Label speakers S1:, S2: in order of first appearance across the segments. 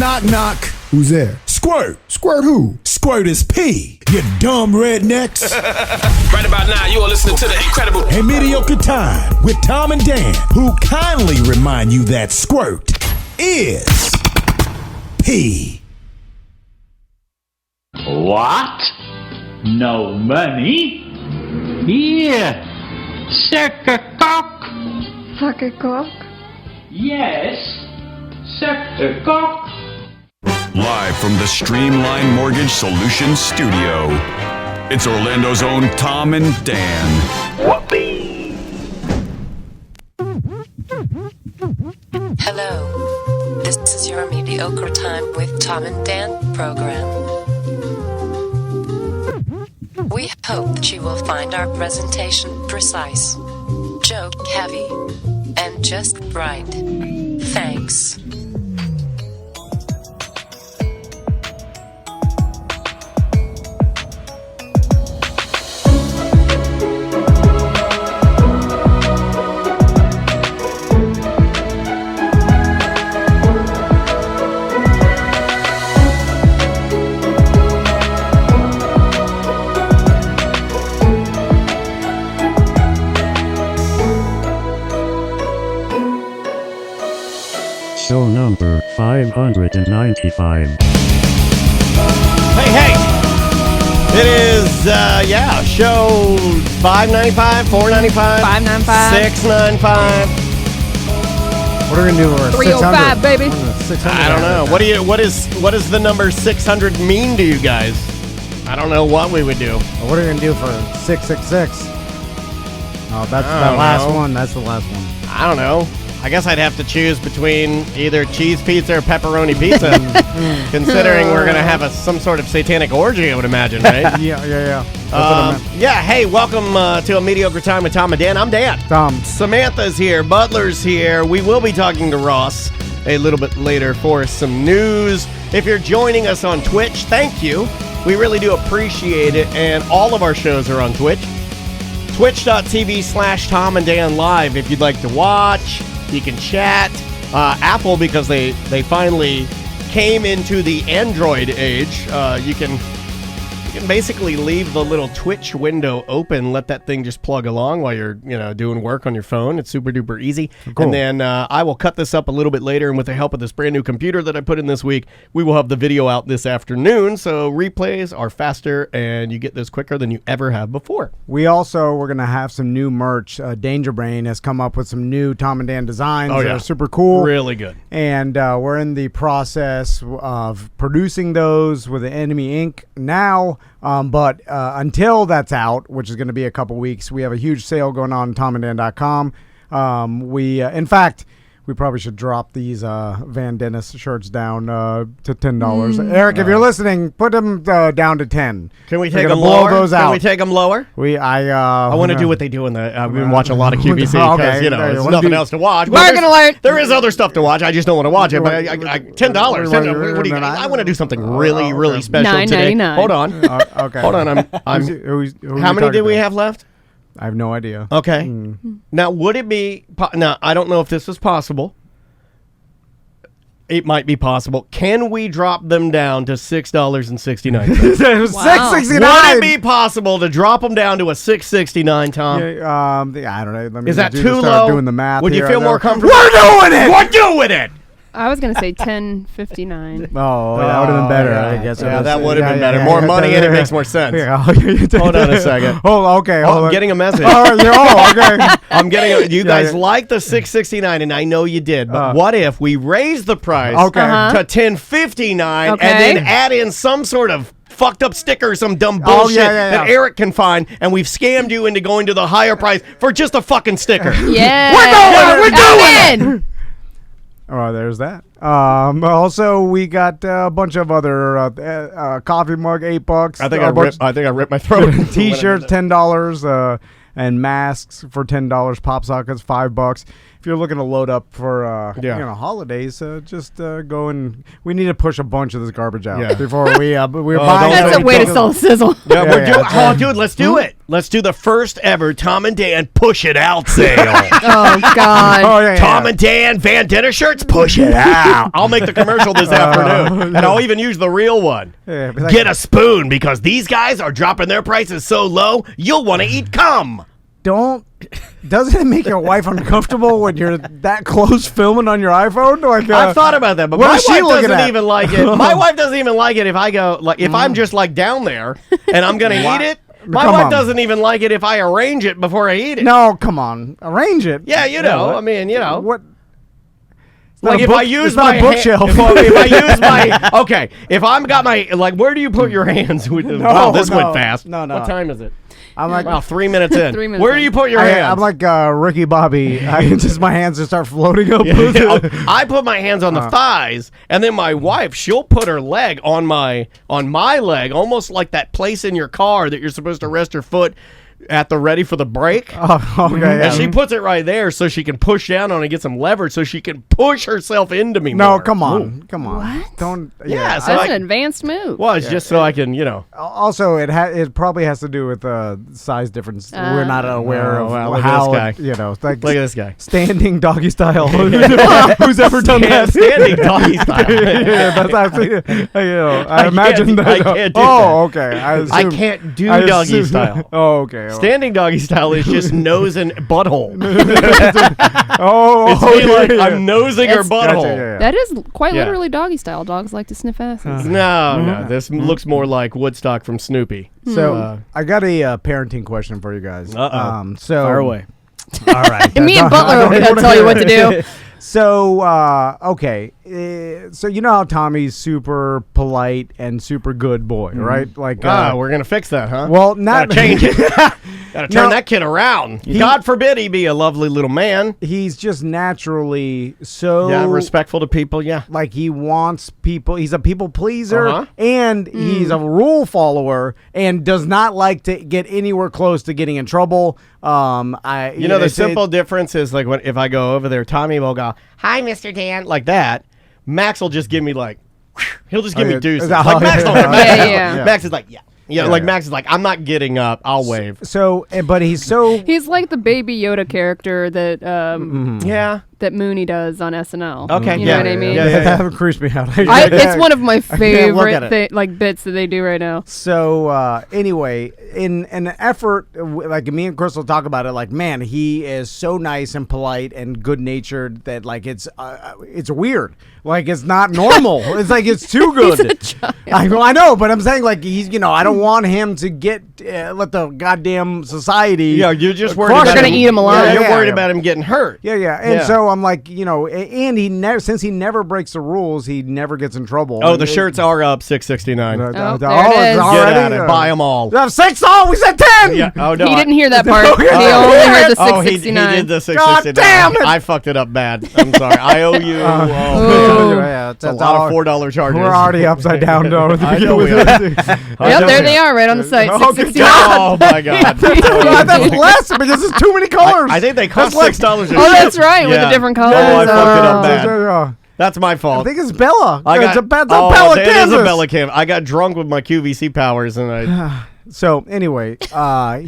S1: Knock, knock. Who's there? Squirt. Squirt who? Squirt is P, you dumb rednecks.
S2: Right about now, you are listening to the incredible
S1: A Mediocre Time with Tom and Dan, who kindly remind you that Squirt is P.
S3: What? No money? Here, suck a cock.
S4: Suck a cock?
S3: Yes, suck a cock.
S5: Live from the Streamline Mortgage Solutions studio, it's Orlando's own Tom and Dan.
S6: Hello, this is your Mediocre Time with Tom and Dan program. We hope that you will find our presentation precise, joke heavy, and just right. Thanks.
S7: Show number 595.
S8: Hey! It is, show 595, 495,
S9: 595,
S8: 695.
S10: What are we gonna do?
S9: 305, baby.
S10: 600.
S8: I don't know. What does the number 600 mean to you guys? I don't know what we would do.
S10: What are we gonna do for 666? Oh, that's the last one. That's the last one.
S8: I don't know. I guess I'd have to choose between either cheese pizza or pepperoni pizza, considering we're going to have some sort of satanic orgy, I would imagine, right?
S10: Yeah. That's what I meant.
S8: Hey, welcome to A Mediocre Time with Tom and Dan. I'm Dan.
S10: Tom.
S8: Samantha's here. Butler's here. We will be talking to Ross a little bit later for some news. If you're joining us on Twitch, thank you. We really do appreciate it, and all of our shows are on Twitch. Twitch.tv/Tom and Dan Live if you'd like to watch. You can chat. Apple, because they finally came into the Android age, you can basically leave the little Twitch window open, let that thing just plug along while you're doing work on your phone. It's super duper easy. Cool. And then I will cut this up a little bit later, and with the help of this brand new computer that I put in this week, we will have the video out this afternoon. So replays are faster, and you get this quicker than you ever have before.
S10: We're going to have some new merch. Danger Brain has come up with some new Tom and Dan designs that are super cool.
S8: Really good.
S10: And we're in the process of producing those with the Enemy Ink now. But until that's out, which is going to be a couple weeks, we have a huge sale going on tomandan.com. In fact, we probably should drop these Van Dennis shirts down to $10. Eric, if you're listening, put them down to 10.
S8: Can we take them lower?
S10: Those out.
S8: Can we take them lower?
S10: I
S8: want to do what they do in the. We've been watching a lot of QVC because there's nothing else to watch.
S9: Bargain alert!
S8: There is other stuff to watch. I just don't want to watch it. But $10. What do you? I want to do something really special today.
S9: $9.99.
S8: Hold on.
S10: Okay.
S8: Hold on. How many did we have left?
S10: I have no idea.
S8: Okay. Now, would it be... Now, I don't know if this is possible. It might be possible. Can we drop them down to $6.69?
S9: Wow.
S10: $6.69.
S8: Would it be possible to drop them down to a $6.69, Tom?
S10: I don't know. Let me
S8: Is that
S10: do
S8: too
S10: start
S8: low?
S10: doing the math.
S8: Would you
S10: here.
S8: feel more comfortable?
S10: We're doing it!
S8: We're doing it!
S9: I was going to say $10.59.
S10: Oh, that would have been better. I guess.
S8: Yeah, that would have been better. More money and it makes more sense. Hold on a second.
S10: Okay.
S8: I'm getting a message.
S10: Okay.
S8: I'm getting you guys like the $6.69, and I know you did, but what if we raise the price to $10.59 and then add in some sort of fucked up sticker, some dumb bullshit that Eric can find, and we've scammed you into going to the higher price for just a fucking sticker.
S9: Yeah.
S8: We're doing it!
S10: Oh, there's that. Also, we got a bunch of other coffee mug, $8.
S8: I think I ripped my throat.
S10: T-shirts, $10, and masks for $10. Pop sockets, $5. If you're looking to load up for holidays, just go and we need to push a bunch of this garbage out before we're buying.
S9: That's a way to sell a sizzle.
S8: Dude, let's do it. Let's do the first ever Tom and Dan Push It Out sale.
S9: Oh, God.
S10: Oh, yeah,
S8: Tom and Dan Van Dinner shirts, push it out. I'll make the commercial this afternoon, and I'll even use the real one.
S10: Yeah, be like-
S8: Get a spoon because these guys are dropping their prices so low, you'll want to eat cum.
S10: Doesn't it make your wife uncomfortable when you're that close filming on your iPhone? Like,
S8: I've thought about that, but
S10: what
S8: my
S10: is she
S8: wife
S10: looking
S8: doesn't
S10: at?
S8: even like it. My wife doesn't even like it if I go, like, if I'm just like down there and I'm going to eat it. My
S10: Come
S8: wife
S10: on.
S8: doesn't even like it if I arrange it before I eat it.
S10: No, come on. Arrange it.
S8: Yeah, you know, I mean, you know.
S10: What?
S8: Like if I use
S10: it's not
S8: my
S10: a bookshelf.
S8: if I use my okay, if I'm got my like, where do you put your hands? Wow, this went fast.
S10: No.
S8: What time is it?
S10: I'm like,
S8: Wow, 3 minutes in.
S9: 3 minutes
S8: Where do
S9: in.
S8: you put your hands?
S10: I'm like Ricky Bobby. My hands just start floating up.
S8: I put my hands on the thighs, and then my wife, she'll put her leg on my leg, almost like that place in your car that you're supposed to rest your foot at the ready for the brake.
S10: Oh, okay.
S8: And she puts it right there so she can push down on it and get some leverage so she can push herself into me
S10: No,
S8: more.
S10: come on. Come on.
S9: What?
S10: Don't.
S8: Yeah, so
S9: That's an advanced move.
S8: Well, it's just so I can, you know.
S10: Also, it probably has to do with size difference. We're not aware of
S8: wow, look at
S10: how
S8: this guy.
S10: it, you know. Like
S8: Look at this guy.
S10: standing doggy style. Who's ever done that?
S8: Standing doggy style.
S10: Yeah, that's actually. I imagine that.
S8: I can't do
S10: oh,
S8: that.
S10: okay.
S8: I can't do
S10: I
S8: doggy
S10: assume-
S8: style.
S10: Oh, okay.
S8: Standing doggy style is just nose and butthole.
S10: Oh,
S8: It's me like
S10: yeah.
S8: I'm nosing her
S9: That's-
S8: butthole.
S10: Gotcha, yeah.
S9: That is quite
S8: Yeah.
S9: literally doggy style. Dogs like to sniff asses.
S8: No, this looks more like Woodstock from Snoopy.
S10: So I got a parenting question for you guys.
S8: Uh-oh.
S10: So
S8: Fire away.
S10: All right.
S9: And me and Butler are going to tell you what to do.
S10: So, okay. So, you know how Tommy's super polite and super good boy, right? Like,
S8: We're going to fix that, huh?
S10: well, not
S8: Gotta change it. Gotta turn
S10: No.
S8: that kid around. God forbid he be a lovely little man.
S10: He's just naturally so
S8: Yeah, respectful to people, yeah.
S10: like he wants people. He's a people pleaser,
S8: Uh-huh.
S10: and he's a rule follower, and does not like to get anywhere close to getting in trouble.
S8: You know, the simple difference is like if I go over there, Tommy will go, "Hi, Mr. Dan," like that. Max will just give me like, he'll just give me deuces.
S10: Oh,
S8: Like Max,
S9: yeah.
S8: Max is like, like Max is like, I'm not getting up. I'll wave.
S10: So, but he's so
S9: He's like the Baby Yoda character that
S8: Yeah.
S9: that Mooney does on SNL.
S8: Okay,
S9: You
S8: yeah,
S9: know what I mean?
S8: yeah.
S10: that creeps me out.
S9: It's one of my
S10: at
S9: favorite
S10: it.
S9: like bits that they do right now.
S10: So anyway, in an effort, like me and Crystal talk about it, like, man, he is so nice and polite and good natured that like it's weird, like it's not normal. It's like it's too good. I know, but I'm saying like he's I don't want him to get let the goddamn society.
S8: Yeah, you're just worried
S10: crush
S8: about
S9: They're gonna
S8: him.
S9: eat him alive.
S8: Yeah, you're
S10: Yeah,
S8: worried
S10: yeah.
S8: about him getting hurt.
S10: Yeah, and
S8: Yeah.
S10: so I'm like, and he never, since he never breaks the rules, he never gets in trouble.
S8: Oh,
S10: And
S8: the
S10: it-
S8: shirts are up $6.69.
S9: Oh,
S10: it's
S9: there it is.
S10: already,
S8: Get at it. Buy them all.
S10: We have 6. Oh, we said 10.
S8: Yeah. Oh no.
S9: He didn't hear that part.
S10: Okay.
S9: He only heard the
S8: Oh, he
S9: $6.69.
S8: did the
S10: God
S8: $6.69.
S10: damn it.
S8: I fucked it up bad. I'm sorry. I owe you.
S10: Yeah,
S8: It's a lot of $4 charges.
S10: We're already upside down, though.
S8: I know we are.
S9: Yep, there they are, right on the site.
S10: Oh, good
S9: $6.69.
S8: Oh my God.
S10: That's less because it's too many colors.
S8: I think they cost
S10: That's
S8: $6.
S10: like-
S8: a
S9: Oh,
S8: ship.
S9: that's right, with the different colors.
S8: Oh, I fucked it up
S9: Oh.
S8: bad. That's my
S10: I
S8: fault.
S10: think it's Bella.
S8: I got,
S10: it's a Bella
S8: it is a
S10: canvas.
S8: Bella canvas. I got drunk with my QVC powers and I.
S10: So anyway,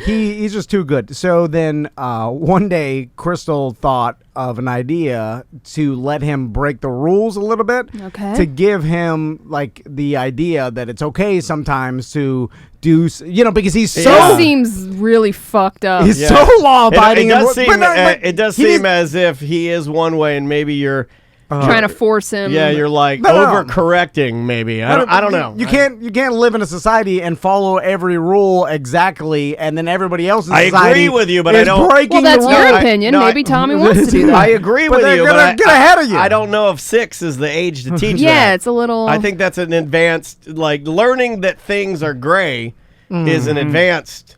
S10: he's just too good. So then one day, Crystal thought of an idea to let him break the rules a little bit.
S9: Okay.
S10: To give him like the idea that it's okay sometimes to do, because he's so
S9: That seems really fucked up.
S10: he's so law abiding.
S8: It does seem as if he is one way and maybe you're.
S9: Trying to force him.
S8: Yeah, you're like
S10: No.
S8: overcorrecting. Maybe I don't know.
S10: You can't live in a society and follow every rule exactly, and then everybody else in
S8: I
S10: society
S8: agree with you, but
S10: is
S8: I don't-
S10: breaking
S9: Well, that's
S10: the
S9: your
S10: rules.
S9: opinion.
S8: no,
S9: Maybe Tommy wants to do that.
S8: I agree
S10: But
S8: with
S10: they're
S8: you,
S10: gonna
S8: but
S10: get ahead of you.
S8: I don't know if 6 is the age to teach
S9: Yeah,
S8: that.
S9: it's a little.
S8: I think that's an advanced, like learning that things are gray is an advanced.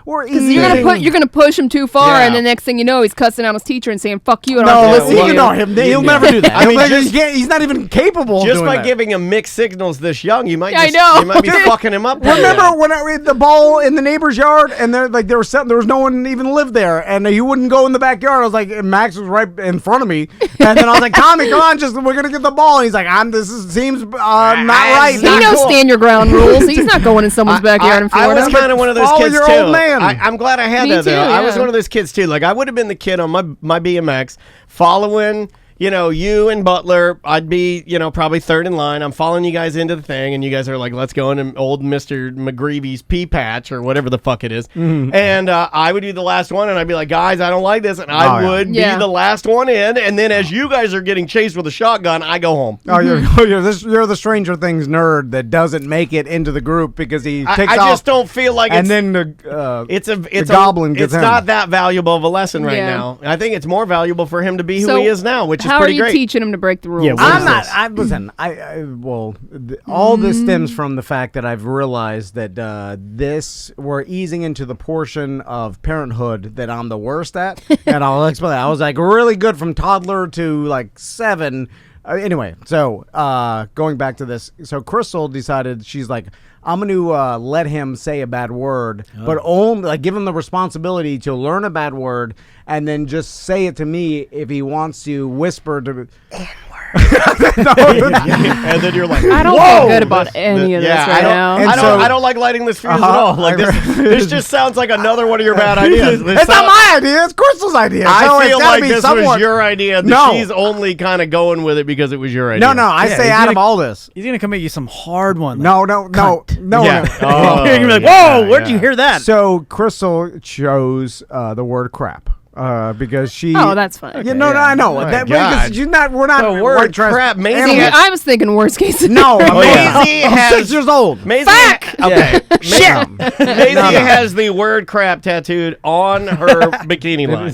S10: Or
S9: Because you're gonna push him too far,
S8: Yeah.
S9: and the next thing you know, he's cussing out his teacher and saying "fuck you." I don't
S10: No,
S9: have to listen to you.
S10: he'll never do that.
S8: I mean,
S10: he's not even capable of
S8: Just
S10: doing
S8: by
S10: that.
S8: giving him mixed signals this young, you might
S9: Yeah, I
S8: just,
S9: know.
S8: you might be fucking him up.
S10: Remember when I the ball in the neighbor's yard, and there was no one even lived there, and he wouldn't go in the backyard. I was like, and Max was right in front of me, and then I was like, Tommy, come on, we're gonna get the ball. And he's like, seems not right.
S9: He
S10: not
S9: knows
S10: cool.
S9: stand your ground rules. He's not going in someone's backyard in
S8: I
S9: Florida.
S8: was kind of one of those
S10: Follow
S8: kids
S10: your
S8: too.
S10: old man. him.
S8: I'm glad I had
S9: Me
S8: that, though.
S9: too,
S8: I was
S9: yeah.
S8: one of those kids, too. Like, I would have been the kid on my BMX following... you and Butler, I'd be, probably third in line. I'm following you guys into the thing, and you guys are like, let's go into old Mr. McGreevy's pea patch or whatever the fuck it is.
S10: Mm-hmm.
S8: And I would be the last one, and I'd be like, guys, I don't like this. And I would be the last one in. And then as you guys are getting chased with a shotgun, I go home.
S10: Oh, you're the Stranger Things nerd that doesn't make it into the group because he takes off.
S8: I just don't feel like
S10: and
S8: it's...
S10: then the
S8: goblin
S10: gets
S8: It's
S10: him.
S8: not that valuable of a lesson right
S9: Yeah.
S8: now. I think it's more valuable for him to be who
S9: So,
S8: he is now, which is
S9: How are
S8: pretty
S9: you
S8: great.
S9: teaching him to break the rules?
S11: Yeah, what
S10: I'm
S11: is
S10: not.
S11: this?
S10: Listen. All this stems from the fact that I've realized that we're easing into the portion of parenthood that I'm the worst at, and I'll explain that. I was like really good from toddler to like 7. Anyway, so going back to this, so Crystal decided she's like, I'm going to let him say a bad word, but only give him the responsibility to learn a bad word and then just say it to me if he wants to whisper to.
S8: And then you're like,
S9: I don't
S8: whoa!
S9: feel good about any of this right now.
S8: I don't like lighting this fuse at all. Like this just sounds like another one of your bad ideas.
S10: It's not my idea. It's Crystal's idea. So
S8: I feel
S10: it's gotta
S8: like
S10: be
S8: this
S10: somewhat...
S8: was your idea.
S10: No.
S8: She's only kind of going with it because it was your idea.
S10: No, I say
S11: he's
S10: out of
S11: gonna-
S10: all this.
S11: He's gonna come at you some hard one.
S10: No.
S8: Yeah.
S10: No.
S11: You're gonna be like, whoa, where'd you hear that?
S10: So Crystal chose the word crap because she.
S9: Oh, that's fine.
S10: Yeah, no, I know.
S8: My
S10: That,
S8: God.
S10: because she's not. We're not.
S8: The word
S10: white trash
S8: crap, Maisie.
S10: animals.
S9: See, I was thinking worst case
S10: No,
S8: Maisie
S10: I'm
S8: has
S10: 6 years old.
S8: Maisie, okay.
S10: Shit.
S8: Maisie has the word crap tattooed on her bikini line.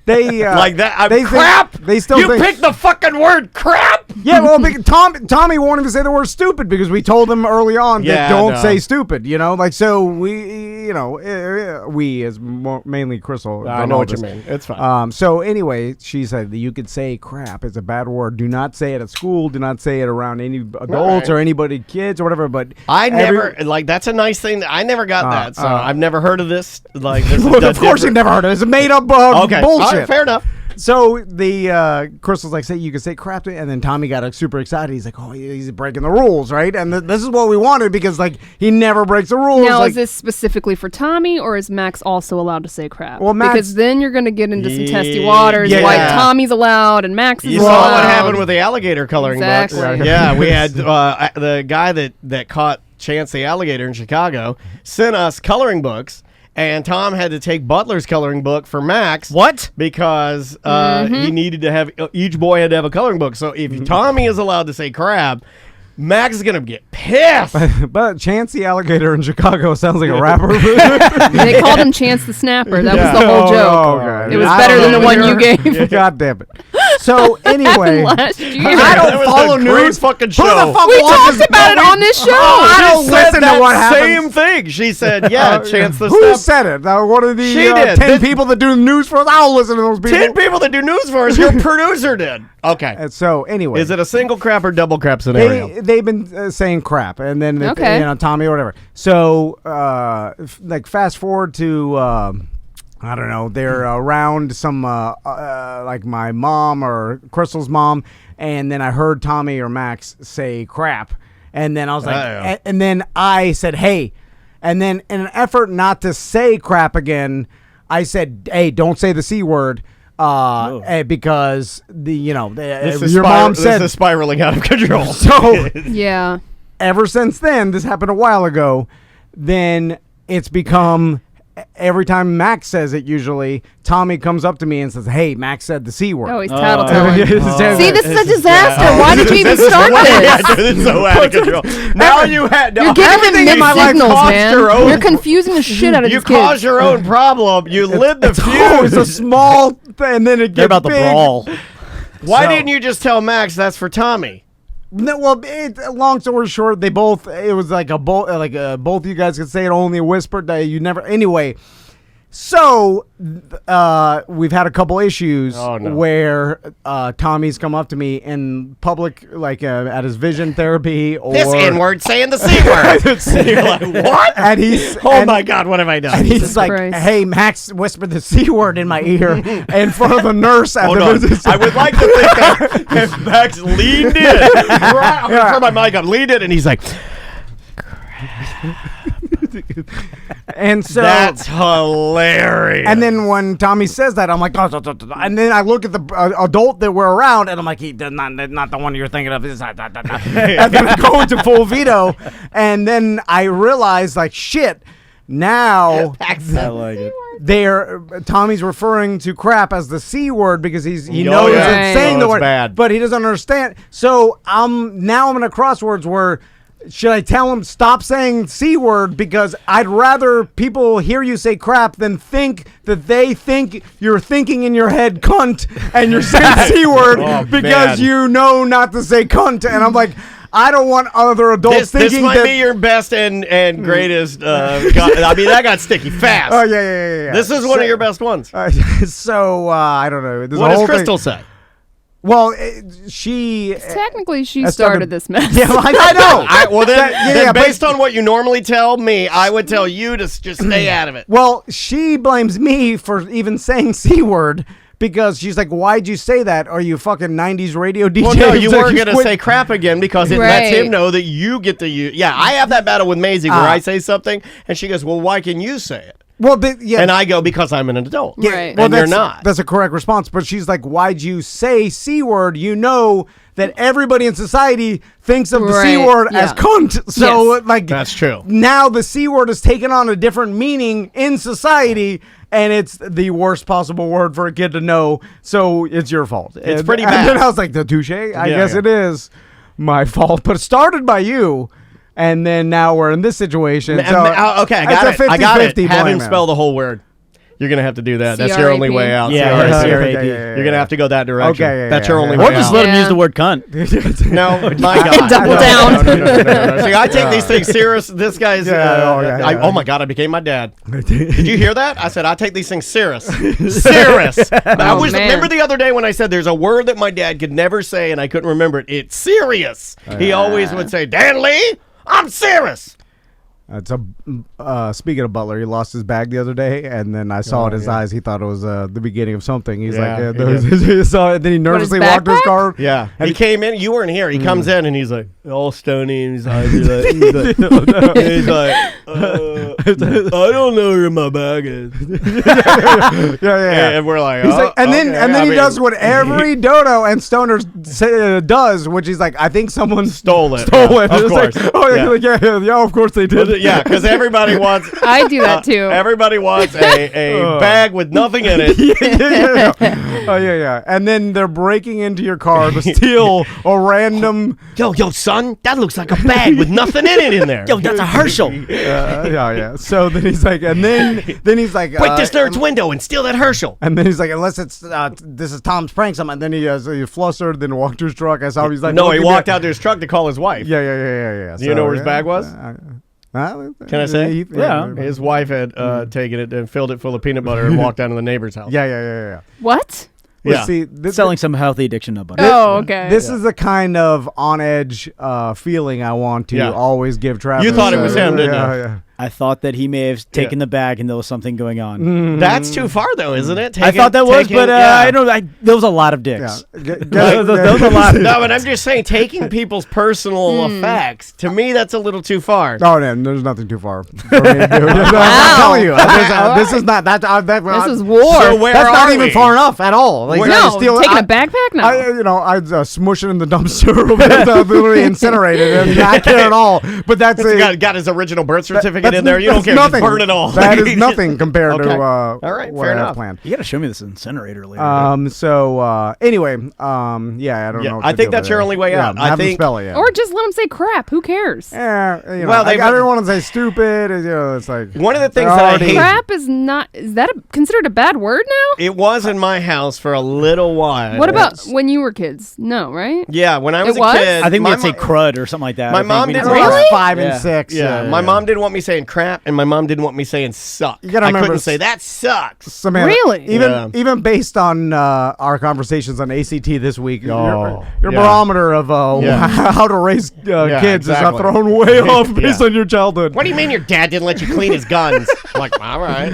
S10: They
S8: Like that.
S10: They
S8: crap.
S10: They still
S8: You
S10: think,
S8: picked the fucking word crap.
S10: Yeah, well, Tommy wanted to say the word stupid because we told him early on that don't say stupid. Like so we as mainly Crystal.
S8: I know what you mean. It's fine.
S10: So anyway, she said that you could say crap. It's a bad word. Do not say it at school. Do not say it around any adults or anybody, kids or whatever. But
S8: I never that's a nice thing. I never got that. So I've never heard of this. Like, this
S10: well, of course you never heard of it. It's a made up bullshit.
S8: All right, fair enough.
S10: So the Crystal's like, say you can say crap to it, and then Tommy got super excited. He's like, oh, he's breaking the rules, right? And this is what we wanted because he never breaks the rules.
S9: Now, is this specifically for Tommy, or is Max also allowed to say crap?
S10: Well, Max,
S9: because then you're going to get into some testy waters.
S10: Yeah.
S9: Like Tommy's allowed and Max is
S8: You
S9: allowed.
S8: saw what happened with the alligator coloring books.
S9: Exactly.
S8: Yeah, we had the guy that caught Chance the alligator in Chicago sent us coloring books. And Tom had to take Butler's coloring book for Max.
S11: What?
S8: Because he needed to have, each boy had to have a coloring book. So if Tommy is allowed to say crab, Max is going to get pissed.
S10: But Chance the alligator in Chicago sounds like a rapper.
S9: They called him Chance the Snapper. That was the whole joke.
S10: Okay.
S9: It was better than the one you gave.
S10: God damn it. So anyway,
S9: last year.
S10: I don't
S8: That was
S10: follow
S8: a great
S10: news.
S8: fucking
S10: Who the
S8: show.
S10: fuck
S9: We
S10: watches-
S9: talked about it on this show.
S10: I don't
S8: She said
S10: listen to
S8: that
S10: what happens.
S8: same thing. She said, yeah, Chance the
S10: Who
S8: Snapper.
S10: said it? One of the
S8: She did.
S10: 10 people that do news for us. I'll listen to those people.
S8: 10 people that do news for us. Your producer did. Okay.
S10: And so anyway,
S8: Is it a single crap or double crap scenario?
S10: they've been saying crap, and then
S9: Okay.
S10: Tommy or whatever. So fast forward to I don't know, they're around some like my mom or Crystal's mom, and then I heard Tommy or Max say crap, and then I was like, and then I said hey, and then in an effort not to say crap again, I said, hey, don't say the C word. Because your mom said
S8: this is spiraling out of control.
S10: so.
S9: Yeah.
S10: Ever since then, this happened a while ago, then it's become every time Max says it, usually Tommy comes up to me and says, hey, Max said the C word.
S9: Oh, he's tattletelling.
S10: Oh.
S9: See, this is a disaster. Why did you even start
S8: Yeah,
S9: this?
S8: this is so out of control. Now you had
S9: You're giving them
S10: everything in my
S9: mixed
S10: life
S9: signals,
S8: caused
S9: man.
S8: your own-
S9: You're confusing the shit out of
S8: You
S9: these kids.
S8: caused your own problem. You lit the
S10: It's
S8: fuse.
S10: a small thing, and then it gets
S11: They're about to
S10: big.
S11: brawl.
S8: Why
S10: So-
S8: didn't you just tell Max that's for Tommy?
S10: No, well, long story short, it was like both you guys could say it only a whisper that you never. Anyway, so we've had a couple issues where Tommy's come up to me in public, like at his vision therapy, or
S8: This N-word saying the C word. You're like, what?
S10: and he's
S8: My God, what have I done?
S10: And he's
S9: Jesus
S10: like,
S9: Christ.
S10: hey, Max whispered the C word in my ear in front of the nurse at
S8: Hold
S10: the
S8: on.
S10: visit.
S8: I would like to think that if Max leaned in, right, I'm gonna turn my mic up, leaned in, and he's like,
S10: And so
S8: that's hilarious.
S10: And then when Tommy says that, I'm like, and then I look at the adult that we're around, and I'm like, not the one you're thinking of. And then I go into full Vito, and then I realize, like, shit. Now,
S11: I like it.
S10: Tommy's referring to crap as the C word because he knows it's saying the word,
S8: bad.
S10: but he doesn't understand. So I'm in a crosswords where should I tell him stop saying C word because I'd rather people hear you say crap than think that they think you're thinking in your head cunt and you're saying C word because you know not to say cunt. And I'm like, I don't want other adults thinking
S8: this might be your best and greatest. That got sticky fast.
S10: Oh yeah.
S8: This is one of your best ones.
S10: I don't know.
S8: What does Crystal say?
S10: Well,
S9: technically she started this mess.
S10: Yeah, I know.
S8: Then based on what you normally tell me, I would tell you to just stay out of it.
S10: Well, she blames me for even saying C word. Because she's like, why'd you say that? Are you fucking 90s radio DJ?
S8: Well, no, you weren't going to say crap again because it lets him know that you get to use. Yeah, I have that battle with Maisie where I say something and she goes, well, why can you say it?
S10: Well, and
S8: I go, because I'm an adult.
S9: Right.
S10: Well,
S8: you're not.
S10: That's a correct response. But she's like, why'd you say C word? You know that everybody in society thinks of the C word as cunt. So,
S8: that's true.
S10: Now the C word has taken on a different meaning in society. And it's the worst possible word for a kid to know, so it's your fault.
S8: It's pretty bad.
S10: And then I was like, the touche? I guess it is my fault. But it started by you, and then now we're in this situation. So
S8: okay, I got it. Have him spell the whole word. You're going to have to do that. That's your only way out.
S11: Yeah,
S8: You're going to have to go that direction.
S10: Okay,
S8: that's your only way out.
S11: Or just let him use the word cunt.
S8: No, my God.
S9: Double down.
S8: No. See, I take these things serious. This guy's... oh, my God, I became my dad. Did you hear that? I said, I take these things serious. Serious. Remember the other day when I said there's a word that my dad could never say and I couldn't remember it? It's serious. He always would say, Dan Lee, I'm serious.
S10: Speaking of Butler, he lost his bag the other day, and then I saw in his eyes he thought it was the beginning of something. He's he saw it, then he nervously walked to his car.
S8: Yeah, and he came in. You weren't here. He comes in and he's like all stony, and he's like, I don't know where my bag is. And we're like,
S10: and then he does what every dodo and stoner does, which he's like, I think someone
S8: stole it.
S10: Of course. Of course they did.
S8: Yeah, because everybody wants.
S9: I do that too.
S8: Everybody wants a bag with nothing in it.
S10: Yeah. And then they're breaking into your car to steal a random.
S8: Yo, son, that looks like a bag with nothing in it in there.
S11: Yo, that's a Herschel.
S10: Yeah. So then he's like, break
S8: this nerd's window and steal that Herschel.
S10: And then he's like, unless it's this is Tom's prank, something. And then he flustered, then walked to his truck. I saw him. He's like,
S8: no, he walked out to his truck to call his wife.
S10: Yeah.
S8: Do you know where his bag was? Can I say?
S10: Yeah.
S8: His wife had taken it and filled it full of peanut butter and walked down to the neighbor's house.
S10: Yeah.
S9: What?
S10: Yeah. See,
S11: selling some healthy addiction nut butter.
S9: Oh, okay.
S10: This is the kind of on edge feeling I want to always give Travis.
S8: You thought it was him, didn't you?
S10: Yeah.
S11: I thought that he may have taken the bag and there was something going on.
S8: That's too far, though, isn't it?
S11: I thought that was, but I don't know. There was a lot of dicks.
S10: There
S11: was a lot.
S8: No, but I'm just saying, taking people's personal effects, to me, that's a little too far.
S10: Oh, no, there's nothing too far for me to do. I'm telling you. This is not that.
S9: This is war.
S8: So where
S10: that's not
S8: are
S10: even
S8: we?
S10: far enough at all. Like,
S9: taking a backpack? No.
S10: I'd smush it in the dumpster, literally incinerate it, and not care at all. But that's
S8: got his original birth certificate in there. You don't care.
S10: Nothing.
S8: Burn it all.
S10: That is nothing compared to
S8: all right,
S10: what
S8: fair
S10: I have
S8: enough.
S10: planned.
S11: You got to show me this incinerator later.
S10: Anyway, I don't know. What
S8: I
S10: to
S8: think
S10: do
S8: that's
S10: there.
S8: your only way out.
S10: I
S8: think
S10: spell it.
S9: Or just let them say crap. Who cares?
S10: I
S8: they
S10: don't want to say stupid. It's like
S8: one of the things that I hate.
S9: Crap is not. Is that considered a bad word now?
S8: It was in my house for a little while.
S9: What about when you were kids? No, right?
S8: Yeah, when I was a
S9: was?
S8: kid.
S11: I think we'd say crud or something like that.
S8: My mom didn't.
S9: Really?
S10: 5 and 6.
S8: Yeah, my mom didn't want me saying crap, and my mom didn't want me saying suck.
S10: You gotta
S8: I
S10: remember,
S8: couldn't say that sucks.
S10: Samantha,
S9: Really?
S10: Even based on our conversations on ACT this week, your barometer of how to raise kids is not thrown way off based on your childhood.
S8: What do you mean your dad didn't let you clean his guns? I'm like, all right,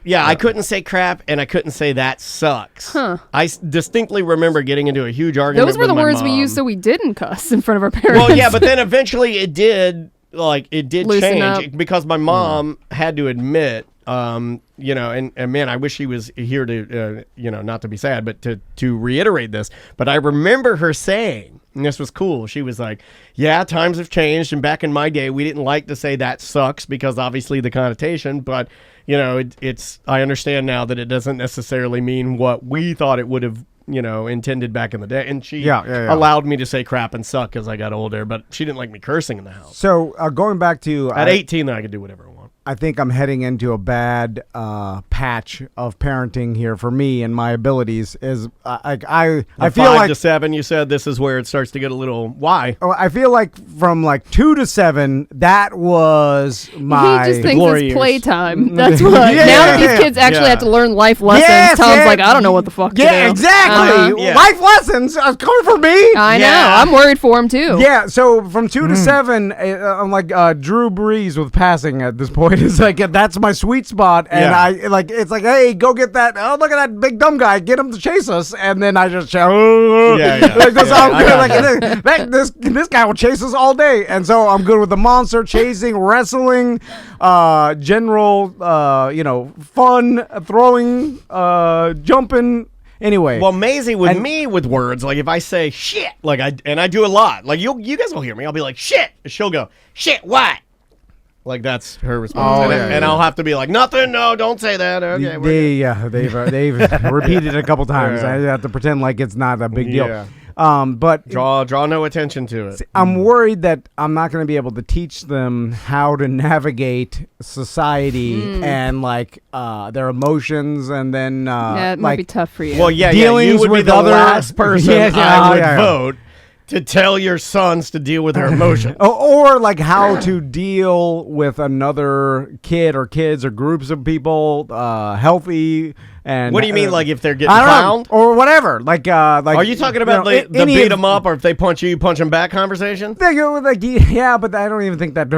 S8: I couldn't say crap, and I couldn't say that sucks.
S9: Huh.
S8: I distinctly remember getting into a huge argument.
S9: Those were the
S8: with my
S9: words we
S8: mom.
S9: used so we didn't cuss in front of our parents.
S8: Well, yeah, but then eventually it did like it did
S9: Loosen
S8: change
S9: up.
S8: because my mom had to admit, you know, and man, I wish she was here to, you know, not to be sad, but to reiterate this. But I remember her saying, and this was cool. She was like, "Yeah, times have changed, and back in my day, we didn't like to say that sucks because obviously the connotation, but." You know, it's. I understand now that it doesn't necessarily mean what we thought it would have, you know, intended back in the day. And she allowed me to say crap and suck as I got older, but she didn't like me cursing in the house.
S10: So going back to
S8: At 18, then I could do whatever I want.
S10: I think I'm heading into a bad patch of parenting here for me and my abilities. Is I feel
S8: 5
S10: like
S8: to 7, you said this is where it starts to get a little. Why?
S10: I feel like from like 2 to 7, that was my.
S9: He just thinks
S10: glory
S9: it's
S10: years.
S9: playtime. That's what. Now that these kids actually have to learn life lessons, Tom's like, I don't know what the fuck to do.
S10: Yeah, exactly. Life lessons are coming from me.
S9: I know. I'm worried for him too.
S10: Yeah. So from 2 to 7, I'm like Drew Brees with passing at this point. It's like that's my sweet spot, and I like it's like, hey, go get that. Oh, look at that big dumb guy. Get him to chase us, and then I just shout. Like this, this guy will chase us all day, and so I'm good with the monster chasing, wrestling, general, you know, fun, throwing, jumping. Anyway,
S8: well, Maisie with me with words, like if I say shit, like I do a lot, like you guys will hear me. I'll be like shit, she'll go shit. What? Like that's her response, and I'll have to be like nothing. No, don't say that. Okay,
S10: they've repeated it a couple times. I have to pretend like it's not a big deal. But
S8: draw no attention to it.
S10: I'm worried that I'm not going to be able to teach them how to navigate society and like their emotions, and then
S9: it might be tough for you.
S8: Well,
S10: dealings
S8: you would
S10: with
S8: be the
S10: other
S8: last person I would vote to tell your sons to deal with their emotions.
S10: Or like how to deal with another kid or kids or groups of people, healthy. And
S8: what do you mean, like if they're getting clowned
S10: or whatever? Like,
S8: are you talking about the beat them up, or if they punch you punch them back conversation?
S10: They go like, yeah, but I don't even think that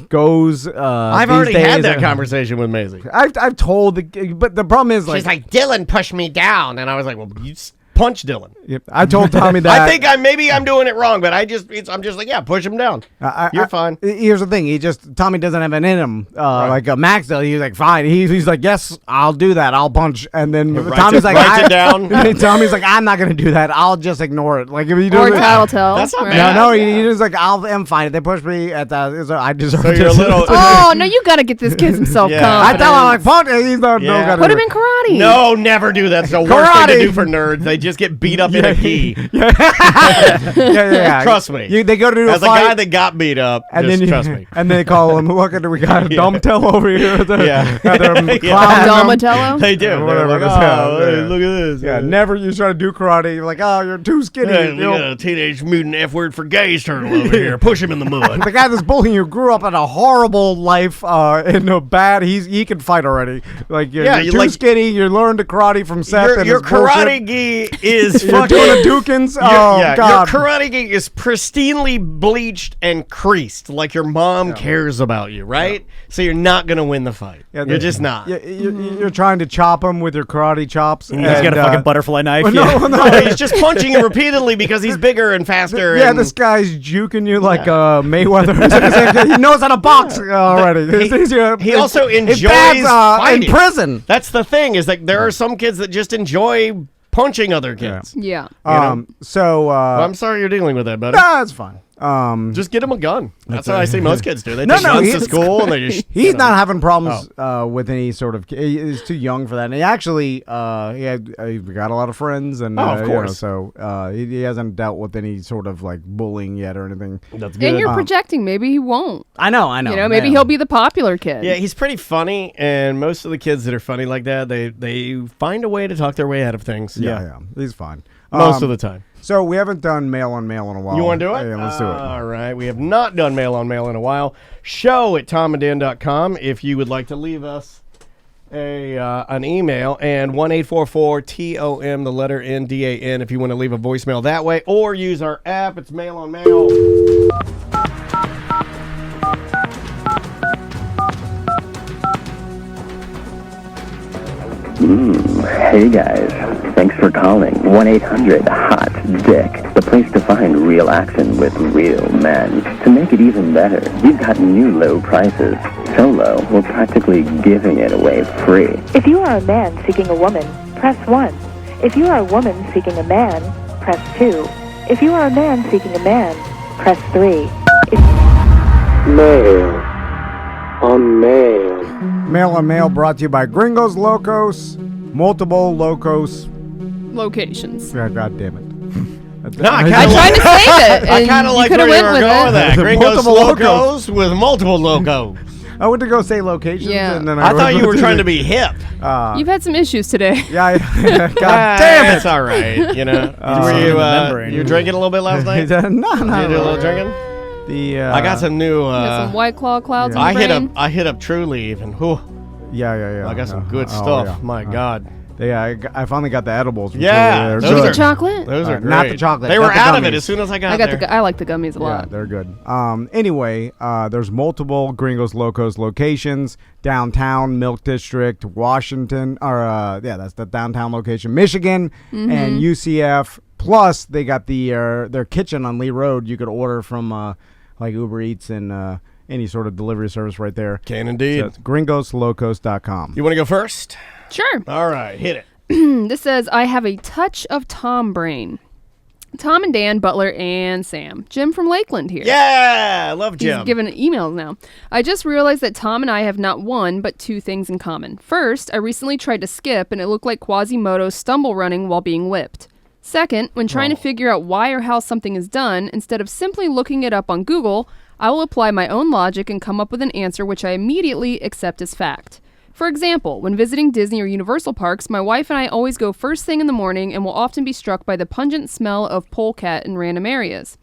S10: goes.
S8: I've already had that conversation with Maisie.
S10: I've told but the problem is like
S8: she's like, Dylan pushed me down, and I was like, well, you punch Dylan.
S10: Yep. I told Tommy that.
S8: I think maybe I'm doing it wrong, but I'm just like, yeah, push him down. You're fine.
S10: Here's the thing. Tommy doesn't have an in him like Max does. He's like, fine. He's like, yes, I'll do that. I'll punch. And then Tommy's like,
S8: write it down.
S10: Tommy's like, I'm not going to do that. I'll just ignore it. Like if you do
S9: or
S10: it,
S9: tattletale.
S8: That's not bad.
S10: No, he's like, I'm fine. If they push me at that, I deserve
S8: so
S10: it.
S8: you're a little.
S9: Oh no, you got to get this kid some self-confidence.
S10: I tell him like, punch. He's not. No,
S9: put him in karate.
S8: No, never do that. It's the worst thing to do for nerds. They just get beat up in a gi.
S10: Yeah.
S8: Trust me.
S10: They go to do
S8: as
S10: a fight,
S8: guy that got beat up.
S10: And
S8: just
S10: then
S8: trust me.
S10: And they call him. Look at we got a Domtello over here.
S9: Domatello?
S8: They do.
S10: Whatever.
S8: Like, hey, look at this.
S10: Yeah, never you try to do karate. You're like, oh, you're too skinny.
S8: Hey, we got a teenage mutant F word for gays turtle over here. Push him in the mud.
S10: The guy that's bullying you grew up in a horrible life, in a bad. He can fight already. Like you're too skinny. You learned to karate from Seth.
S8: Your karate gi is
S10: you're
S8: fucking.
S10: Doing a Dukins. Oh God.
S8: Your karate gi is pristinely bleached and creased, like your mom cares about you, right? Yeah. So you're not gonna win the fight. Yeah, you're just not.
S10: You're trying to chop him with your karate chops.
S11: And he's got a fucking butterfly knife.
S10: No,
S8: he's just punching you repeatedly because he's bigger and faster.
S10: Yeah, this guy's juking you like Mayweather. He knows how to box already.
S8: He also enjoys fighting.
S10: In prison.
S8: That's the thing, is that there are some kids that just enjoy punching other kids.
S9: Yeah.
S10: So
S8: I'm sorry you're dealing with that, buddy.
S10: No, it's fine.
S8: Just get him a gun. That's what I see most kids do. They take guns to school and they just.
S10: He's not having problems with any sort of. He's too young for that. And he actually, he got a lot of friends, and
S8: of course.
S10: So he hasn't dealt with any sort of like bullying yet or anything.
S8: That's good.
S9: And you're projecting. Maybe he won't.
S10: I know.
S9: You know, maybe he'll be the popular kid.
S8: Yeah, he's pretty funny, and most of the kids that are funny like that, they find a way to talk their way out of things.
S10: Yeah, he's fine
S8: most of the time.
S10: So we haven't done mail on mail in a while.
S8: You want to do it?
S10: Yeah, let's do it.
S8: All right. We have not done mail on mail in a while. Show at tomandan.com if you would like to leave us an email, and 1-844-TOM, the letter NDAN, if you want to leave a voicemail that way, or use our app. It's mail on mail.
S12: Hey guys, thanks for calling 1-800-HOT-DICK, the place to find real relaxing with real men. To make it even better, we've got new low prices. So low, we're practically giving it away free.
S13: If you are a man seeking a woman, press 1. If you are a woman seeking a man, press 2. If you are a man seeking a man, press 3.
S14: Mail on mail.
S10: Mail on Mail brought to you by Gringos Locos, multiple Locos
S9: locations.
S10: Yeah, God damn it.
S8: No, I
S9: tried to save it.
S8: I kind of like where you were going with that. Gringos
S10: Multiple
S8: Locos with multiple logos.
S10: I went to go say locations, and then
S8: I thought you were trying to be hip.
S9: You've had some issues today.
S10: Yeah, God damn it.
S8: It's all right. You know, were you drinking a little bit last night?
S10: No.
S8: You did a little drinking.
S10: I
S8: got some new.
S9: Some White Claw clouds.
S8: I
S9: on the brain.
S8: hit up True Leaf and whew.
S10: Yeah.
S8: I got some good stuff.
S10: Yeah.
S8: My God.
S10: Yeah, I finally got the edibles. From
S8: Yeah,
S10: those
S9: are chocolate.
S8: Those are great.
S10: Not the chocolate.
S8: They were
S10: the
S8: out of it
S10: gummies.
S8: as soon as I got there.
S9: I like the gummies a lot.
S10: Yeah, they're good. Anyway, there's multiple Gringos Locos locations downtown, Milk District, Washington, that's the downtown location, Michigan, and UCF. Plus, they got their kitchen on Lee Road. You could order from like Uber Eats and any sort of delivery service right there.
S8: Can indeed.
S10: So it's gringoslocos.com.
S8: You want to go first?
S9: Sure.
S8: All right, hit it.
S9: This says, I have a touch of Tom brain. Tom and Dan, Butler, and Sam. Jim from Lakeland here.
S8: Yeah, I love Jim.
S9: He's giving emails now. I just realized that Tom and I have not one, but two things in common. First, I recently tried to skip, and it looked like Quasimodo stumble running while being whipped. Second, when trying to figure out why or how something is done, instead of simply looking it up on Google, I will apply my own logic and come up with an answer which I immediately accept as fact. For example, when visiting Disney or Universal parks, my wife and I always go first thing in the morning and will often be struck by the pungent smell of polecat in random areas.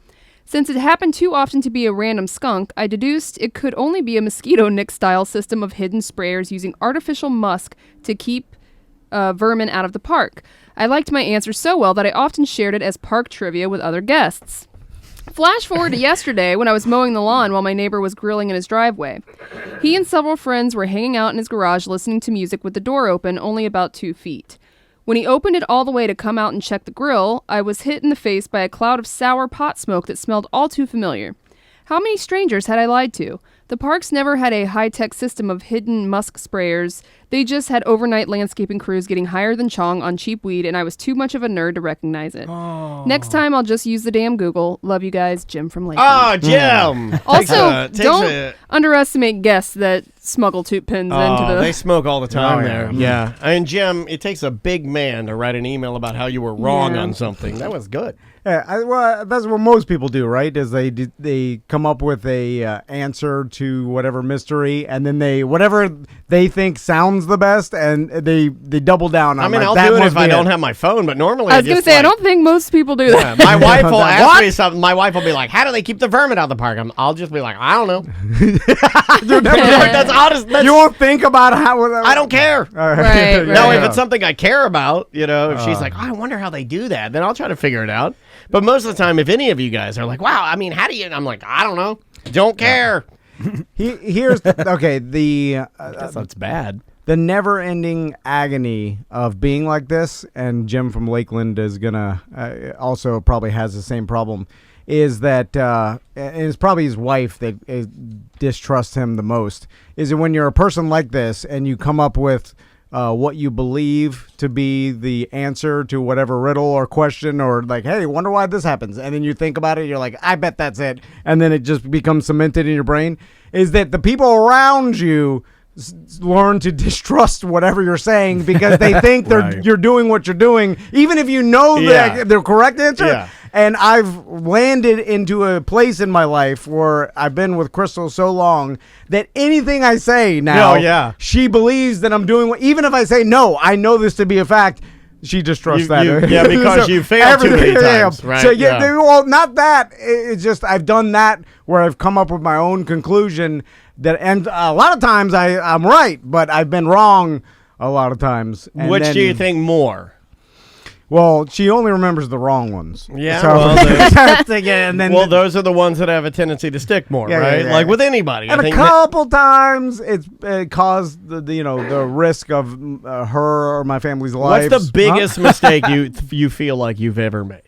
S9: Since it happened too often to be a random skunk, I deduced it could only be a mosquito nick-style system of hidden sprayers using artificial musk to keep vermin out of the park. I liked my answer so well that I often shared it as park trivia with other guests. Flash forward to yesterday when I was mowing the lawn while my neighbor was grilling in his driveway. He and several friends were hanging out in his garage listening to music with the door open only about 2 feet. When he opened it all the way to come out and check the grill, I was hit in the face by a cloud of sour pot smoke that smelled all too familiar. How many strangers had I lied to? The parks never had a high-tech system of hidden musk sprayers. They just had overnight landscaping crews getting higher than Chong on cheap weed, and I was too much of a nerd to recognize it. Oh. Next time, I'll just use the damn Google. Love you guys, Jim from Lakeland.
S8: Oh, Jim!
S9: Also, don't underestimate guests that smuggle tooth pins into the...
S8: they smoke all the time there.
S10: Yeah.
S8: Yeah. I mean, Jim, it takes a big man to write an email about how you were wrong on something. That was good.
S10: Yeah, well, that's what most people do, right? Is they come up with a answer to whatever mystery, and then whatever they think sounds the best, and they double down on.
S8: I mean,
S10: like,
S8: I'll
S10: that
S8: do it
S10: must
S8: if I
S10: be
S8: don't have my phone, but normally
S9: I was going to say, I don't think most people do that.
S8: My wife will ask me something. My wife will be like, "How do they keep the vermin out of the park?" I'll just be like, "I don't know." That's honest.
S10: You won't think about how.
S8: I don't care.
S9: Right.
S8: No, if it's something I care about, if she's like, "I wonder how they do that," then I'll try to figure it out. But most of the time, if any of you guys are like, "Wow, I mean, how do you?" I'm like, "I don't know. Don't care."
S10: Here's the
S8: I guess that's bad.
S10: The never-ending agony of being like this, and Jim from Lakeland is gonna also probably has the same problem. Is that and it's probably his wife that distrusts him the most. Is that when you're a person like this and you come up with what you believe to be the answer to whatever riddle or question, or like, hey, wonder why this happens, and then you think about it, you're like, I bet that's it, and then it just becomes cemented in your brain. Is that the people around you learn to distrust whatever you're saying because they think you're doing what you're doing, even if you know the correct answer. Yeah. And I've landed into a place in my life where I've been with Crystal so long that anything I say now, she believes that I'm doing even if I say, no, I know this to be a fact, she distrusts that.
S8: Because you failed too many times. Right?
S10: So, well, not that. It's just I've done that where I've come up with my own conclusion and a lot of times I'm right, but I've been wrong a lot of times. And
S8: which do you think more?
S10: Well, she only remembers the wrong ones.
S8: Yeah.
S10: So,
S8: those are the ones that have a tendency to stick more, right? Like with anybody.
S10: And a couple times, it caused the risk of her or my family's lives.
S8: What's the biggest mistake you feel like you've ever made?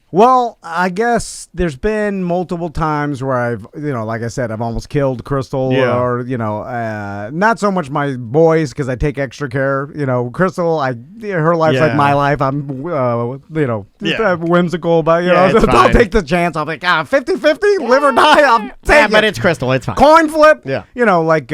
S10: Well, I guess there's been multiple times where I've, like I said, I've almost killed Crystal or, not so much my boys because I take extra care. Crystal, her life's like my life. I'm, whimsical, but, I'll take the chance. I'll be like, 50-50, live or die, I'll take it.
S8: But it's Crystal, it's fine.
S10: Coin flip.
S8: Yeah.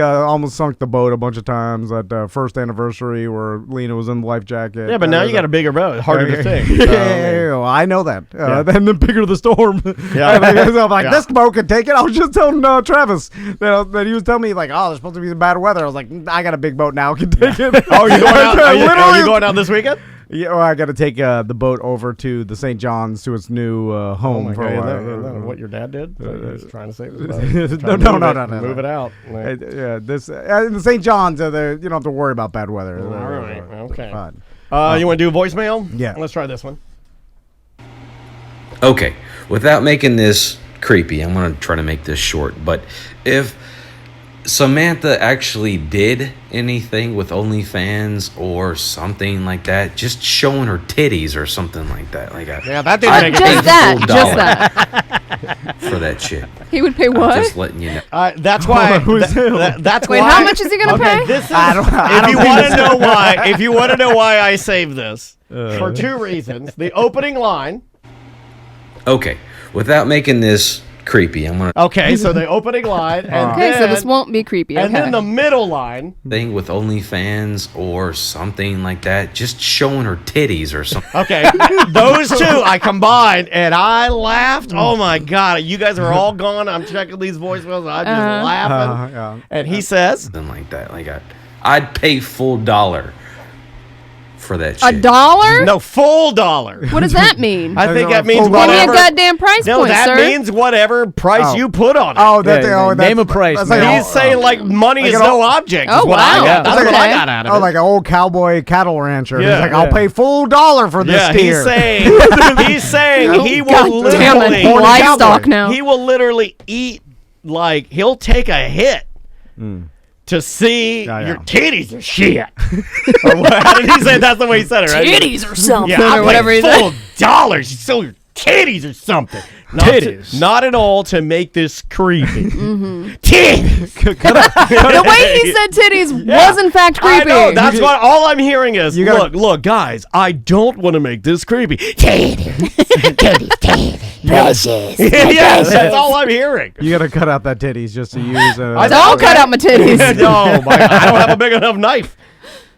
S10: Almost sunk the boat a bunch of times at first anniversary where Lena was in the life jacket.
S8: Yeah, but now you got a bigger boat, harder to sink.
S10: Yeah, I know that. Then the bigger the storm.
S8: Yeah.
S10: I'm like, this boat can take it. I was just telling Travis that he was telling me, like, there's supposed to be some bad weather. I was like, I got a big boat now. Can take it.
S8: Oh, you're going out? Are you going out this weekend?
S10: Yeah, well, I got to take the boat over to the St. John's to its new home for a while.
S8: Is that what your dad did? He's trying to save
S10: No.
S8: Move it out.
S10: This in the St. John's, you don't have to worry about bad weather.
S8: All right. Okay.
S10: You
S8: want to do a voicemail?
S10: Yeah.
S8: Let's try this one.
S15: Okay, without making this creepy, I'm going to try to make this short, but if Samantha actually did anything with OnlyFans or something like that, just showing her titties or something like that,
S8: that didn't make
S9: just that.
S15: for that shit.
S9: He would pay what?
S15: I'm just letting you know.
S8: That's why. That's
S9: Wait,
S8: why.
S9: how much is he gonna pay?
S8: This is,
S10: if
S8: you want to know why I saved this, for two reasons: the opening line.
S15: Okay, without making this creepy, I'm gonna.
S8: Okay, so the opening line. And
S9: so this won't be creepy.
S8: And then the middle line.
S15: Thing with OnlyFans or something like that, just showing her titties or something.
S8: Okay, those two I combined and I laughed. Oh my God, you guys are all gone. I'm checking these voicemails and I'm just laughing. And he says
S15: something like that. I'd pay full dollar for that shit.
S9: $1?
S8: No, full dollar.
S9: What does that mean?
S8: I think that means
S9: Give
S8: whatever.
S9: me a goddamn price point,
S8: that
S9: sir.
S8: means whatever price you put on it.
S11: Name a price.
S8: He's saying money is no object.
S9: Oh,
S8: what
S9: wow.
S8: That's what I got out of it.
S10: Like an old cowboy cattle rancher.
S8: Yeah,
S10: He's like, I'll pay full dollar for this steer.
S8: He's saying he will literally
S9: livestock now.
S8: He will literally eat he'll take a hit. To see your titties or shit. Or what? How did he say it? That's the way he said it, right?
S9: Titties or something.
S8: Yeah,
S9: or whatever he said.
S8: full dollars. You sell your titties or something. Not at all to make this creepy. Titties.
S9: The way he said titties was in fact creepy.
S8: I know. That's what all I'm hearing is, look, guys, I don't want to make this creepy. Titties. Precious. Yes, that's all I'm hearing.
S10: You got to cut out that titties just to use.
S9: Don't cut out my titties.
S8: No, I don't have a big enough knife.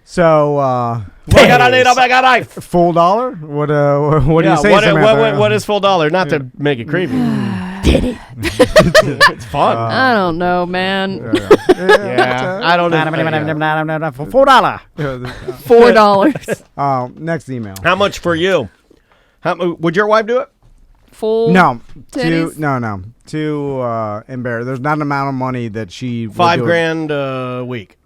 S10: So,
S8: I got a knife.
S10: Full dollar? What do you say, Samantha?
S8: What is full dollar? Not to make it creepy. Titty. It's fun.
S9: I don't know, man.
S8: I don't know.
S11: $4.
S9: $4.
S10: Next email.
S8: How much for you? Would your wife do it?
S9: Full
S10: No.
S9: titties?
S10: Too embarrassed. There's not an amount of money that she would do
S8: $5,000 a week.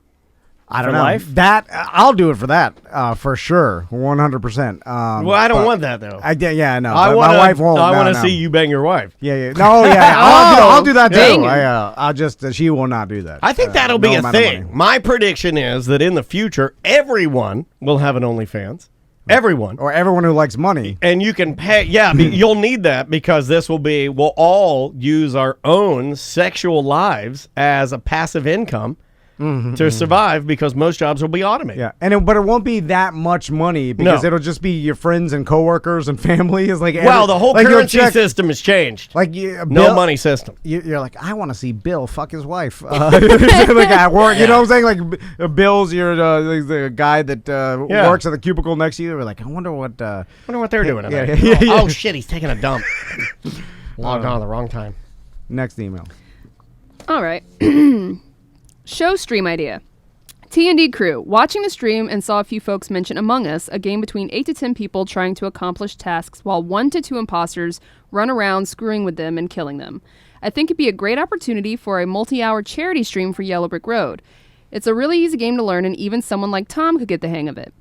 S10: I don't
S11: For
S10: know.
S11: life?
S10: That I'll do it for that for sure, 100%.
S8: Well, I don't want that though.
S10: I know.
S8: My
S10: wife won't.
S8: I want to
S10: no.
S8: see you bang your wife.
S10: Yeah. No, yeah. I'll do that too.
S9: Dang it.
S10: I'll just she will not do that.
S8: I think that'll be
S10: no
S8: a
S10: amount of
S8: thing.
S10: money.
S8: My prediction is that in the future, everyone will have an OnlyFans. Everyone.
S10: Or everyone who likes money.
S8: And you can pay. Yeah, you'll need that because we'll all use our own sexual lives as a passive income. To survive because most jobs will be automated.
S10: Yeah, but it won't be that much money because it'll just be your friends and coworkers and family. Is the
S8: whole currency system has changed. No money system.
S10: You're like, I want to see Bill fuck his wife. At work, you know what I'm saying? Bill's the guy that works at the cubicle next to you. We're like, I wonder what
S8: they're doing. Oh shit, he's taking a dump. Logged on at the wrong time.
S10: Next email.
S9: All right. Show stream idea. T&D crew, watching the stream and saw a few folks mention Among Us, a game between 8 to 10 people trying to accomplish tasks while 1 to 2 imposters run around screwing with them and killing them. I think it'd be a great opportunity for a multi-hour charity stream for Yellow Brick Road. It's a really easy game to learn and even someone like Tom could get the hang of it.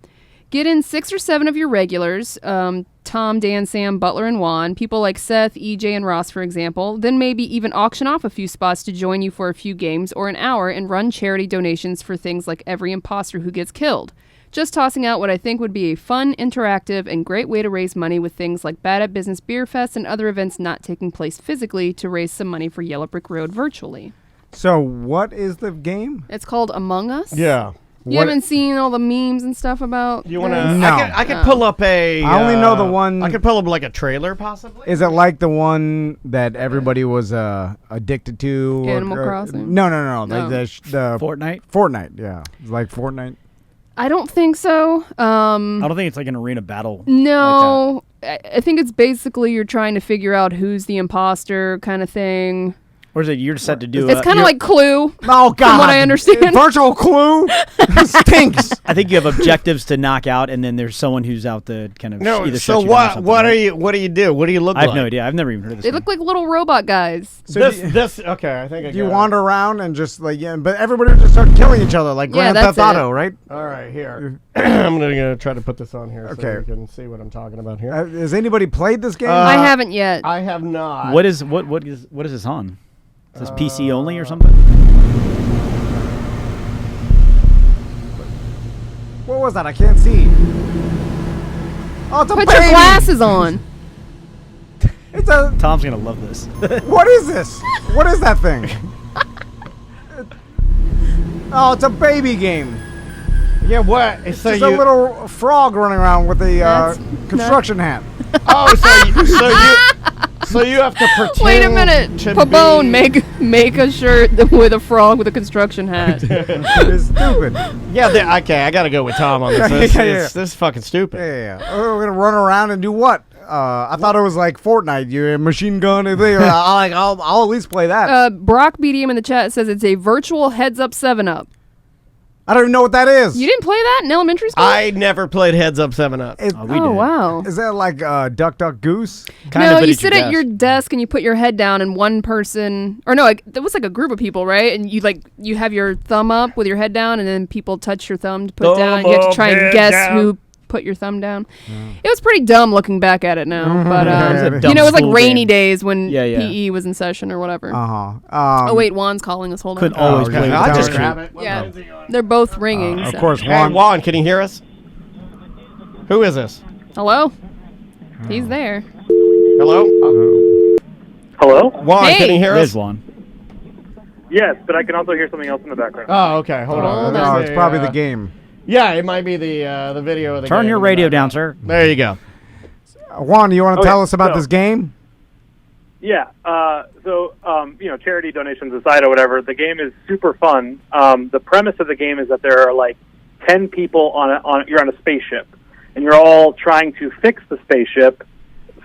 S9: Get in 6 or 7 of your regulars, Tom, Dan, Sam, Butler, and Juan, people like Seth, EJ, and Ross, for example, then maybe even auction off a few spots to join you for a few games or an hour and run charity donations for things like every imposter who gets killed. Just tossing out what I think would be a fun, interactive, and great way to raise money with things like Bad at Business Beer Fest and other events not taking place physically to raise some money for Yellow Brick Road virtually.
S10: So what is the game?
S9: It's called Among Us.
S8: Yeah.
S9: You haven't seen all the memes and stuff about
S8: You want to?
S10: No.
S8: I could pull up a.
S10: I only know the one.
S8: I could pull up like a trailer, possibly.
S10: Is it like the one that everybody was addicted to?
S9: Animal Crossing?
S10: No.
S9: No.
S10: The
S11: Fortnite?
S10: Fortnite, yeah. It's like Fortnite.
S9: I don't think so.
S11: I don't think it's like an arena battle.
S9: No. I think it's basically you're trying to figure out who's the imposter kind of thing.
S11: Or is it you're set to do
S9: It's kind of like Clue.
S10: Oh, God.
S9: From what I understand.
S10: Virtual Clue stinks.
S11: I think you have objectives to knock out, and then there's someone who's out to kind of either
S8: so
S11: shut you down or something,
S8: what
S11: right?
S8: are you? What do you do? What do you look
S11: I
S8: like?
S11: have no idea. I've never even heard of this.
S9: They look like little robot guys.
S10: So
S8: this okay. I think I
S10: Do you
S8: got it.
S10: wander around and just like but everybody just start killing each other like
S9: Yeah,
S10: Grand
S9: that's
S10: Theft Auto,
S9: it.
S10: right?
S8: All right, here. I'm gonna try to put this on here so
S10: Okay.
S8: you can see what I'm talking about here.
S10: Has anybody played this game?
S9: I haven't yet.
S8: I have not.
S11: What is this on? Is this PC only or something?
S10: What was that? I can't see. Oh, it's a
S9: Put
S10: baby.
S9: your glasses on.
S10: It's a.
S11: Tom's gonna love this.
S10: What is this? What is that thing? Oh, it's a baby game.
S8: Yeah, what?
S10: It's just a little frog running around with a construction hat.
S8: Oh, so you have to pretend.
S9: Wait a minute.
S8: to
S9: Pabone,
S8: be-
S9: make a shirt with a frog with a construction hat.
S10: It's stupid.
S8: Yeah, okay. I gotta go with Tom on this. This,
S10: Yeah.
S8: this is fucking stupid.
S10: Yeah. Oh, we're gonna run around and do what? I thought it was like Fortnite. You a machine gun and thing. I'll at least play that.
S9: Brock BDM in the chat says it's a virtual heads-up 7-Up.
S10: I don't even know what that is.
S9: You didn't play that in elementary school?
S8: I never played Heads Up 7-Up.
S9: Oh, wow.
S10: Is that like Duck Duck Goose?
S9: No, you sit at your desk and you put your head down and one person, or no, there was like a group of people, right? And you have your thumb up with your head down and then people touch your thumb to put down. You have to try and guess who put your thumb down. It was pretty dumb looking back at it now, but it was like rainy days when PE was in session or whatever. Oh wait, Juan's calling us. Hold on.
S11: Couldn't always play.
S8: I'll just grab it.
S9: Yeah, they're both ringing.
S10: Of
S9: so.
S10: course,
S8: Hey,
S10: Juan.
S8: Juan, can you hear us? Who is this?
S9: Hello. He's there.
S8: Hello?
S16: Hello?
S8: Juan,
S9: Hey.
S8: can you hear
S11: There's
S8: us?
S11: one.
S16: Yes, but I can also hear something else in the background.
S8: Oh, okay. Hold on.
S10: No, it's probably the game.
S8: Yeah, it might be the video of the
S11: Turn
S8: game.
S11: your radio down, sir.
S8: There you go.
S10: Juan, you want to
S16: Okay,
S10: tell us about
S16: so-
S10: this game?
S16: Yeah, charity donations aside or whatever, the game is super fun. The premise of the game is that there are like 10 people you're on a spaceship, and you're all trying to fix the spaceship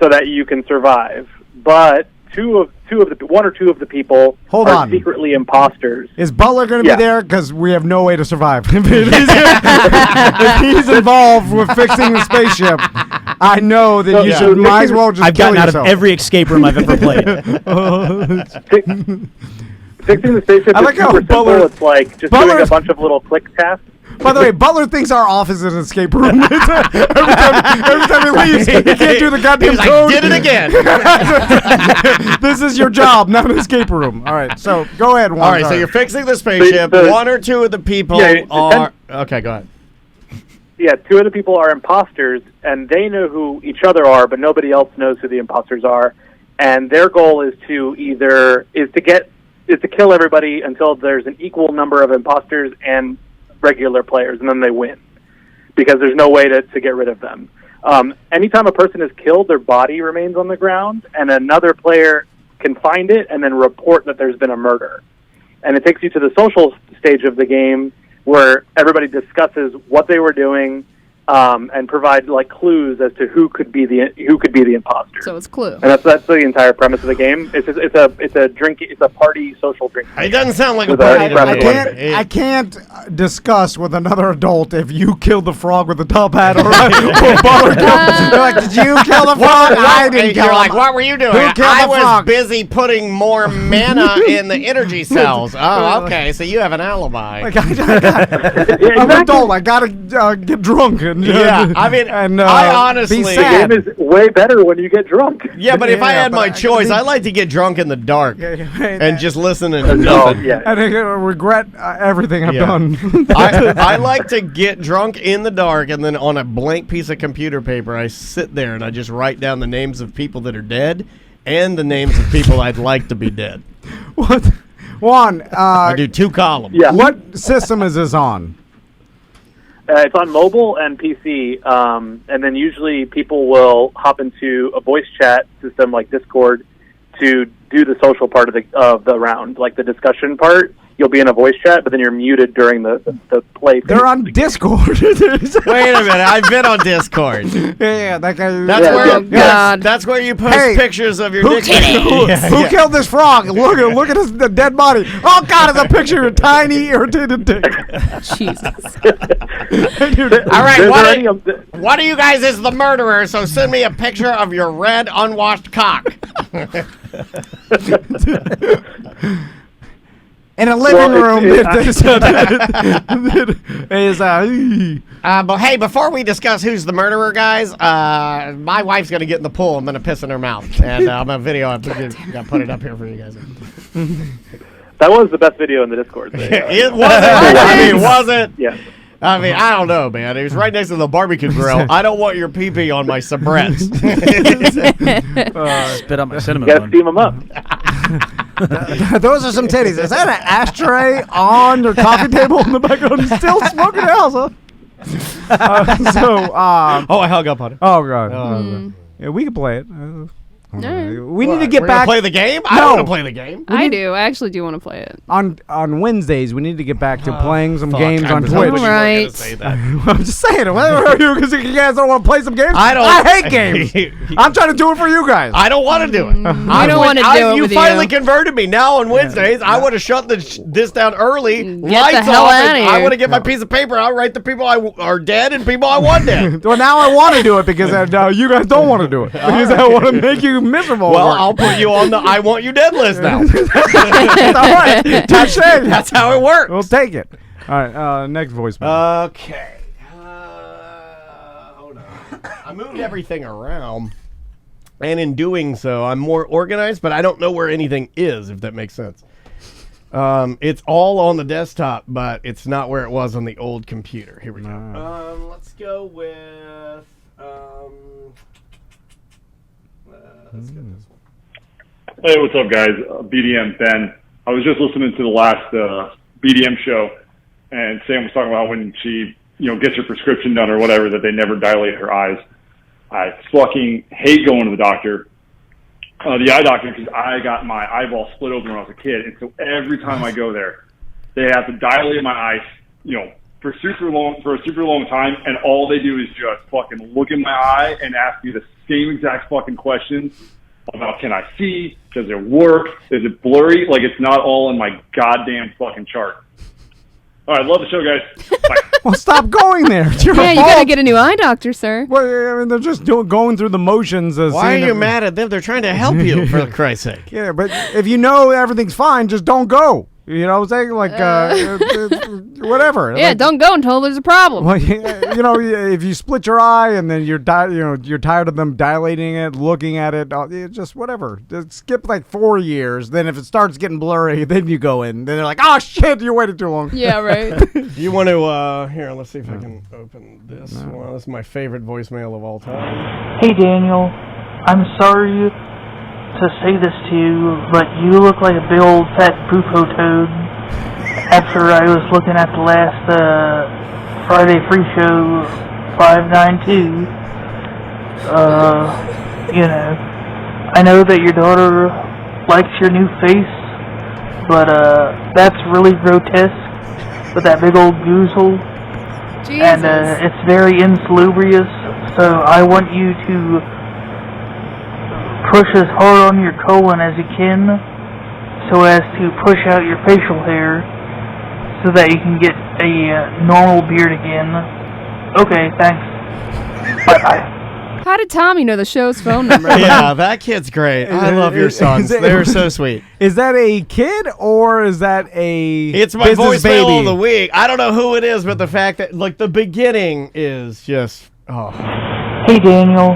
S16: so that you can survive. But one or two of the people
S10: Hold
S16: are
S10: on.
S16: secretly imposters.
S10: Is Butler going to
S16: Yeah.
S10: be there? Because we have no way to survive. If he's involved with fixing the spaceship, I know that you should might as well just
S11: I've
S10: kill
S11: gotten out
S10: yourself.
S11: of every escape room I've ever played.
S16: Fixing the spaceship
S10: I
S16: is
S10: like how
S16: super
S10: Butler-
S16: simple. It's like just doing a bunch of little click tasks.
S10: By the way, Butler thinks our office is an escape room. every time he leaves, he can't do the goddamn
S8: He's like,
S10: code.
S8: did it again.
S10: This is your job, not an escape room. All right, so go ahead, Juan.
S8: All right, so
S10: Sorry.
S8: you're fixing the spaceship. One or two of the people are... Okay, go ahead.
S16: Yeah, two of the people are imposters, and they know who each other are, but nobody else knows who the imposters are. And their goal is to kill everybody until there's an equal number of imposters and regular players, and then they win because there's no way to get rid of them. Anytime a person is killed, their body remains on the ground, and another player can find it and then report that there's been a murder. And it takes you to the social stage of the game where everybody discusses what they were doing and provide like clues as to who could be the imposter.
S9: So it's Clue.
S16: And that's the entire premise of the game. It's a party social drink.
S8: It doesn't sound like a
S16: With
S8: party.
S16: espresso.
S10: I can't discuss with another adult if you killed the frog with the top hat or Butler killed. They're like, did you kill the frog? I didn't kill
S8: You're
S10: him.
S8: like, what were you doing?
S10: Who killed
S8: I
S10: the
S8: was
S10: frog?
S8: busy putting more mana in the energy cells. Oh, okay, so you have an alibi.
S10: Like, I'm an adult. I gotta get drunk. and
S8: I honestly,
S10: be sad.
S16: The game is way better when you get drunk.
S8: Yeah, but if I had my choice, I like to get drunk in the dark and just listen and nothing.
S16: Yeah.
S10: And I regret everything I've done.
S8: I like to get drunk in the dark, and then on a blank piece of computer paper, I sit there and I just write down the names of people that are dead and the names of people I'd like to be dead.
S10: What? Juan,
S8: I do 2 columns.
S16: Yeah.
S10: What system is this on?
S16: It's on mobile and PC, and then usually people will hop into a voice chat system like Discord to do the social part of the round, like the discussion part. You'll be in a voice chat, but then you're muted during the play.
S10: They're on Discord.
S8: Wait a minute, I've been on Discord.
S10: Yeah, that guy.
S8: That's where you post pictures of your dick.
S10: Who killed this frog? Look at the dead body. Oh God, it's a picture of a tiny irritated dick.
S9: Jesus.
S8: All right, one of you guys is the murderer, so send me a picture of your red unwashed cock.
S10: In a living room.
S8: But hey, before we discuss who's the murderer, guys, my wife's going to get in the pool. I'm going to piss in her mouth. And I'm going to video. I'm going to put it up here for you guys.
S16: That was the best video in the Discord.
S8: It wasn't. Was it?
S16: Yeah.
S8: I mean, I don't know, man. It was right next to the barbecue grill. I don't want your pee-pee on my soubrette.
S11: Spit on my cinnamon
S16: You gotta
S11: bun.
S16: steam them up.
S10: Those are some titties. Is that an ashtray on your coffee table in the background? Still smoking house, huh?
S8: I hung up on it.
S10: Oh, God. Yeah, we can play it. We need to get
S8: We're
S10: back.
S8: Play the game? I don't want to play the game.
S9: I do. I actually do want to play it.
S10: On Wednesdays, we need to get back to playing some games on Twitch.
S9: All right.
S10: I'm just saying. Where are you? Because you guys don't want to play some games? I hate games. I'm trying to do it for you guys.
S8: I don't want to do it.
S9: I don't want to do it
S8: You
S9: with
S8: finally converted me. Now on Wednesdays, I want to shut this down early.
S9: Get
S8: lights
S9: the hell
S8: off.
S9: outta
S8: I
S10: here.
S8: want to get my piece of paper. I'll write the people I are dead and people I want dead.
S10: Well, now I want to do it because you guys don't want to do it. Because I want to make you miserable.
S8: Well, I'll put you on the I want you dead list now.
S10: All right. Touche.
S8: That's how it works.
S10: We'll take it. All right. Next voicemail.
S8: Okay. Hold on. I moved everything around, and in doing so, I'm more organized, but I don't know where anything is, if that makes sense. It's all on the desktop, but it's not where it was on the old computer. Here we go. Let's go with... let's get this one.
S17: Hey, what's up, guys? BDM Ben. I was just listening to the last BDM show, and Sam was talking about when she, gets her prescription done or whatever, that they never dilate her eyes. I fucking hate going to the doctor, the eye doctor, because I got my eyeball split open when I was a kid, and so every time I go there, they have to dilate my eyes, for a super long time, and all they do is just fucking look in my eye and ask me the same exact fucking questions about can I see, does it work, is it blurry, like it's not all in my goddamn fucking chart. All right, love the show, guys. Bye.
S10: Well, stop going there. It's your
S9: Yeah, you
S10: fault.
S9: gotta get a new eye doctor, sir.
S10: Well, I mean, they're just going through the motions.
S8: Why are you mad at them? They're trying to help you, for Christ's sake.
S10: Yeah, but if you know everything's fine, just don't go. You know what I'm saying? Like, whatever.
S9: Yeah,
S10: like,
S9: don't go until there's a problem.
S10: Well, if you split your eye and then you're tired of them dilating it, looking at it, just whatever. Just skip like 4 years. Then if it starts getting blurry, then you go in. Then they're like, oh shit, you waited too long.
S9: Yeah, right.
S8: You want to, here, let's see if I can open this one. This is my favorite voicemail of all time.
S18: Hey Daniel, I'm sorry to say this to you, but you look like a big old fat poopo toad. After I was looking at the last Friday Free Show 592, I know that your daughter likes your new face, but that's really grotesque with that big old goozle.
S9: Jesus.
S18: And it's very insalubrious, so I want you to push as hard on your colon as you can so as to push out your facial hair so that you can get a normal beard again. Okay, thanks. Bye-bye.
S9: How did Tommy know the show's phone number?
S8: Yeah, that kid's great. I love your sons. They're so sweet.
S10: Is that a kid or is that a
S8: It's my
S10: business
S8: voicemail
S10: baby?
S8: of the week. I don't know who it is, but the fact that like the beginning is just
S18: Hey Daniel,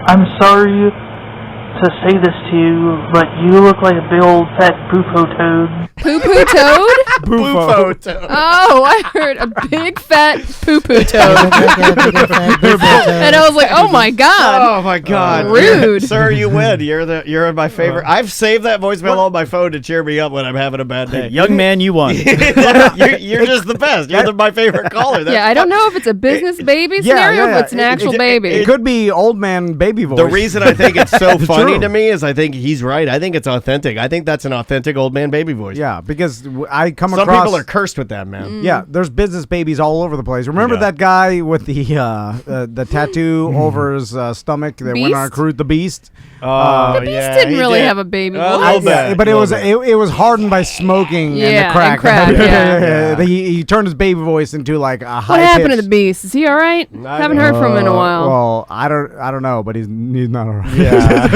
S18: I'm sorry to say this to you, but you look like a big old fat poopoo toad.
S9: Poo-poo toad?
S8: Bufo toad.
S9: Oh, I heard a big fat poo-poo toad. And I was like, oh my God.
S8: Oh my God.
S9: Rude.
S8: Sir, you win. You're my favorite. I've saved that voicemail on my phone to cheer me up when I'm having a bad day.
S11: Young man, you won.
S8: You're just the best. You're my favorite caller.
S9: Yeah, I don't know if it's a business baby scenario or if it's an actual baby.
S10: It could be old man baby voice.
S8: The reason I think it's so funny to me is I think he's right. I think it's authentic. I think that's an authentic old man baby voice.
S10: Yeah, because I come
S8: Some
S10: across...
S8: people are cursed with that, man.
S10: Yeah, there's business babies all over the place. Remember that guy with the tattoo over his stomach that went on a cruise, the Beast?
S9: The Beast didn't really have a baby voice.
S10: But it was hardened by smoking and the crack. He turned his baby voice into like a high
S9: What happened to the Beast? Is he all right? Haven't heard from him in a while.
S10: Well, I don't know, but he's not all right.
S8: Yeah.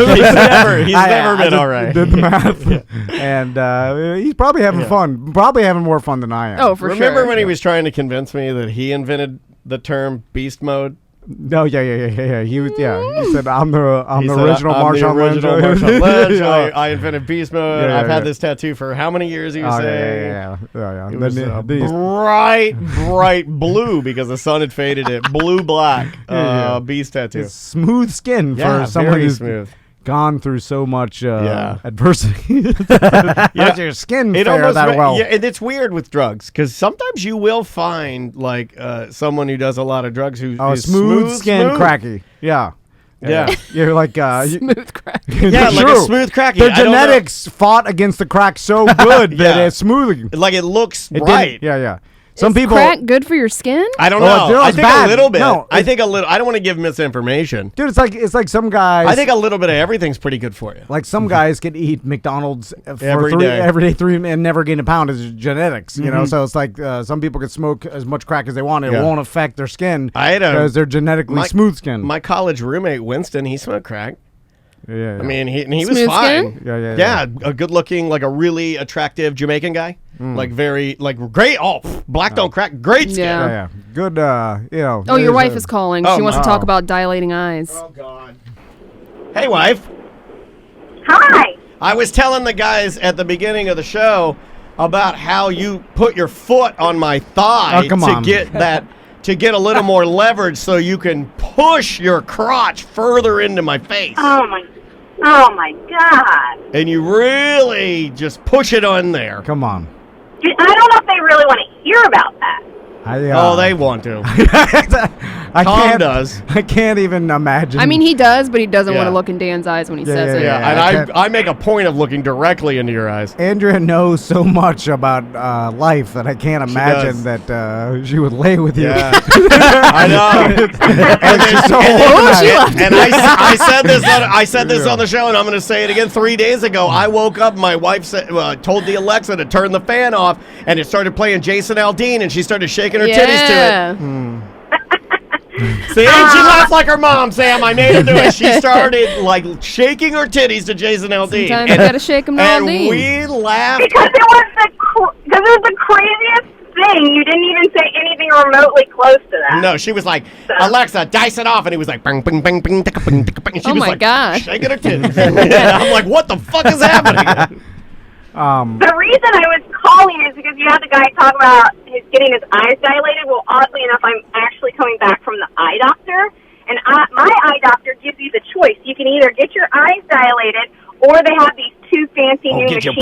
S8: he's never been all right.
S10: Did the math. And he's probably having fun. Probably having more fun than I am.
S9: Oh, for sure.
S8: Remember when he was trying to convince me that he invented the term beast mode?
S10: No, yeah. He was, He said, "I'm the original Marshawn Lynch."
S8: I invented beast mode. I've had this tattoo for how many years? He was saying.
S10: Yeah.
S8: It was bright blue because the sun had faded it. Blue black beast tattoo.
S10: It's smooth skin for someone who's
S8: smooth.
S10: Gone through so much adversity. Your skin fare that well.
S8: Yeah, and it's weird with drugs because sometimes you will find like someone who does a lot of drugs who is
S10: smooth skin, cracky. Yeah. You're like
S9: smooth crack.
S8: Yeah, like a smooth cracky.
S10: Their genetics fought against the crack so good that it's smooth.
S8: Like it looks right.
S10: Yeah.
S9: Some people crack good for your skin?
S8: I don't know. I think a little bit. No, I think a little. I don't want to give misinformation,
S10: dude. It's like some guys.
S8: I think a little bit of everything's pretty good for you.
S10: Like some guys can eat McDonald's
S8: every day
S10: and never gain a pound. It's genetics, you know. So it's like some people can smoke as much crack as they want. It won't affect their skin because they're genetically smooth skin.
S8: My college roommate Winston, he smoked crack.
S10: Yeah.
S8: I mean, he was
S9: smooth
S8: fine.
S9: Skin?
S8: Yeah, a good-looking, like a really attractive Jamaican guy. Like very, like great. Oh, black don't crack. Great skin.
S10: Yeah. Good.
S9: Oh, your wife is calling. She wants to talk about dilating eyes.
S8: Oh God. Hey, wife.
S19: Hi.
S8: I was telling the guys at the beginning of the show about how you put your foot on my thigh to get a little more leverage so you can push your crotch further into my face.
S19: Oh my God.
S8: And you really just push it on there.
S10: Come on.
S19: I don't know if they really want to hear about that.
S8: They want to.
S10: Tom
S8: does.
S10: I can't even imagine.
S9: I mean, he does, but he doesn't want to look in Dan's eyes when he says it.
S8: And I make a point of looking directly into your eyes.
S10: Andrea knows so much about life that I can't imagine that she would lay with you.
S8: Yeah. I know. And I said this on the show, and I'm going to say it again. 3 days ago, I woke up. My wife told the Alexa to turn the fan off, and it started playing Jason Aldean, and she started shaking her titties to it. See, and she laughed like her mom, Sam. I made her do it. She started like shaking her titties to Jason Aldean.
S9: Sometimes you gotta shake them to
S8: and
S9: Aldean.
S8: We laughed
S19: because it was the craziest thing. You didn't even say anything remotely close to that.
S8: No, she was like, Alexa, dice it off, and he was like, bang, bang, bang, bang, ticka, bang, ticka, bang. And she was like,
S9: gosh,
S8: shaking her titties. I'm like, what the fuck is happening?
S19: The reason I was calling is because you had the guy talk about getting his eyes dilated. Well, oddly enough, I'm actually coming back from the eye doctor, and my eye doctor gives you the choice. You can either get your eyes dilated, or they have these two fancy new machines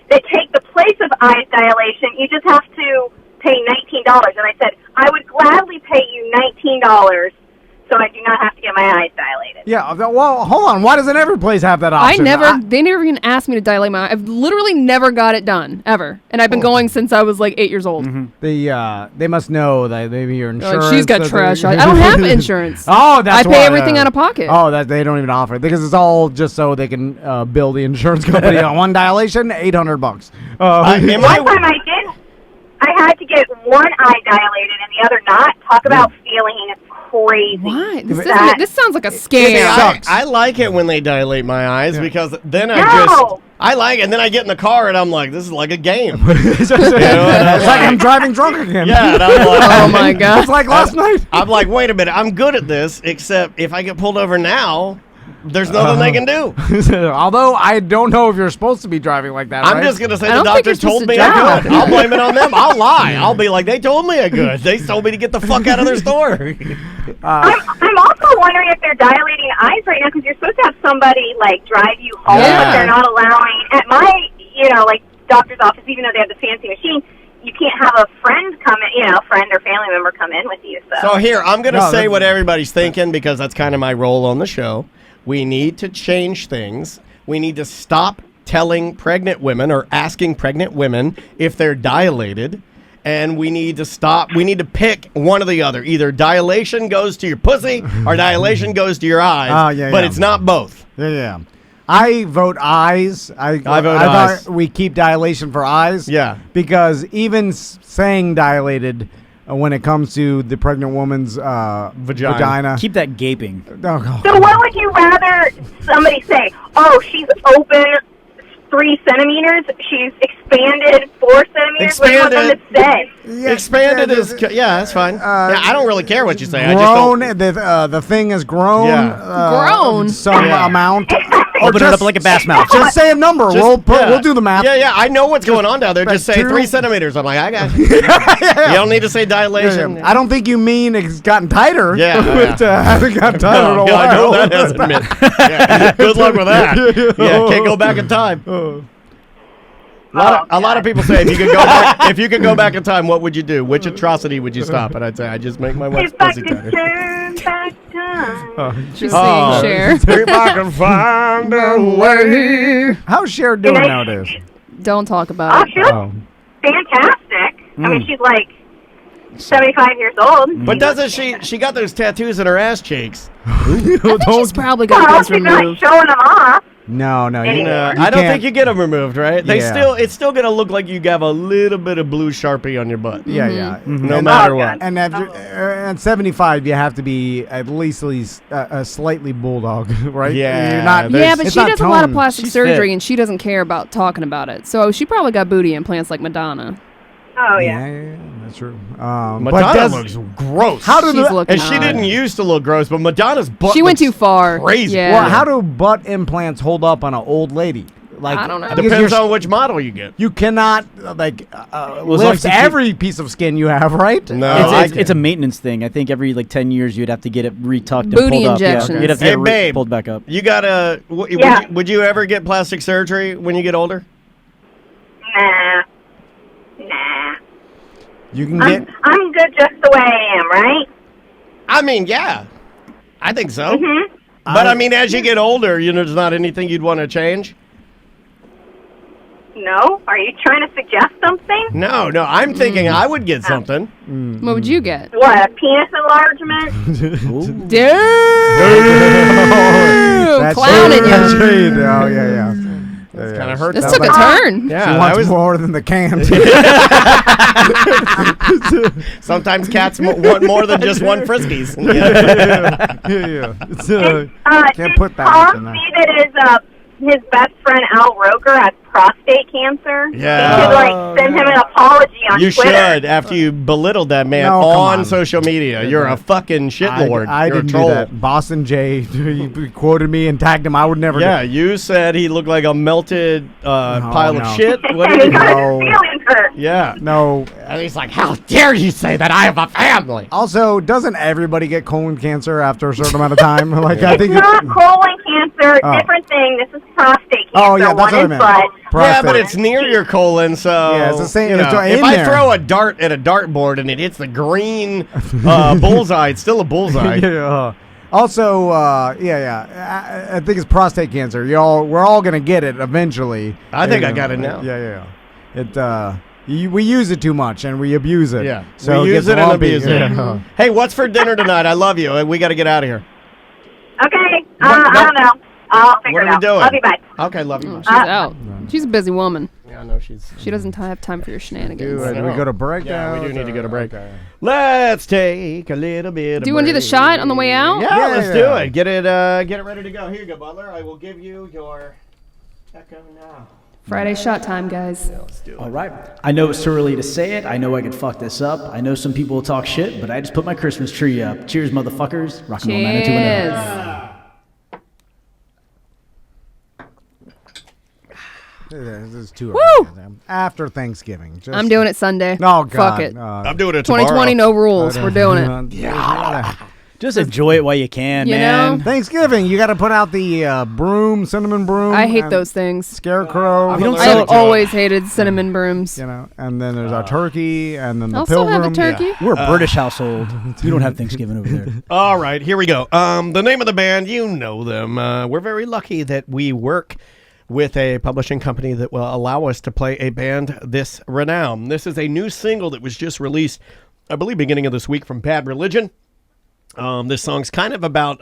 S19: that take the place of eyes dilation. You just have to pay $19. And I said, I would gladly pay you $19 so I do not have to get my eyes dilated.
S10: Yeah, well, hold on. Why doesn't every place have that option?
S9: They never even asked me to dilate my eye. I've literally never got it done, ever. And I've been going since I was like 8 years old.
S10: Mm-hmm. They must know that maybe your insurance.
S9: Like, she's got trash. I don't have insurance.
S10: Oh, that's
S9: I pay everything out of pocket.
S10: Oh, that they don't even offer it because it's all just so they can bill the insurance company on one dilation, $800.
S19: One time I did. I had to get one eye dilated and the other not. Talk about feeling crazy.
S9: Why? This,
S19: That-
S9: this sounds like a
S8: See,
S9: scam.
S8: I like it when they dilate my eyes because then I like it, and then I get in the car and I'm like, this is like a game.
S10: It's like I'm driving drunk again.
S8: Yeah, and I'm like,
S9: Oh my god.
S10: It's like last night.
S8: I'm like, wait a minute, I'm good at this, except if I get pulled over now, there's nothing they can do.
S10: Although I don't know if you're supposed to be driving like that.
S8: I'm
S10: right?
S8: just going to say
S9: I
S8: the
S9: don't think
S8: doctor
S9: you're supposed
S8: told
S9: to
S8: me I
S9: drive.
S8: could. I'll blame it on them. I'll lie. I'll be like, they told me I could. They told me to get the fuck out of their store.
S19: I'm also wondering if they're dilating eyes right now because you're supposed to have somebody like drive you home,
S8: Yeah.
S19: but they're not allowing. At my, like doctor's office, even though they have the fancy machine, you can't have a friend come in, friend or family member come in with you.
S8: So here, I'm going to say what everybody's thinking because that's kind of my role on the show. We need to change things. We need to stop telling pregnant women or asking pregnant women if they're dilated. And we need to pick one or the other. Either dilation goes to your pussy or dilation goes to your eyes. But it's not both.
S10: Yeah. I vote eyes. I vote
S8: eyes.
S10: We keep dilation for eyes.
S8: Yeah.
S10: Because even saying dilated when it comes to the pregnant woman's vagina.
S11: Keep that gaping.
S10: Oh, God.
S19: So what would you rather somebody say? Oh, she's open 3 centimeters. She's expanded 4 centimeters. What do you want them to say?
S8: Expanded is that's fine. I don't really care what you say.
S10: Grown. The thing is grown.
S8: Yeah.
S9: Grown?
S10: Some amount.
S11: Open it up like a bass mouth.
S10: Just say a number. We'll do the math.
S8: Yeah. I know what's going on down there. Just say 3 centimeters. I'm like, I got you. You don't need to say dilation.
S10: I don't think you mean it's gotten tighter.
S8: Yeah.
S10: It hasn't gotten tighter in a while.
S8: I know that hasn't been. Good luck with that. Yeah, can't go back in time. A lot of people say if you could go back in time, what would you do? Which atrocity would you stop? And I'd say I just make my wife's
S19: If I
S8: pussy
S19: could
S8: tighter.
S19: turn back time.
S9: She's saying Cher.
S8: If I can find a way.
S10: How's Cher doing nowadays?
S9: Don't talk about it.
S19: She looks fantastic. I mean, she's like 75 years old.
S8: But doesn't she got those tattoos in her ass cheeks?
S9: She's probably got
S19: Well,
S9: those
S19: she's not
S9: removed.
S19: showing them off.
S10: No.
S8: I don't think you get them removed, right?
S10: Yeah.
S8: It's still gonna look like you have a little bit of blue Sharpie on your butt.
S10: Yeah.
S8: No matter what.
S10: And at 75, you have to be at least a slightly bulldog, right?
S8: Yeah.
S10: You're not,
S9: Yeah, but
S10: it's
S9: she
S10: not
S9: does a lot of
S10: toned.
S9: plastic
S11: She's
S9: surgery
S11: fit.
S9: and she doesn't care about talking about it. So she probably got booty implants like Madonna.
S19: Oh, yeah.
S10: Yeah, that's true.
S8: Madonna looks gross.
S9: She's looking
S8: and she
S9: hot.
S8: didn't used to look gross, but Madonna's butt
S9: She went
S8: looks
S9: too far.
S8: crazy.
S9: Yeah.
S10: Well, how do butt implants hold up on an old lady? Like,
S9: I don't know.
S10: because
S8: Depends on which model you get.
S10: you cannot
S11: as long
S10: lift
S11: as you
S10: every piece of skin you have, right?
S8: No,
S11: It's a maintenance thing. I think every 10 years you'd have to get it retucked
S9: Booty
S11: and pulled up.
S9: injections.
S11: Yeah. You'd have to
S8: Hey,
S11: get it
S8: babe.
S11: pulled back up.
S8: You gotta.
S19: Yeah.
S8: Would you ever get plastic surgery when you get older?
S19: Nah.
S10: You can get.
S19: I'm good just the way I am, right?
S8: I mean, yeah, I think so.
S19: Mm-hmm.
S8: But I mean, as you get older, there's not anything you'd want to change.
S19: No? Are you trying to suggest something?
S8: No, I'm thinking I would get something.
S9: What would you get?
S19: What, a penis enlargement?
S9: Dude!
S10: That's
S9: Clowning
S10: shade.
S9: you.
S10: Shade. Oh, yeah.
S8: That's kind of hurt.
S9: This took a turn.
S8: Yeah,
S10: She
S8: that
S10: wants
S8: was
S10: more than the can.
S8: sometimes cats want more than just one Friskies.
S10: Yeah. It's, can't
S19: did
S10: put that
S19: Tom
S10: much in there.
S19: see that his best friend Al Roker has prostate cancer?
S8: Yeah.
S19: You should send him an apology on
S8: You
S19: Twitter.
S8: should, after you belittled that man
S10: No, come
S8: on
S10: on.
S8: social media. You're a fucking shitlord.
S10: I
S8: You're
S10: didn't
S8: a troll.
S10: do that. Boston Jay, he quoted me and tagged him. I would never
S8: Yeah,
S10: do
S8: you said he looked like a melted pile
S10: no.
S8: of shit. What
S19: And
S8: did
S19: he got
S10: No.
S19: his feelings hurt.
S8: Yeah.
S10: No.
S8: And he's like, how dare you say that I have a family?
S10: Also, doesn't everybody get colon cancer after a certain amount of time? Like, I
S19: It's
S10: think
S19: not colon cancer,
S10: Oh.
S19: different thing. This is prostate cancer.
S10: Oh, yeah, that's
S19: One
S10: what I
S19: is
S10: meant.
S19: butt.
S8: Yeah, but
S10: prostate.
S8: it's near your colon, so
S10: Yeah, it's the same-
S8: you know,
S10: it's
S8: if
S10: in
S8: I
S10: there.
S8: throw a dart at a dartboard and it hits the green bullseye, it's still a bullseye.
S10: Yeah. Also, I think it's prostate cancer. We're all gonna get it eventually.
S8: I think I got it now.
S10: Yeah. We use it too much and we abuse it.
S8: Yeah,
S10: So
S8: we use
S10: gets
S8: it and
S10: lumpy.
S8: abuse it.
S10: Yeah.
S8: Hey, what's for dinner tonight? I love you. We got to get out of here.
S19: Okay. I don't know. I'll figure
S8: What
S19: it
S8: are we
S19: out.
S8: doing?
S19: Love you, bye.
S8: Okay, love you.
S9: She's out. She's a busy woman.
S8: I know she
S9: doesn't have time for your shenanigans.
S10: Do we go to break now?
S8: Yeah, we do need to go to break. Okay. Let's take a little bit.
S9: Do you want to do the shot on the way out?
S8: Yeah, let's do it. Get it ready to go. Here you go, Butler. I will give you your echo now.
S9: Friday shot time, guys.
S8: Yeah, let's do it.
S11: All right. I know it's too early to say it. I know I could fuck this up. I know some people will talk shit, but I just put my Christmas tree up. Cheers, motherfuckers. Rock and roll 90210.
S10: This is too
S9: Woo!
S10: early. After Thanksgiving.
S9: I'm doing it Sunday.
S10: Oh, God.
S9: Fuck it.
S8: I'm doing it tomorrow.
S9: 2020, no rules. We're doing it.
S10: Yeah.
S11: Just enjoy it while you can,
S9: You
S11: man.
S9: know?
S10: Thanksgiving, you got to put out the broom, cinnamon broom.
S9: I hate
S10: and
S9: those things.
S10: Scarecrow.
S9: I've always hated cinnamon brooms.
S10: You know, and then there's our turkey, and then the
S9: I'll still
S10: pilgrim.
S9: have the turkey.
S11: Yeah. We're a British household. We don't have Thanksgiving over there.
S8: All right, here we go. The name of the band, you know them. We're very lucky that we work with a publishing company that will allow us to play a band this renowned. This is a new single that was just released, I believe, beginning of this week from Bad Religion. This song's kind of about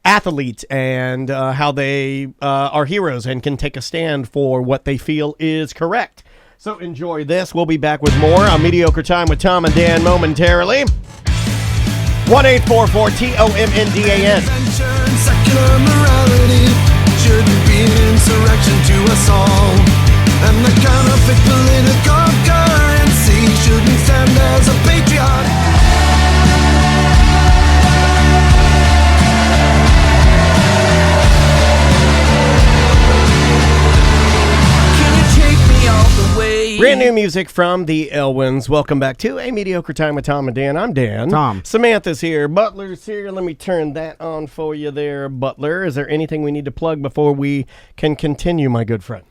S8: athletes and how they are heroes and can take a stand for what they feel is correct. So enjoy this. We'll be back with more on Mediocre Time with Tom and Dan momentarily. 1-844-TOMNDAN.
S20: Secular morality shouldn't be an insurrection to us all. And the counterfeit political currency shouldn't stand as a patriot.
S8: Brand new music from the Elwins. Welcome back to A Mediocre Time with Tom and Dan. I'm Dan.
S10: Tom.
S8: Samantha's here. Butler's here. Let me turn that on for you there, Butler. Is there anything we need to plug before we can continue, my good friend?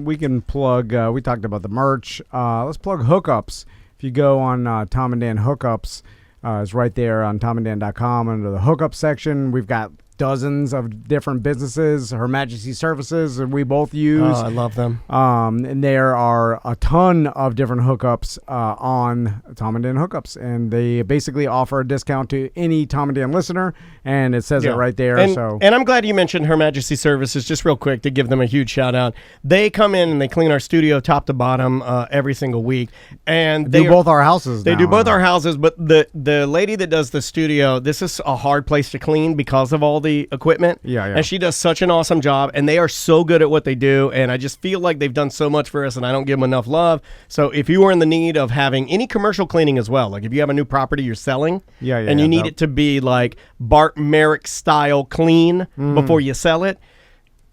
S10: We can plug, we talked about the merch. Let's plug hookups. If you go on Tom and Dan Hookups, it's right there on tomanddan.com under the hookup section. We've got dozens of different businesses, Her Majesty Services, that we both use.
S8: Oh, I love them.
S10: And there are a ton of different hookups on Tom and Dan Hookups, and they basically offer a discount to any Tom and Dan listener, and it says it right there.
S8: And I'm glad you mentioned Her Majesty Services, just real quick to give them a huge shout out. They come in and they clean our studio top to bottom every single week, and
S10: they do both our houses.
S8: They do both our houses, but the lady that does the studio, this is a hard place to clean because of all the equipment.
S10: Yeah.
S8: And she does such an awesome job, and they are so good at what they do, and I just feel like they've done so much for us, and I don't give them enough love. So if you are in the need of having any commercial cleaning as well, like if you have a new property you're selling, and you need it to be like Bart Merrick style clean before you sell it,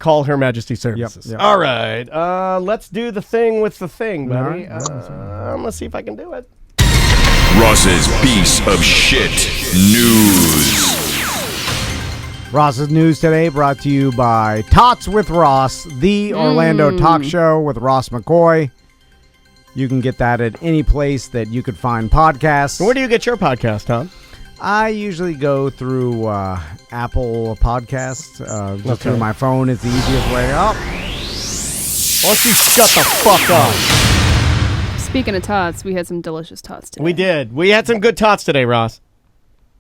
S8: call Her Majesty Services.
S10: Yep.
S8: All right, let's do the thing with the thing, buddy.
S10: Right.
S8: Let's see if I can do it.
S5: Ross's Piece of Shit News.
S10: Ross's News today brought to you by Tots with Ross, the Orlando talk show with Ross McCoy. You can get that at any place that you could find podcasts.
S8: Where do you get your podcast, Tom?
S10: I usually go through Apple Podcasts. Just through my phone is the easiest way up.
S8: Why don't you shut the fuck up?
S9: Speaking of tots, we had some delicious tots today.
S8: We did. We had some good tots today, Ross.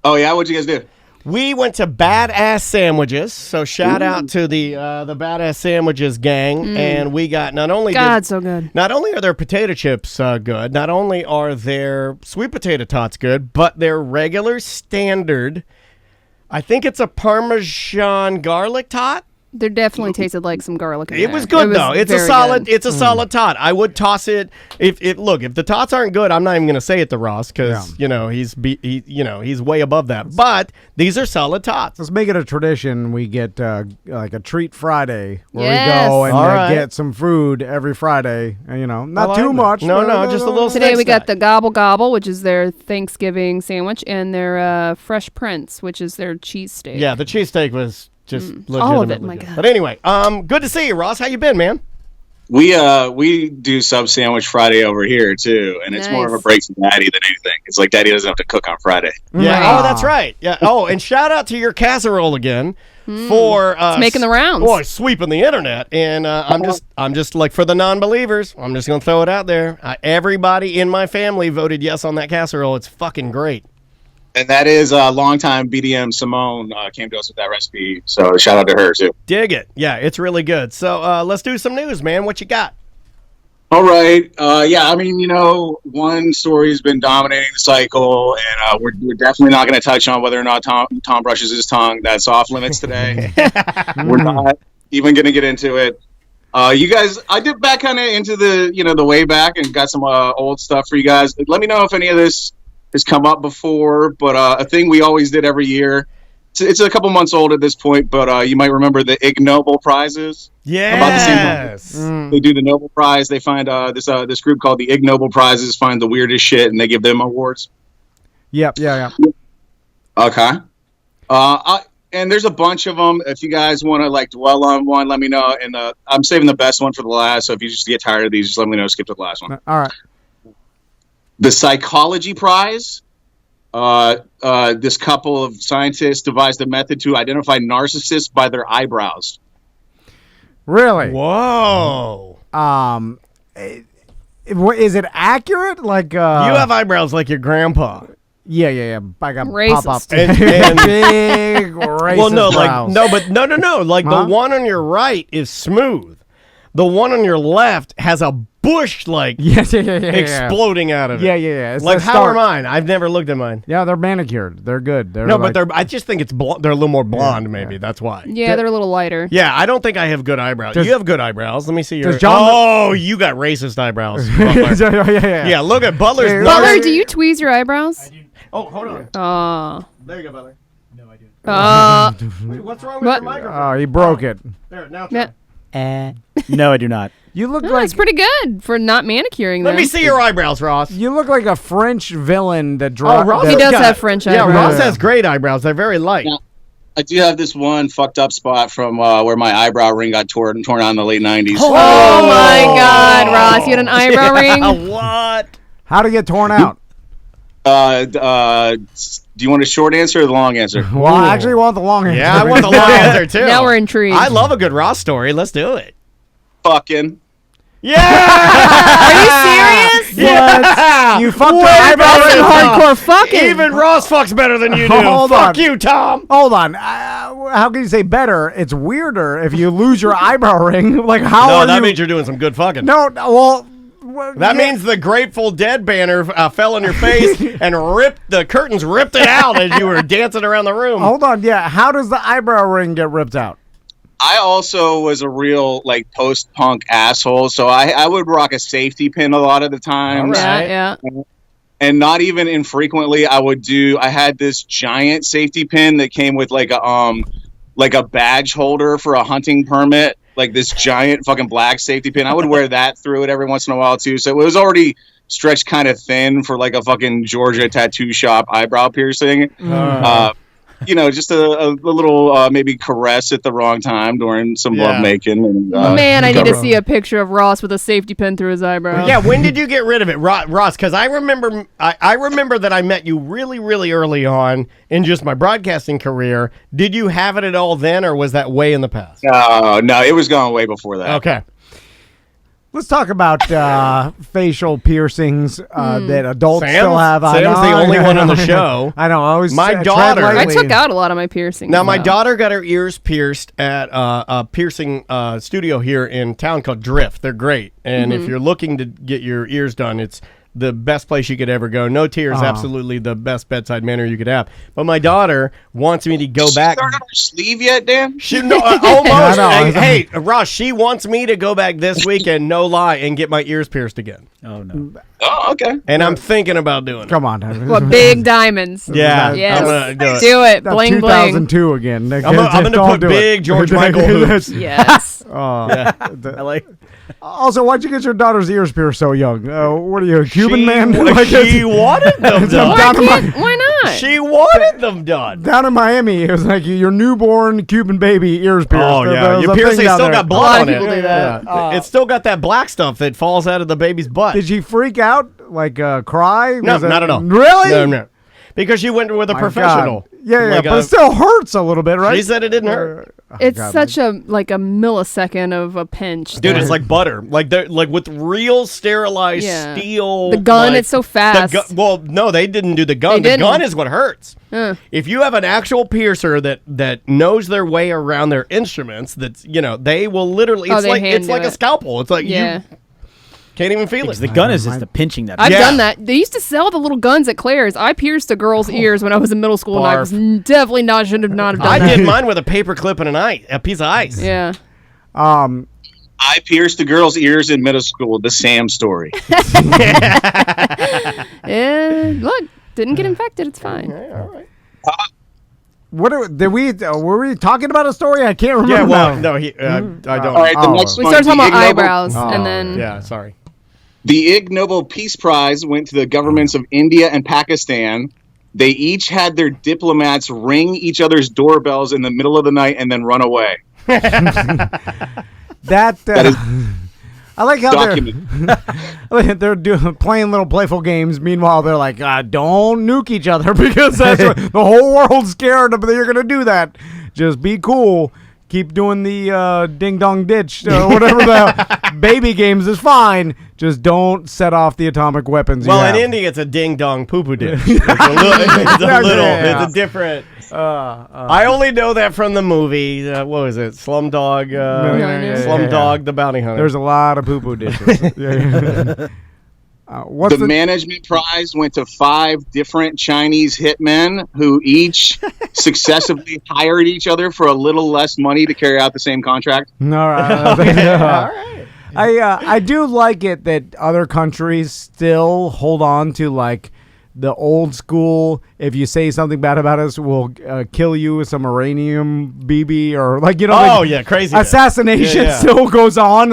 S21: Oh, yeah? What'd you guys do?
S8: We went to Badass Sandwiches, so shout out to the Badass Sandwiches gang, and we got
S9: so good.
S8: Not only are their potato chips good, not only are their sweet potato tots good, but their regular standard, I think it's a Parmesan garlic tot.
S9: There definitely tasted like some garlic in
S8: It
S9: there.
S8: was good though. It's a solid.
S9: good.
S8: It's a solid tot. I would toss it. If the tots aren't good, I'm not even going to say it to Ross because he's way above that. But these are solid tots.
S10: Let's make it a tradition. We get like a treat Friday where we go and get some food every Friday. Not too much.
S8: No, just a little.
S9: Today we got the Gobble Gobble, which is their Thanksgiving sandwich, and their Fresh Prince, which is their cheesesteak.
S8: Yeah, the cheesesteak was just legitimately
S9: all of it, my
S8: good.
S9: God.
S8: But anyway, good to see you, Ross. How you been, man?
S21: We do Sub Sandwich Friday over here too, and it's more of a break from Daddy than anything. It's like Daddy doesn't have to cook on Friday.
S8: Yeah. Oh, that's right. Yeah. Oh, and shout out to your casserole again for
S9: it's making the rounds.
S8: Boy, sweeping the internet. And I'm just like for the non-believers, I'm just gonna throw it out there. Everybody in my family voted yes on that casserole. It's fucking great.
S21: And that is a longtime BDM Simone came to us with that recipe, so shout out to her too.
S8: Dig it. Yeah, it's really good. So let's do some news, man. What you got?
S21: All right. Yeah, I mean, one story's been dominating the cycle, and we're definitely not going to touch on whether or not Tom brushes his tongue. That's off limits today. We're not even going to get into it. You guys, I did back kind of into the way back and got some old stuff for you guys. Let me know if any of this has come up before, but a thing we always did every year. It's a couple months old at this point, but you might remember the Ig Nobel prizes.
S8: Yes.
S21: About the same time. They do the Nobel Prize. They find this group called the Ig Nobel Prizes find the weirdest shit, and they give them awards.
S10: Yep. Yeah.
S21: Okay. And there's a bunch of them. If you guys want to dwell on one, let me know. And I'm saving the best one for the last. So if you just get tired of these, just let me know. Skip to the last one.
S10: All right.
S21: The Psychology Prize. This couple of scientists devised a method to identify narcissists by their eyebrows.
S10: Really?
S8: Whoa.
S10: Is it accurate? Like
S8: you have eyebrows like your grandpa.
S10: Yeah. I got
S9: Racist.
S10: pop-up.
S8: And
S10: Big racist
S8: well, no,
S10: brows.
S8: no. Like
S10: Huh?
S8: the one on your right is smooth. The one on your left has a bush exploding out of it.
S10: Yeah. It's
S8: Like
S10: the
S8: how
S10: start.
S8: are mine? I've never looked at mine.
S10: Yeah, they're manicured. They're good. They're
S8: No,
S10: like,
S8: but I just think it's they're a little more blonde. Maybe that's why.
S9: Yeah, they're a little lighter.
S8: Yeah, I don't think I have good eyebrows.
S10: Does-
S8: You have good eyebrows. Let me see your.
S10: Does John-
S8: you got racist eyebrows. Butler.
S10: yeah.
S8: Yeah, look at Butler's.
S10: Yeah,
S9: Butler, do you tweeze your eyebrows?
S8: Oh, hold on. There you go, Butler. No, I do. Wait, what's wrong with
S9: What?
S8: your microphone?
S10: Oh, he broke it.
S8: There, now
S9: Yeah.
S8: try.
S11: No, I do not.
S10: You look
S9: No,
S10: like
S9: it's pretty good for not manicuring
S8: Let
S9: them.
S8: me see your eyebrows, Ross.
S10: you look like a French villain that
S8: Oh,
S10: dropped.
S8: Ross
S9: He does
S8: got-
S9: have French
S8: Yeah,
S9: eyebrows.
S8: Ross has great eyebrows. They're very light.
S21: Yeah. I do have this one fucked up spot from where my eyebrow ring got torn out in the late 90s.
S9: Oh my God, Ross, you had an eyebrow ring?
S8: What?
S10: How to get torn out?
S21: Do you want a short answer or the long answer?
S10: Well, I actually want the long answer.
S8: Yeah, I want the long answer too.
S9: Now we're intrigued.
S8: I love a good Ross story. Let's do it.
S21: Fucking.
S8: Yeah.
S9: Are you serious?
S8: Yeah.
S10: You fucked your
S8: Way
S10: eyebrow
S8: better
S10: ring.
S8: than
S9: Hardcore fucking.
S8: Even Ross fucks better than you do.
S10: Hold
S8: Fuck
S10: on.
S8: you, Tom.
S10: Hold on. How can you say better? It's weirder if you lose your eyebrow ring. Like how?
S8: No,
S10: are
S8: that
S10: you?
S8: means you're doing some good fucking.
S10: No. Well.
S8: That means the Grateful Dead banner fell on your face and the curtains ripped it out as you were dancing around the room.
S10: Hold on. Yeah. How does the eyebrow ring get ripped out?
S21: I also was a real post-punk asshole, so I would rock a safety pin a lot of the times.
S9: Yeah.
S21: And not even infrequently, I had this giant safety pin that came with like a badge holder for a hunting permit, like this giant fucking black safety pin. I would wear that through it every once in a while too. So it was already stretched kind of thin for like a fucking Georgia tattoo shop eyebrow piercing. Just a little maybe caress at the wrong time during some lovemaking. And,
S9: Man, I need to see a picture of Ross with a safety pin through his eyebrow.
S8: Yeah, when did you get rid of it, Ross? Because I remember that I met you really, really early on in just my broadcasting career. Did you have it at all then, or was that way in the past?
S21: No, it was gone way before that.
S8: Okay.
S10: Let's talk about facial piercings that adults still have.
S8: Sam's the only one on the show.
S10: I know. I always
S8: My daughter.
S9: I took out a lot of my piercings.
S8: Now, my
S9: though.
S8: daughter got her ears pierced at a piercing studio here in town called Drift. They're great. And if you're looking to get your ears done, it's the best place you could ever go. No tears, absolutely the best bedside manner you could have. But my daughter wants me to go back.
S21: Started on her sleeve yet, Dan?
S8: Almost. Hey, Ross, she wants me to go back this weekend, no lie, and get my ears pierced again.
S11: Oh, no.
S21: Oh, okay.
S8: And I'm thinking about doing it.
S10: Come on.
S9: What, big diamonds?
S8: Yeah.
S9: Yes.
S8: I'm going to do it.
S9: Do it. Bling, bling.
S10: 2002 again.
S8: I'm going to put big George Michael hoops.
S9: Yes.
S8: I like.
S10: Also, why'd you get your daughter's ears pierced so young? What are you, a Cuban man?
S8: She wanted them done.
S9: Why not?
S8: She wanted them done.
S10: Down in Miami, it was like your newborn Cuban baby ears pierced.
S8: Oh, yeah. Your piercing still got blood on it.
S9: do that.
S8: It's still got that black stuff that falls out of the baby's butt.
S10: Did she freak out? Like cry?
S8: No,
S10: Was it-
S8: not at all.
S10: Really?
S8: No. Because she went with a
S10: My
S8: professional.
S10: God. Yeah,
S8: Like
S10: but it still hurts a little bit, right?
S8: She said it didn't hurt.
S9: It's
S10: God,
S9: such a millisecond of a pinch.
S8: Dude, it's like butter. Like with real sterilized steel.
S9: The gun, it's so fast.
S8: Well, no, they didn't do the gun.
S9: They
S8: The gun
S9: didn't.
S8: is what hurts. If you have an actual piercer that knows their way around their instruments, they will literally. It's
S9: they
S8: like
S9: hand do
S8: a
S9: it.
S8: scalpel. It's like
S9: Yeah.
S8: Can't even feel it.
S11: The gun is just the pinching that.
S9: I've done that. They used to sell the little guns at Claire's. I pierced a girl's ears when I was in middle school, and I was definitely should have not have done that.
S8: I did mine with a paper clip and a piece of ice.
S9: Yeah.
S21: I pierced a girl's ears in middle school. The Sam story.
S9: Look, didn't get infected. It's fine.
S8: All right.
S10: Were we talking about a story? I can't remember.
S8: Yeah, well, no, I don't.
S21: All right, the next
S9: We
S21: one,
S9: started talking
S21: the
S9: about
S21: Ig
S9: eyebrows,
S21: Nobel-
S9: and then
S8: Yeah, sorry.
S21: The Ig Nobel Peace Prize went to the governments of India and Pakistan. They each had their diplomats ring each other's doorbells in the middle of the night and then run away.
S10: That is I like how they're playing little playful games. Meanwhile, they're like, don't nuke each other because that's what, the whole world's scared that you're going to do that. Just be cool. Keep doing the ding dong ditch or whatever the baby games is fine. Just don't set off the atomic weapons.
S8: Well, in India, it's a ding dong poo poo dish. It's a different. I only know that from the movie. What was it? Slumdog. Slumdog, the Bounty Hunter.
S10: There's a lot of poo poo dishes.
S21: The management prize went to 5 different Chinese hitmen who each successively hired each other for a little less money to carry out the same contract.
S10: All right. I do like it that other countries still hold on to like the old school. If you say something bad about us, we'll kill you with some uranium BB or
S8: crazy
S10: assassination still goes on.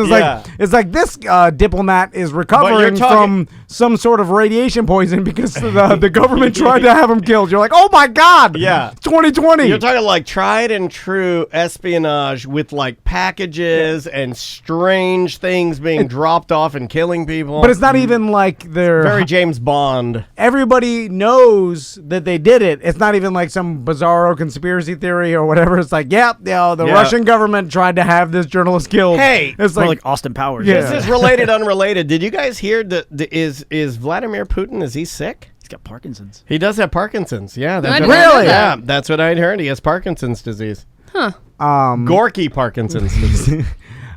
S10: It's like this diplomat is recovering from some sort of radiation poison because the government tried to have him killed. You're like, oh my god, 2020.
S8: You're talking like tried and true espionage with like packages and strange things being dropped off and killing people.
S10: But it's not even like they're
S8: very James Bond.
S10: Everybody knows that they did it. It's not even like some bizarro conspiracy theory or whatever. It's like, the Russian government tried to have this journalist killed.
S8: Hey,
S10: it's
S11: like Austin Powers.
S8: This is related, unrelated. Did you guys hear is Vladimir Putin? Is he sick?
S11: He's got Parkinson's.
S8: He does have Parkinson's. Yeah,
S10: really?
S8: Yeah, that's what I'd heard. He has Parkinson's disease.
S9: Huh?
S8: Gorky Parkinson's disease.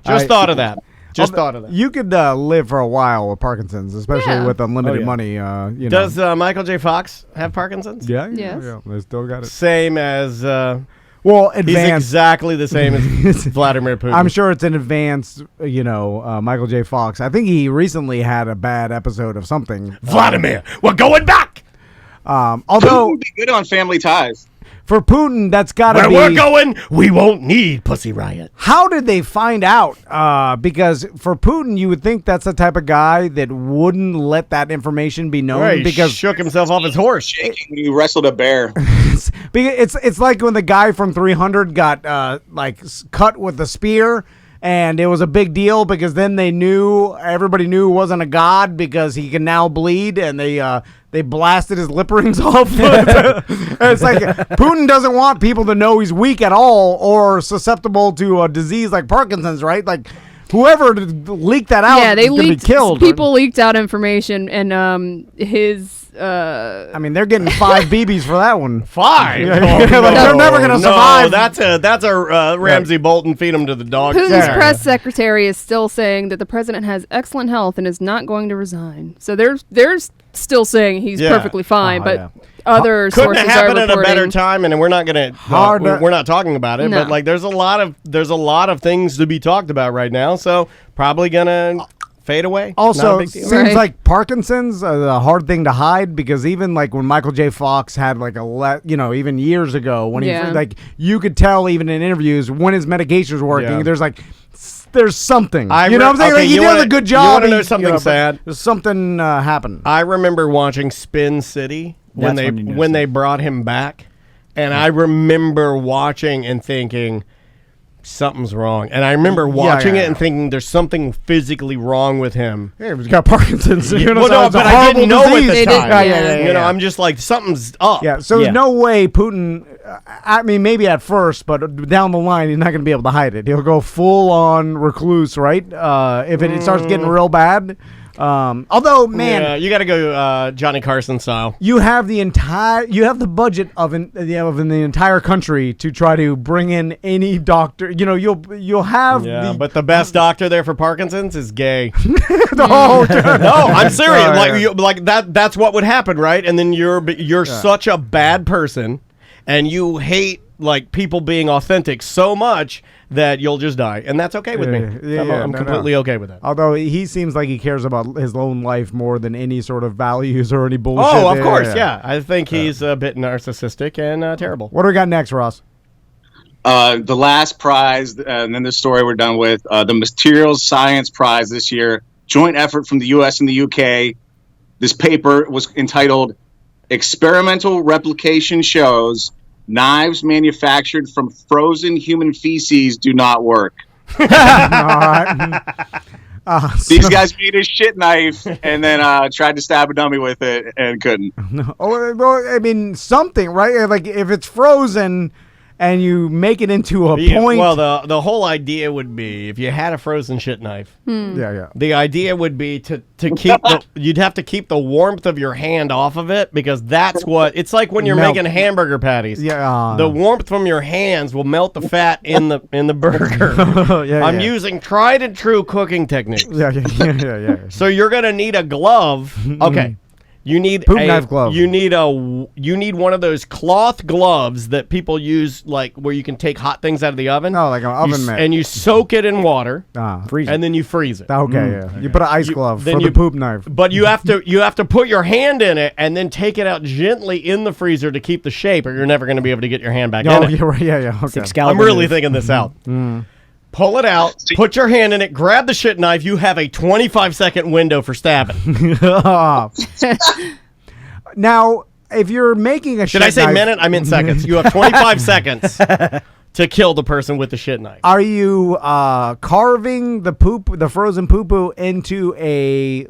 S8: Just thought of that.
S10: You could live for a while with Parkinson's, especially with unlimited money.
S8: Does Michael J. Fox have Parkinson's?
S10: Yeah.
S9: Yes.
S10: Yeah. They still got it.
S8: Same as.
S10: Advanced.
S8: He's exactly the same as Vladimir Putin.
S10: I'm sure it's an advanced, Michael J. Fox. I think he recently had a bad episode of something.
S8: Vladimir, we're going back.
S10: Although
S21: Putin would be good on Family Ties.
S10: For Putin, that's got to be...
S8: Where we're going, we won't need Pussy Riot.
S10: How did they find out? Because for Putin, you would think that's the type of guy that wouldn't let that information be known.
S8: Right,
S10: because
S8: shook himself off his horse.
S21: Shaking when he wrestled a bear.
S10: It's like when the guy from 300 got cut with the spear. And it was a big deal because then everybody knew he wasn't a god because he can now bleed, and they blasted his lip rings off. It's like Putin doesn't want people to know he's weak at all or susceptible to a disease like Parkinson's, right? Like whoever leaked that out is going to be killed.
S9: People leaked out information, and his...
S10: I mean, they're getting 5 BBs for that one.
S8: 5?
S10: They're never going to survive.
S8: That's a Ramsey Bolton feed them to the dogs.
S9: Putin's press secretary is still saying that the president has excellent health and is not going to resign. So they're still saying he's perfectly fine, but other
S8: couldn't
S9: sources
S8: happen
S9: are
S8: at a better time, and we're not going to. We're not talking about it,
S9: No.
S8: but like there's a lot of things to be talked about right now. So probably gonna fade away.
S10: Also, seems like Parkinson's a hard thing to hide because even like when Michael J. Fox had like even years ago when he you could tell even in interviews when his medication's working. There's something. You know what I'm saying?
S8: Okay,
S10: he does a good job.
S8: You want to know something sad?
S10: There's something happened.
S8: I remember watching Spin City when they brought him back, and I remember watching and thinking something's wrong. And I remember watching it and thinking there's something physically wrong with him.
S10: Yeah, he's got Parkinson's.
S8: But I didn't know at the time. I'm just like, something's up.
S10: Yeah, so there's no way Putin, I mean, maybe at first, but down the line, he's not going to be able to hide it. He'll go full on recluse, right? If it starts getting real bad. Although, man,
S8: Yeah, you got to go Johnny Carson style.
S10: you have the budget of the entire country to try to bring in any doctor. You know, you'll have
S8: But the best doctor there for Parkinson's is gay.
S10: No,
S8: I'm serious.
S10: Oh,
S8: like,
S10: yeah.
S8: like that's what would happen, right? And then you're such a bad person, and you hate like people being authentic so much that you'll just die, and that's okay with me. I'm completely okay with that.
S10: Although he seems like he cares about his own life more than any sort of values or any bullshit.
S8: Oh, of course, yeah. I think he's a bit narcissistic and terrible.
S10: What do we got next, Ross?
S21: The last prize, and then the story we're done with, the Materials Science Prize this year, joint effort from the U.S. and the U.K. This paper was entitled Experimental Replication Shows Knives Manufactured from Frozen Human Feces Do Not Work.
S10: All right.
S21: These guys made a shit knife and then tried to stab a dummy with it and couldn't.
S10: Oh, well, I mean, something, right? Like, if it's frozen and you make it into a point.
S8: Well, the whole idea would be if you had a frozen shit knife.
S10: Yeah.
S8: The idea would be to keep you'd have to keep the warmth of your hand off of it, because that's what it's like when you're making hamburger patties.
S10: Yeah.
S8: The warmth from your hands will melt the fat in the burger. I'm using tried and true cooking techniques.
S10: Yeah.
S8: So you're gonna need a glove. Okay. You need
S10: Poop knife glove.
S8: You need one of those cloth gloves that people use, like where you can take hot things out of the oven.
S10: Oh, like an oven mitt.
S8: And you soak it in water.
S10: Freeze it.
S8: And then you freeze it.
S10: Okay, yeah. You put an ice glove for the poop knife.
S8: But you have to put your hand in it and then take it out gently in the freezer to keep the shape, or you're never going to be able to get your hand back in it.
S10: You're right. Yeah. Okay.
S8: I'm really thinking this out. Pull it out, put your hand in it, grab the shit knife. You have a 25-second window for stabbing.
S10: Now, if you're making a shit
S8: Did I say
S10: knife,
S8: minute? I meant seconds. You have 25 seconds to kill the person with the shit knife.
S10: Are you carving the frozen poo-poo into a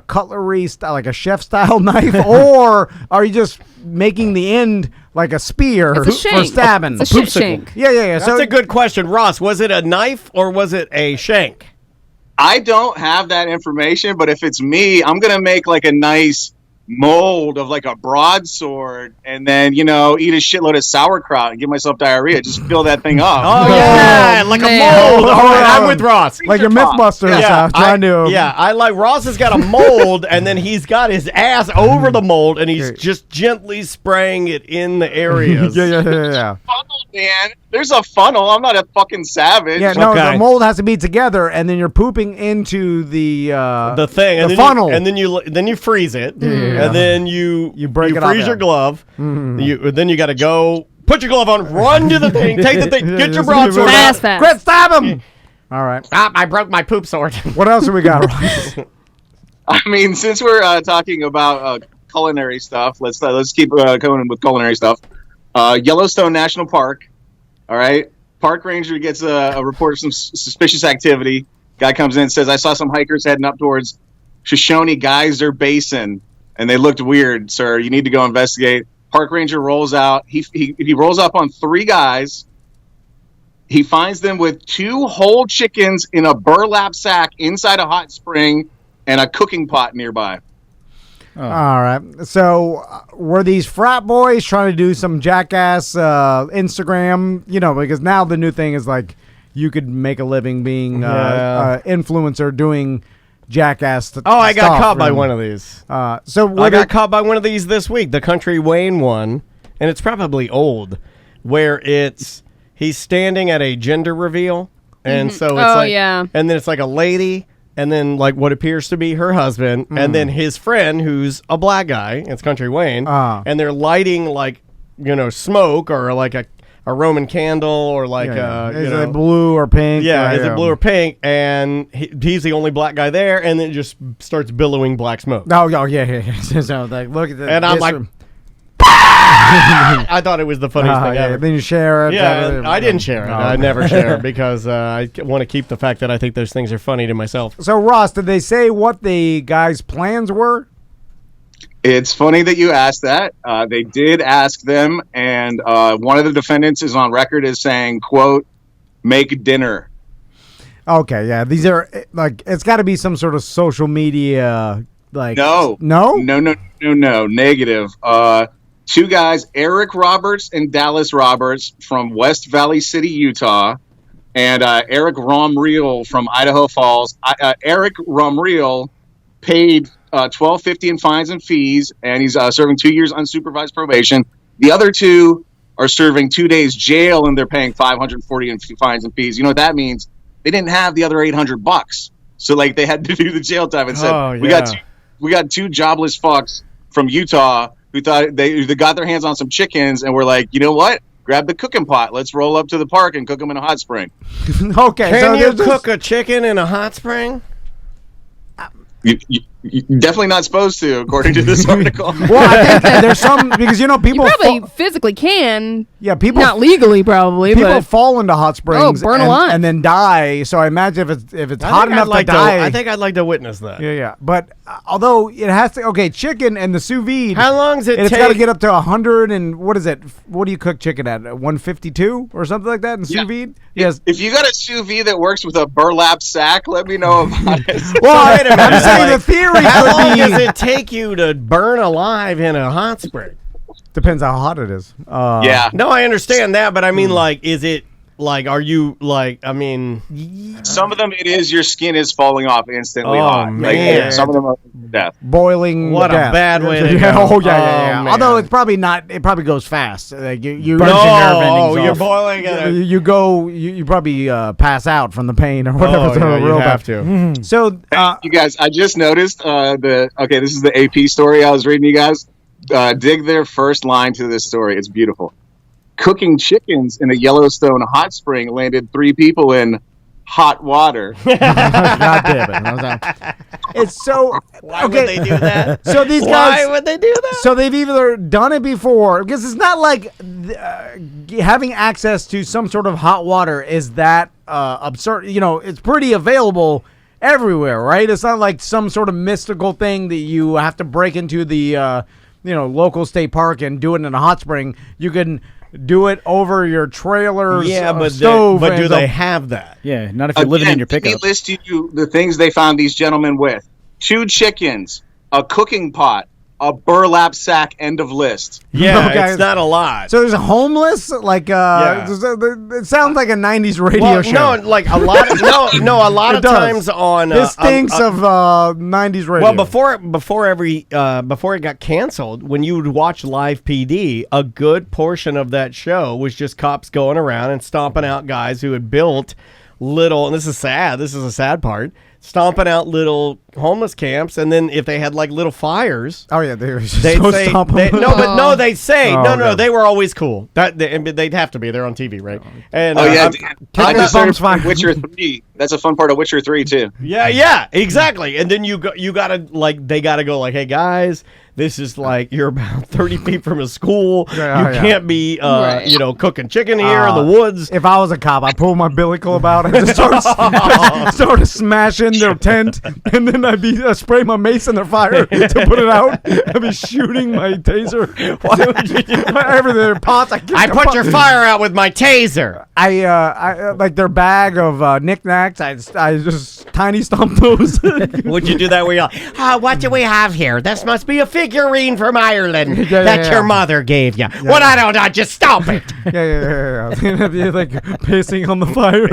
S10: cutlery style, like a chef style knife, or are you just making the end like a spear
S9: It's a shank.
S10: for stabbing?
S9: It's a shit shank.
S10: Yeah.
S8: That's a good question, Ross. Was it a knife or was it a shank?
S21: I don't have that information, but if it's me, I'm going to make like a nice mold of like a broadsword and then, eat a shitload of sauerkraut and give myself diarrhea. Just fill that thing up.
S8: Oh, yeah, like a mold. All right, I'm with Ross.
S10: Like your Mythbusters
S8: I like Ross has got a mold and then he's got his ass over the mold and he's just gently spraying it in the areas.
S10: Yeah.
S21: Funnel, man. There's a funnel. I'm not a fucking savage.
S10: Yeah, no, the mold has to be together, and then you're pooping into the
S8: thing, and
S10: the
S8: then
S10: funnel.
S8: and then you freeze it,
S10: Yeah.
S8: and then you
S10: break it off,
S8: freeze your
S10: yeah.
S8: glove. Then you got to go put your glove on, run to the thing, take the thing, get your broadsword out.
S9: Fast.
S10: Quit, stab him! All right.
S8: I broke my poop sword.
S10: What else do we got, Ross?
S21: I mean, since we're talking about culinary stuff, let's keep going with culinary stuff. Yellowstone National Park. All right. Park ranger gets a report of some suspicious activity. Guy comes in and says, I saw some hikers heading up towards Shoshone Geyser Basin, and they looked weird, sir. You need to go investigate. Park ranger rolls out. He rolls up on 3 guys. He finds them with 2 whole chickens in a burlap sack inside a hot spring and a cooking pot nearby.
S10: All right. So, were these frat boys trying to do some jackass Instagram? Because now the new thing is like you could make a living being influencer doing jackass.
S8: I got caught by one of these.
S10: I
S8: got caught by one of these this week. The Country Wayne one, and it's probably old, where he's standing at a gender reveal, and so it's and then it's like a lady. And then, like, what appears to be her husband, and then his friend, who's a black guy, it's Country Wayne, and they're lighting, like, smoke or, like, a Roman candle or, like,
S10: is it blue or pink?
S8: Yeah, is it blue or pink? And he's the only black guy there, and then it just starts billowing black smoke.
S10: Oh, yeah. So, like, look at that.
S8: And I'm like... I thought it was the funniest thing ever.
S10: Then you share it.
S8: Yeah, I didn't share it.
S10: No.
S8: I never share it because I want to keep the fact that I think those things are funny to myself.
S10: So, Ross, did they say what the guys' plans were?
S21: It's funny that you asked that. They did ask them, and one of the defendants is on record as saying, quote, make dinner.
S10: Okay, yeah. These are like it's got to be some sort of social media. Like
S21: No. Negative. Two guys, Eric Roberts and Dallas Roberts from West Valley City, Utah, and Eric Romreel from Idaho Falls. Eric Romreel paid $12.50 in fines and fees, and he's serving 2 years unsupervised probation. The other two are serving 2 days jail, and they're paying $540 in fines and fees. You know what that means? They didn't have the other $800, so like they had to do the jail time and said, we got two jobless fucks from Utah who thought they got their hands on some chickens and were like, you know what? Grab the cooking pot. Let's roll up to the park and cook them in a hot spring.
S10: Okay,
S8: Can you cook a chicken in a hot spring?
S21: You're definitely not supposed to, according to this article.
S10: Well, I think there's some because people
S9: you probably physically can.
S10: Yeah, people
S9: not legally probably.
S10: People
S9: but
S10: fall into hot springs
S9: burn alive.
S10: and then die. So I imagine if it's hot enough to die,
S8: I think I'd like to witness that.
S10: Yeah. But although it has to, chicken and the sous vide.
S8: How long does it take?
S10: It's got to get up to 100 and what is it? What do you cook chicken at? 152 or something like that in sous vide? Yes.
S21: If you got a sous vide that works with a burlap sack, let me know about it.
S10: Well, I'm saying the theory.
S8: How long does it take you to burn alive in a hot spring?
S10: Depends how hot it is.
S21: Yeah.
S8: No, I understand that, but I mean, is it are you
S21: some of them it is your skin is falling off instantly hot.
S8: Man.
S21: Some of them are death.
S10: Boiling.
S8: What a bad way to go.
S10: Oh yeah.
S8: Man.
S10: Although it's probably not. It probably goes fast. Like you
S8: burns
S10: your nerve
S8: you're
S10: endings off.
S8: boiling it.
S10: You probably pass out from the pain or whatever.
S8: You have to.
S10: So
S21: you guys, I just noticed this is the AP story I was reading. You guys, dig their first line to this story. It's beautiful. Cooking chickens in a Yellowstone hot spring landed 3 people in hot water.
S10: God damn it. It's so...
S8: Why would they do that?
S10: So these
S8: Why would they do that?
S10: So they've either done it before, because it's not like having access to some sort of hot water is that absurd. It's pretty available everywhere, right? It's not like some sort of mystical thing that you have to break into the local state park and do it in a hot spring. You can do it over your trailer's stove.
S8: But do they have that?
S11: Yeah, not if you're living in your pickup.
S21: They list you the things they found these gentlemen with: 2 chickens, a cooking pot, a burlap sack. End of list.
S8: Yeah, it's not a lot.
S10: So there's a homeless, it sounds like a 90s radio show.
S8: No, like a lot of a lot of times on
S10: this stinks of 90s radio.
S8: Well, before it got canceled, when you would watch Live PD, a good portion of that show was just cops going around and stomping out guys who had built little, and this is a sad part, stomping out little homeless camps, and then if they had like little fires,
S10: they'd
S8: say
S10: stomp them.
S8: they'd say no, they were always cool. They'd have to be. They're on TV, right? And
S21: Witcher 3. That's a fun part of Witcher 3 too.
S8: Yeah, exactly. And then they gotta go like, hey guys, this is like you're about 30 feet from a school. You can't be cooking chicken here in the woods.
S10: If I was a cop, I'd pull my billy club out and just start smashing their tent, and then I'd spray my mace in their fire to put it out. I'd be shooting my taser.
S8: Why would you do that?
S10: Everything, their pots.
S8: I put your fire out with my taser.
S10: I like their bag of knickknacks. I just tiny stomp those.
S8: Would you do that where you're like, what do we have here? This must be a figurine from Ireland that your mother gave you. I don't just stomp it.
S10: Yeah. Like pacing on the fire.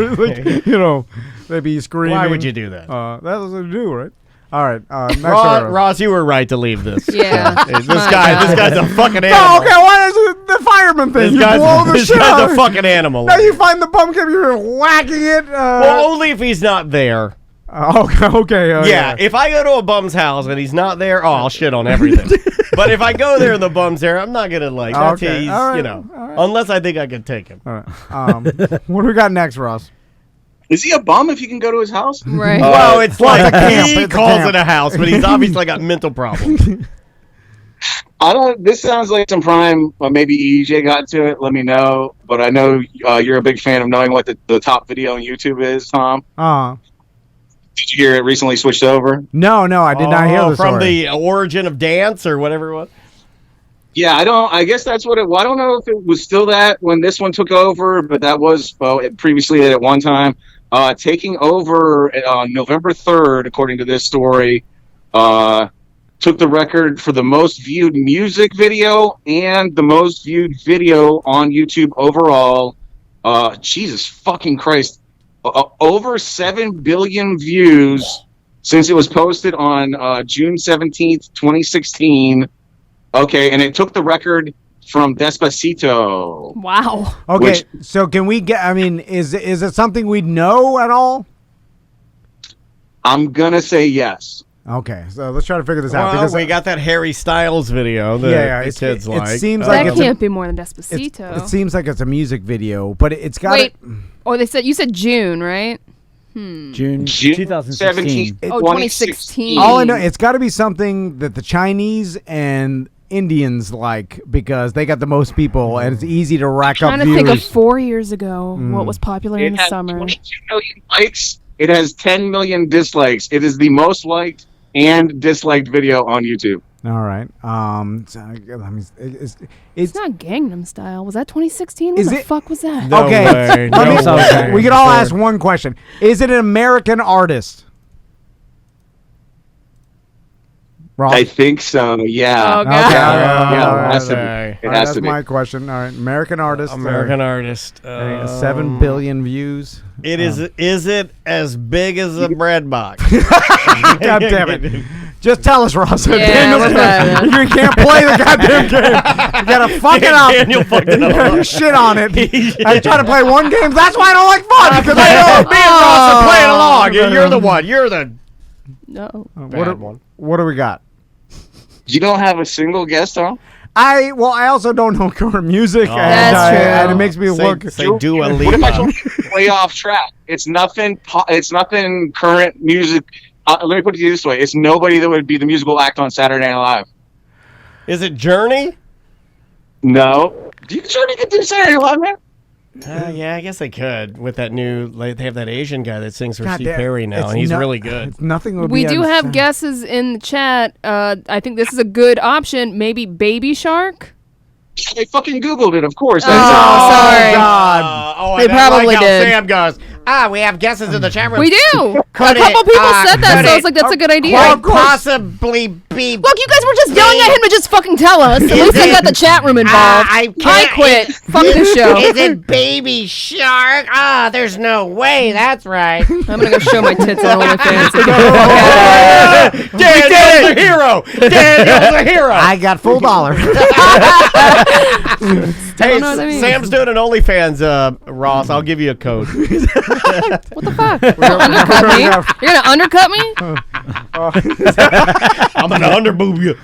S10: They'd be screaming.
S8: Why would you do that?
S10: That's what they do, right? All right, next
S8: Ross, you were right to leave this.
S9: Yeah.
S8: This guy's a fucking animal.
S10: No, okay, what is it? The fireman thing?
S8: This guy's a fucking animal.
S10: Now you find the pumpkin, you're whacking it.
S8: Well, only if he's not there.
S10: Okay.
S8: Yeah, if I go to a bum's house and he's not there, I'll shit on everything. But if I go there and the bum's there, I'm not gonna that's
S10: okay.
S8: he's,
S10: Right.
S8: unless I think I can take him.
S10: All right. What do we got next, Ross?
S21: Is he a bum if you can go to his house?
S9: Right.
S8: Well, it's like
S10: a camp.
S8: he calls it a house, but he's obviously got mental problems.
S21: This sounds like some prime. Maybe EJ got to it. Let me know. But I know you're a big fan of knowing what the top video on YouTube is, Tom. Did you hear it recently switched over?
S10: No, I did not hear this
S8: from the origin of dance or whatever it was.
S21: Yeah, I guess that's what it was. I don't know if it was still that when this one took over, but that was previously at one time. taking over on November 3rd, according to this story, took the record for the most viewed music video and the most viewed video on YouTube overall. Jesus fucking Christ. Over 7 billion views since it was posted on June 17th, 2016. Okay, and it took the record from Despacito.
S9: Wow.
S10: Okay, so can we get, I mean, is it something we know at all?
S21: I'm going to say yes.
S10: Okay, so let's try to figure this out.
S8: Well,
S10: Because
S8: we got that Harry Styles video that the kids like.
S10: It seems like
S9: that can't be more than Despacito.
S10: It seems like it's a music video, but it's got.
S9: Wait. Oh, you said June, right?
S2: June 2016.
S9: 2016.
S10: All I know, it's got to be something that the Chinese and Indians like because they got the most people and it's easy to rack up
S9: I'm trying to think of 4 years ago what was popular in the summer.
S21: 22 million likes. It has 10 million dislikes. It is the most liked and disliked video on YouTube.
S10: All right.
S9: It's not Gangnam Style. Was that 2016? What
S10: Is
S9: the
S10: it-
S9: fuck was that?
S8: No way. No way.
S10: We could all ask one question. Is it an American artist? Ross?
S21: I think so. Yeah.
S9: Oh, God.
S21: Yeah. It has to be.
S10: All
S21: It
S10: right,
S21: has
S10: that's
S21: to be.
S10: my question. All right, American artist.
S8: American artist.
S10: 7 billion views.
S8: It is. Is it as big as a bread box?
S10: God damn it. Just tell us, Ross.
S9: Yeah,
S10: Daniel's
S9: what's that?
S10: you can't play the goddamn game. You gotta fuck it up.
S8: Daniel fucked it up.
S10: You shit on it. I try to play one game. That's why I don't like fun. Because I know
S8: me and Ross are playing along. You're the one. You're the
S9: No.
S8: bad one.
S10: What do we got?
S21: You don't have a single guest on?
S10: I also don't know current music,
S9: That's true.
S10: and it makes me look.
S8: Say Dua
S21: What if I
S8: Lipa.
S21: told you way off track? It's nothing. It's nothing current music. Let me put it this way: it's nobody that would be the musical act on Saturday Night Live.
S8: Is it Journey?
S21: No. Do you sure you can do Saturday Night Live, man?
S8: Yeah, I guess they could with that new. Like, they have that Asian guy that sings for
S10: God
S8: Steve
S10: damn,
S8: Perry now,
S10: it's
S8: and he's
S10: no-
S8: really good.
S10: It's nothing. Would
S9: We
S10: be
S9: do
S10: on
S9: have
S10: Saturday.
S9: guesses in the chat. I think this is a good option. Maybe Baby Shark?
S21: I fucking Googled it, of course.
S9: Oh, sorry.
S8: Oh,
S9: They
S8: and I
S9: probably
S8: like how
S9: did.
S8: Sam goes, we have guesses in the chat room.
S9: We do. A
S8: Could
S9: couple
S8: it,
S9: people said that,
S8: could
S9: so I
S8: it
S9: was like, that's a good idea.
S8: Quite possibly be.
S9: Look, you guys were just yelling at him to just fucking tell us. At least I got the chat room involved. I quit. Fuck this show.
S8: Is it Baby Shark? There's no way. That's right.
S9: I'm gonna go show my tits on OnlyFans.
S8: Daniel's a hero. Daniel's a hero.
S10: I got full dollar.
S8: Hey,
S9: know what that means.
S8: Sam's doing an OnlyFans, Ross. I'll give you a code.
S9: What the fuck? You're gonna undercut me? You're gonna undercut me?
S8: I'm gonna underboob you.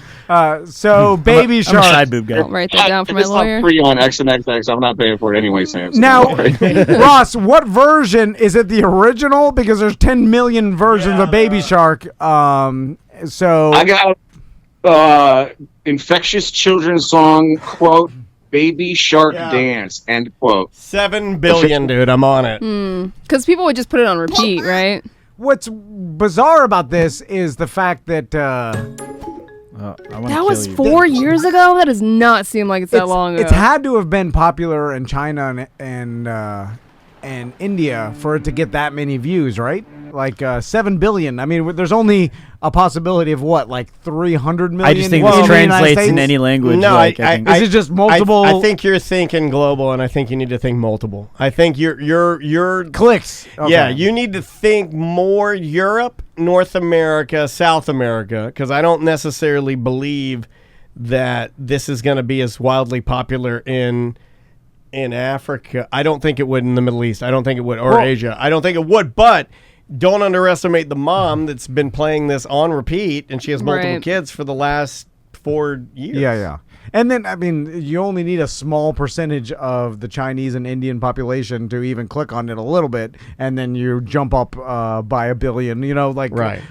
S10: So Baby Shark.
S2: I'm a side boob guy.
S9: I'll write that down for my
S21: It's
S9: lawyer.
S21: not free on XNXX. I'm not paying for it anyway, Sam. so
S10: Now,
S21: don't worry.
S10: Ross, what version is it? The original? Because there's 10 million versions of Baby Shark. So
S21: I got infectious children's song, quote, Baby Shark Dance, end quote.
S8: 7 billion, dude. I'm on it.
S9: Because people would just put it on repeat, right?
S10: what's bizarre about this is the fact that
S9: That was 4 years ago? That does not seem like it's that long ago.
S10: It's had to have been popular in China and India for it to get that many views, right? Like 7 billion. I mean, there's only a possibility of what, like 300 million?
S2: I just think
S10: in
S2: this
S10: the United
S2: translates in
S10: States?
S2: any language.
S8: No,
S2: like, I think.
S10: Is it just multiple?
S8: I think you're thinking global, and I think you need to think multiple. I think you're
S10: clicks. Okay.
S8: Yeah, you need to think more Europe, North America, South America, because I don't necessarily believe that this is going to be as wildly popular in Africa. I don't think it would in the Middle East. I don't think it would, or Asia. I don't think it would, but don't underestimate the mom that's been playing this on repeat, and she has multiple kids for the last 4 years.
S10: Yeah. And then, I mean, you only need a small percentage of the Chinese and Indian population to even click on it a little bit, and then you jump up by 1 billion, like...
S8: Right.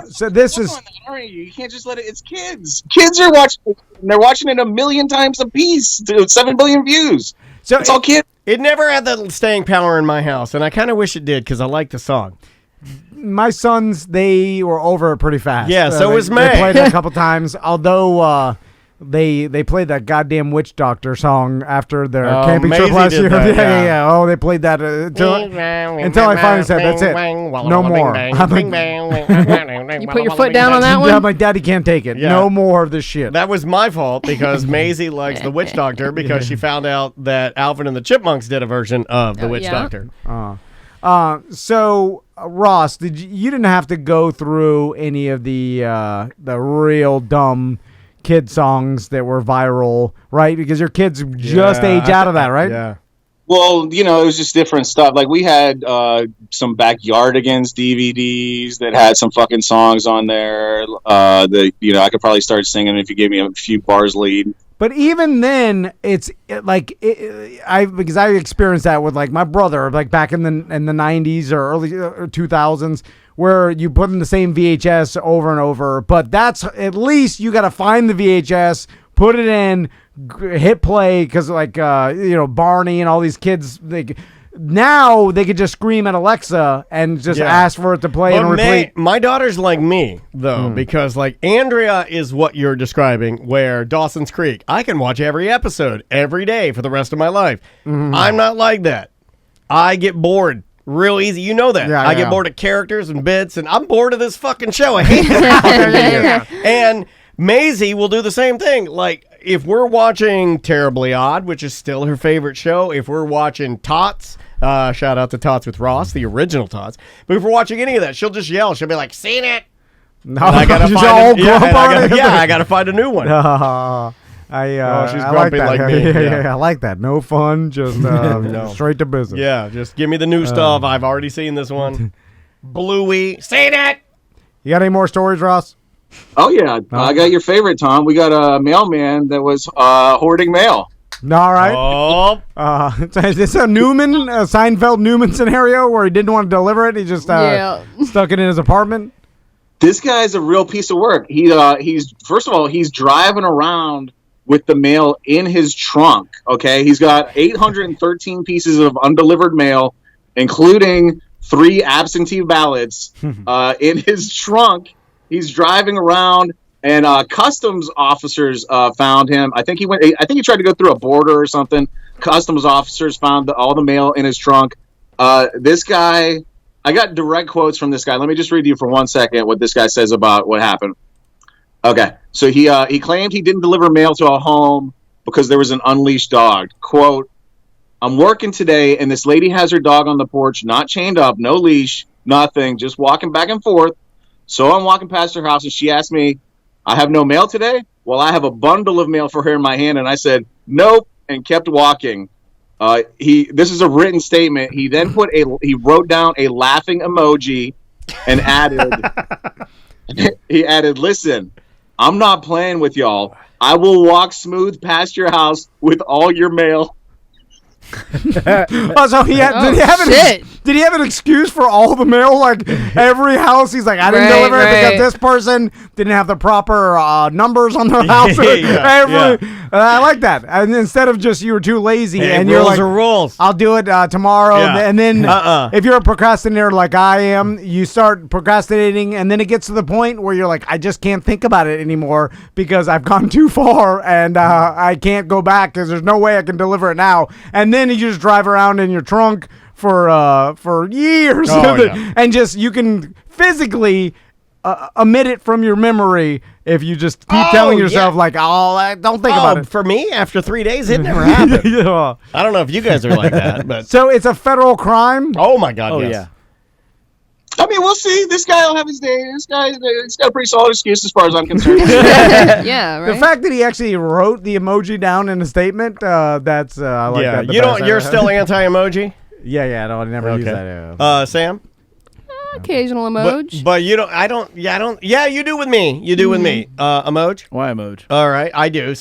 S10: So this is...
S21: You can't just let it... It's kids. Kids are watching it, and they're watching it 1 million times a piece. 7 billion views.
S10: So
S21: it's all kids.
S8: It never had the staying power in my house, and I kind of wish it did, because I like the song.
S10: My sons, they were over it pretty fast.
S8: Yeah, so was
S10: they
S8: May.
S10: played it a couple times, although... they played that goddamn Witch Doctor song after their
S8: Oh,
S10: camping trip
S8: Maisie
S10: last
S8: did
S10: year.
S8: that,
S10: yeah. Oh, they played that until I finally said, that's it. No more. I'm like,
S9: You put your foot down on that
S10: yeah,
S9: one?
S10: my daddy can't take it.
S8: Yeah.
S10: No more of this shit.
S8: That was my fault because Maisie likes the Witch Doctor because she found out that Alvin and the Chipmunks did a version of the Witch Doctor.
S10: So Ross, you didn't have to go through any of the real dumb kid songs that were viral, right? Because your kids just age out of that, right?
S8: Yeah.
S21: Well, it was just different stuff. Like we had some Backyardigans DVDs that had some fucking songs on there. I could probably start singing if you gave me a few bars lead.
S10: But even then, because I experienced that with like my brother, like back in the 90s or early 2000s, where you put in the same VHS over and over. But that's at least you got to find the VHS, put it in, hit play, because Barney and all these kids, now they could just scream at Alexa and just ask for it to play and repeat.
S8: My daughter's like me, though, because like Andrea is what you're describing, where Dawson's Creek, I can watch every episode every day for the rest of my life. I'm not like that. I get bored real easy. You know that. I get bored of characters and bits, and I'm bored of this fucking show. I hate it. And Maisie will do the same thing. Like, if we're watching Terribly Odd, which is still her favorite show, if we're watching Tots, shout out to Tots with Ross, the original Tots. But if we're watching any of that, she'll just yell. She'll be like, "Seen it."
S10: No, I gotta
S8: I gotta find a new one.
S10: She's grumpy
S8: like me.
S10: Yeah, I like that. No fun, just straight to business.
S8: Yeah, just give me the new stuff. I've already seen this one. Bluey, seen it.
S10: You got any more stories, Ross?
S21: Oh, yeah. I got your favorite, Tom. We got a mailman that was hoarding mail.
S10: All right. Is this a Seinfeld Newman scenario where he didn't want to deliver it? He just stuck it in his apartment?
S21: This guy's a real piece of work. He's first of all, he's driving around with the mail in his trunk, okay? He's got 813 pieces of undelivered mail, including 3 absentee ballots in his trunk. He's driving around, and customs officers found him. I think he tried to go through a border or something. Customs officers found all the mail in his trunk. This guy, I got direct quotes from this guy. Let me just read you for 1 second what this guy says about what happened. Okay, so he claimed he didn't deliver mail to a home because there was an unleashed dog. Quote, "I'm working today, and this lady has her dog on the porch, not chained up, no leash, nothing, just walking back and forth. So I'm walking past her house, and she asked me, 'I have no mail today?' Well, I have a bundle of mail for her in my hand, and I said, 'Nope,' and kept walking." This is a written statement. He then he wrote down a laughing emoji and added, "Listen, I'm not playing with y'all. I will walk smooth past your house with all your mail."
S10: So did he have an excuse for all the mail? Like every house, he's like, I didn't deliver it because this person didn't have the proper numbers on their house. I like that. And instead of just you were too lazy and you're like,
S8: rules.
S10: I'll do it tomorrow. And then if you're a procrastinator like I am, you start procrastinating, and then it gets to the point where you're like, I just can't think about it anymore because I've gone too far and I can't go back because there's no way I can deliver it now. And then you just drive around in your trunk for years, and just you can physically omit it from your memory if you just keep telling yourself like, "Oh, don't think about it."
S8: For me, after 3 days, it never happened. I don't know if you guys are like that, but
S10: so it's a federal crime.
S8: Oh my God! Yes.
S21: I mean, we'll see. This guy will have his day. He's got a pretty solid excuse as far as I'm concerned.
S9: Yeah, right.
S10: The fact that he actually wrote the emoji down in a statement, that's I like that.
S8: You're still anti-emoji?
S10: Yeah. No, I never use that.
S8: Sam?
S9: Occasional emoji.
S8: But you don't. I don't. Yeah, you do with me. You do with me. Emoji?
S2: Why emoji?
S8: All right, I do.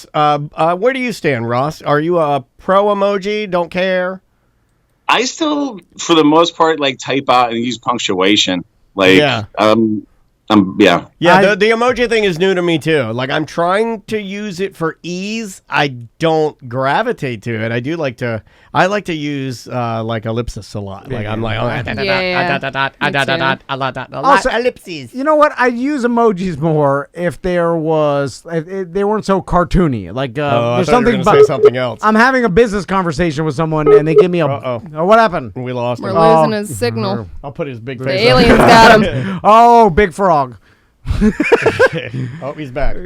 S8: Where do you stand, Ross? Are you a pro emoji? Don't care?
S21: I still, for the most part, like type out and use punctuation. Like, I Yeah.
S8: Yeah, the emoji thing is new to me too. Like, I'm trying to use it for ease. I don't gravitate to it. I like to use like ellipsis a lot. Like, I'm like,
S10: Also,
S8: ellipses.
S10: You know what? I'd use emojis more if they weren't so cartoony. Like, there's something
S8: say something else.
S10: I'm having a business conversation with someone and they give me a. What happened?
S8: We lost him.
S9: We're losing his signal.
S8: I'll put his big
S9: The
S8: face.
S9: aliens got him.
S10: Oh, big frog.
S8: Oh, he's back.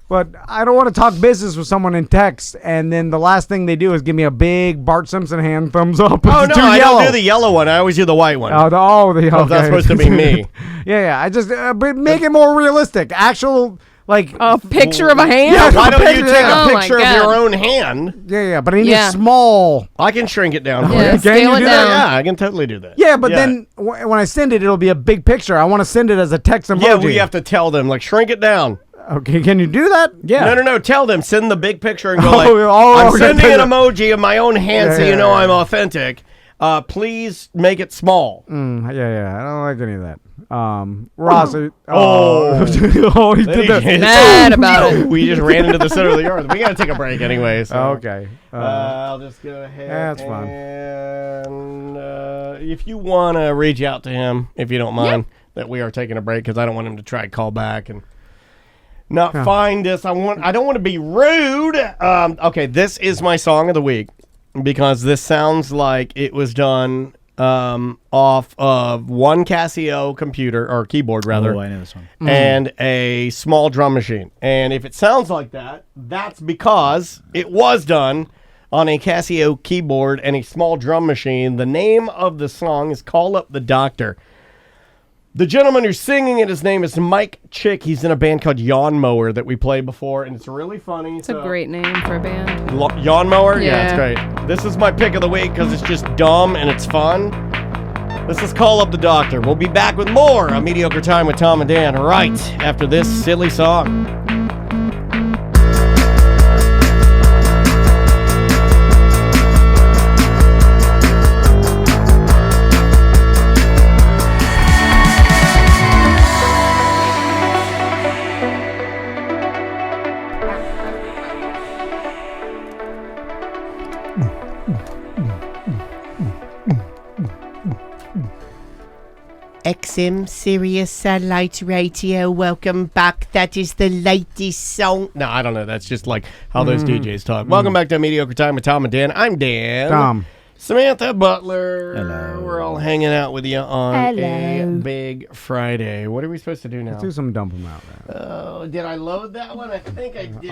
S10: But I don't want to talk business with someone in text, and then the last thing they do is give me a big Bart Simpson hand thumbs up.
S8: Oh,
S10: It's
S8: no,
S10: too
S8: I
S10: yellow.
S8: don't do the yellow one. I always do the white one. That's supposed to be me.
S10: Yeah. I just but make it more realistic. Actual, like
S9: a picture of a hand.
S10: Yeah,
S8: Why don't you take
S9: Oh
S8: a
S9: my
S8: picture of
S9: God.
S8: your own hand?
S10: Yeah, but I need it small.
S8: I can shrink it down.
S9: Yeah,
S10: Can
S9: scale
S10: you
S9: it
S10: do
S9: down.
S10: that?
S8: Yeah, I can totally do that.
S10: Yeah, but then when I send it, it'll be a big picture. I want to send it as a text emoji.
S8: Yeah, we have to tell them, like, shrink it down.
S10: Okay, can you do that? Yeah.
S8: No. Tell them. Send the big picture and go
S10: Oh,
S8: I'm
S10: okay.
S8: sending an emoji of my own hand so
S10: Yeah,
S8: you know
S10: yeah.
S8: I'm authentic. Please make it small.
S10: Yeah. I don't like any of that. Ross.
S8: Oh.
S10: He did that.
S9: Mad about it.
S8: We just ran into the center of the yard. We got to take a break anyway. So.
S10: Okay.
S8: I'll just go ahead.
S10: That's fine.
S8: And if you want to reach out to him, if you don't mind, that we are taking a break because I don't want him to try to call back and not find us. I don't want to be rude. Okay, this is my song of the week because this sounds like it was done off of one Casio computer or keyboard rather.
S11: Oh, I know this one.
S8: And a small drum machine. And if it sounds like that, that's because it was done on a Casio keyboard and a small drum machine. The name of the song is Call Up the Doctor. The gentleman who's singing it, his name is Mike Chick. He's in a band called Yawn Mower that we played before, and it's really funny.
S9: It's a great name for a band.
S8: Yawn Mower?
S9: Yeah.
S8: It's great. This is my pick of the week because it's just dumb and it's fun. This is Call Up the Doctor. We'll be back with more of Mediocre Time with Tom and Dan right after this silly song. XM Sirius Satellite Radio. Welcome back. That is the latest song. No, I don't know. That's just like how those DJs talk. Welcome back to Mediocre Time with Tom and Dan. I'm Dan.
S10: Tom.
S8: Samantha Butler.
S11: Hello.
S8: We're all hanging out with you on a
S9: Hello.
S8: big Friday. What are we supposed to do now?
S10: Let's do some dump them out.
S8: Oh, did I load that one? I think I did.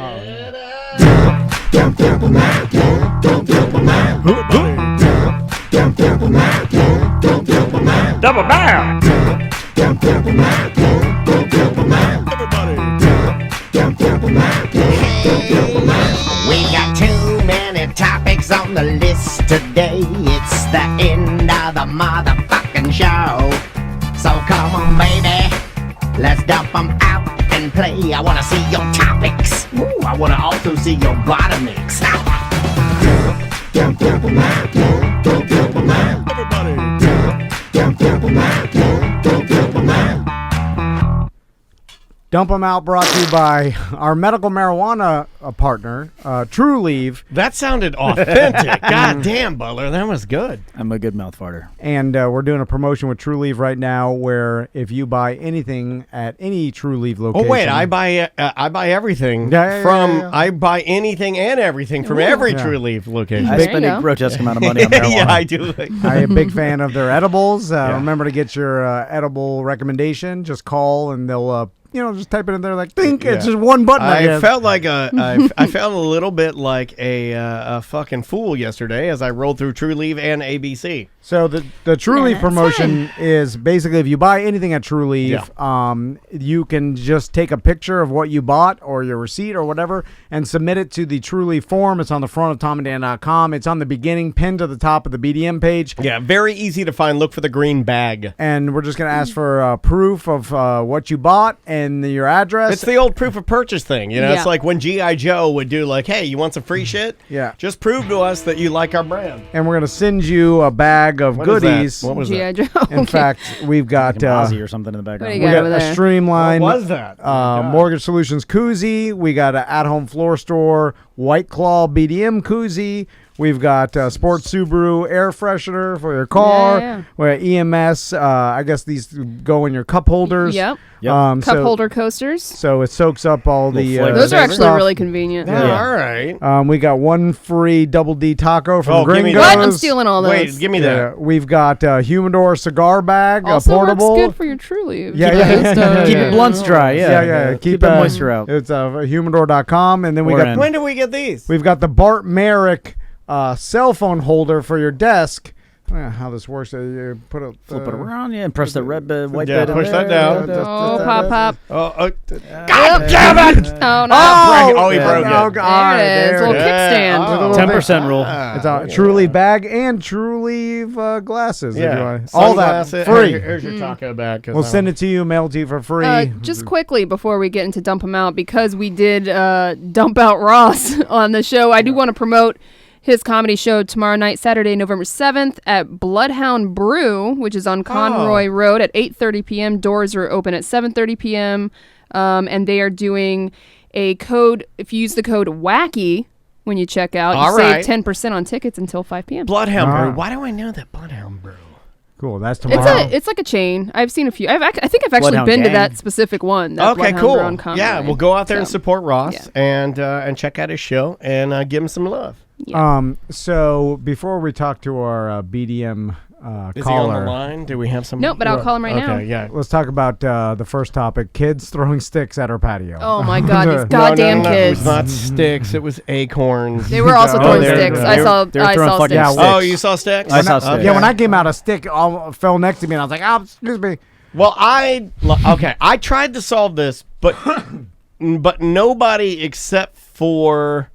S3: Double barrel.
S1: We got too many topics on the list today. It's the end of the motherfucking show. So come on, baby, let's dump them out and play. I wanna see your topics. Ooh, I wanna also see your bottomics.
S10: Dump them out brought to you by our medical marijuana partner, True Leave.
S8: That sounded authentic. God damn, Butler. That was good.
S11: I'm a good mouth farter.
S10: And we're doing a promotion with True Leave right now where if you buy anything at any True Leave location.
S8: Oh wait, I buy everything
S10: Yeah.
S8: I buy anything and everything from every
S10: Yeah.
S8: True Leaf location.
S11: I spend a grotesque amount of money on marijuana.
S8: Yeah, I do.
S10: I'm a big fan of their edibles. Remember to get your edible recommendation. Just call and they'll just type it in there like think.
S8: Yeah.
S10: It's just one button.
S8: I felt like I felt a little bit like a fucking fool yesterday as I rolled through True Leave and ABC.
S10: So the True Leaf promotion is basically if you buy anything at True Leaf, you can just take a picture of what you bought or your receipt or whatever and submit it to the True Leaf form. It's on the front of tomanddan.com. It's on the beginning, pinned to the top of the BDM page.
S8: Yeah, very easy to find. Look for the green bag.
S10: And we're just going to ask for proof of what you bought, and and your address.
S8: It's the old proof of purchase thing. You know,
S9: Yeah.
S8: it's like when G.I. Joe would do like, hey, you want some free shit?
S10: Yeah.
S8: Just prove to us that you like our brand.
S10: And we're going to send you a bag of
S8: What is that?
S10: goodies.
S8: What was
S9: G.I.
S8: that?
S9: Joe.
S10: In fact, we've got
S11: Ozzy or something in the
S9: What
S11: background.
S9: do
S10: we
S9: you
S10: got
S9: over
S10: a
S9: there?
S10: Streamline.
S8: What was that?
S10: Mortgage Solutions koozie. We got an at-home floor store White Claw BDM koozie. We've got Sports Subaru air freshener for your car.
S9: Yeah.
S10: We got EMS. I guess these go in your cup holders.
S9: Yep.
S11: Yep.
S9: Cup holder coasters.
S10: So it soaks up all the.
S9: Those are actually
S10: stuff.
S9: really convenient.
S8: Yeah. All right.
S10: We got one free Double D taco from
S8: give me
S10: Gringos.
S8: that.
S9: What? I'm stealing all those.
S8: Wait, give me that.
S10: We've got Humidor Cigar Bag,
S9: Also
S10: portable.
S9: works good for your True Leaves.
S11: Keep your blunts dry. Yeah.
S10: Keep
S11: that moisture out.
S10: It's humidor.com, and then we
S11: Or
S10: got.
S11: in.
S8: When do we get these?
S10: We've got the Bart Merrick cell phone holder for your desk. How this works? You put it,
S11: Flip it around, and press the red white
S8: Yeah,
S11: bed.
S8: push that down.
S9: Oh, pop.
S8: God damn it!
S9: Oh, no.
S8: He broke it.
S10: Oh, God.
S9: There it is. A little kickstand.
S11: 10% rule.
S10: It's a True Leaf bag and True Leaf glasses. If you
S8: Yeah.
S10: want. All that
S8: Sunglasses.
S10: free.
S8: Here's your taco bag. 'cause
S10: We'll
S8: I
S10: send
S8: don't-
S10: it to you, mail it to you for free.
S9: Just quickly before we get into Dump 'em Out, because we did dump out Ross on the show, I do want to promote his comedy show tomorrow night, Saturday, November 7th at Bloodhound Brew, which is on Conroy Road at 8:30 p.m. Doors are open at 7:30 p.m. And they are doing a code. If you use the code WACKY when you check out,
S8: All
S9: you
S8: right.
S9: save 10% on tickets until 5 p.m.
S8: Bloodhound Brew.
S10: Ah.
S8: Why do I know that Bloodhound Brew?
S10: Cool. That's tomorrow.
S9: It's like a chain. I've seen a few. I think I've actually
S11: Bloodhound
S9: been to
S11: Gang.
S9: that specific one. That
S8: Okay,
S9: Bloodhound
S8: cool.
S9: Brew on Conroy.
S8: Yeah, we'll go out there and
S9: So,
S8: support Ross and check out his show and give him some love.
S9: yeah.
S10: So before we talk to our BDM
S8: Is
S10: caller,
S8: he on the line? Do we have some?
S9: Nope, but I'll call him right now.
S8: Okay, yeah.
S10: let's talk about the first topic: kids throwing sticks at our patio.
S9: Oh my God, these
S8: No,
S9: goddamn
S8: It
S9: kids!
S8: was not sticks. It was acorns.
S9: They were also throwing
S11: they're-
S9: sticks.
S11: they're-
S9: I saw.
S11: they're
S9: I
S11: throwing
S9: saw
S11: fucking
S9: sticks.
S11: sticks.
S8: Oh, you saw sticks?
S11: I saw sticks.
S10: Yeah, when I came out, a stick fell next to me, and I was like, "Oh, excuse me."
S8: Well, I tried to solve this, but nobody except for.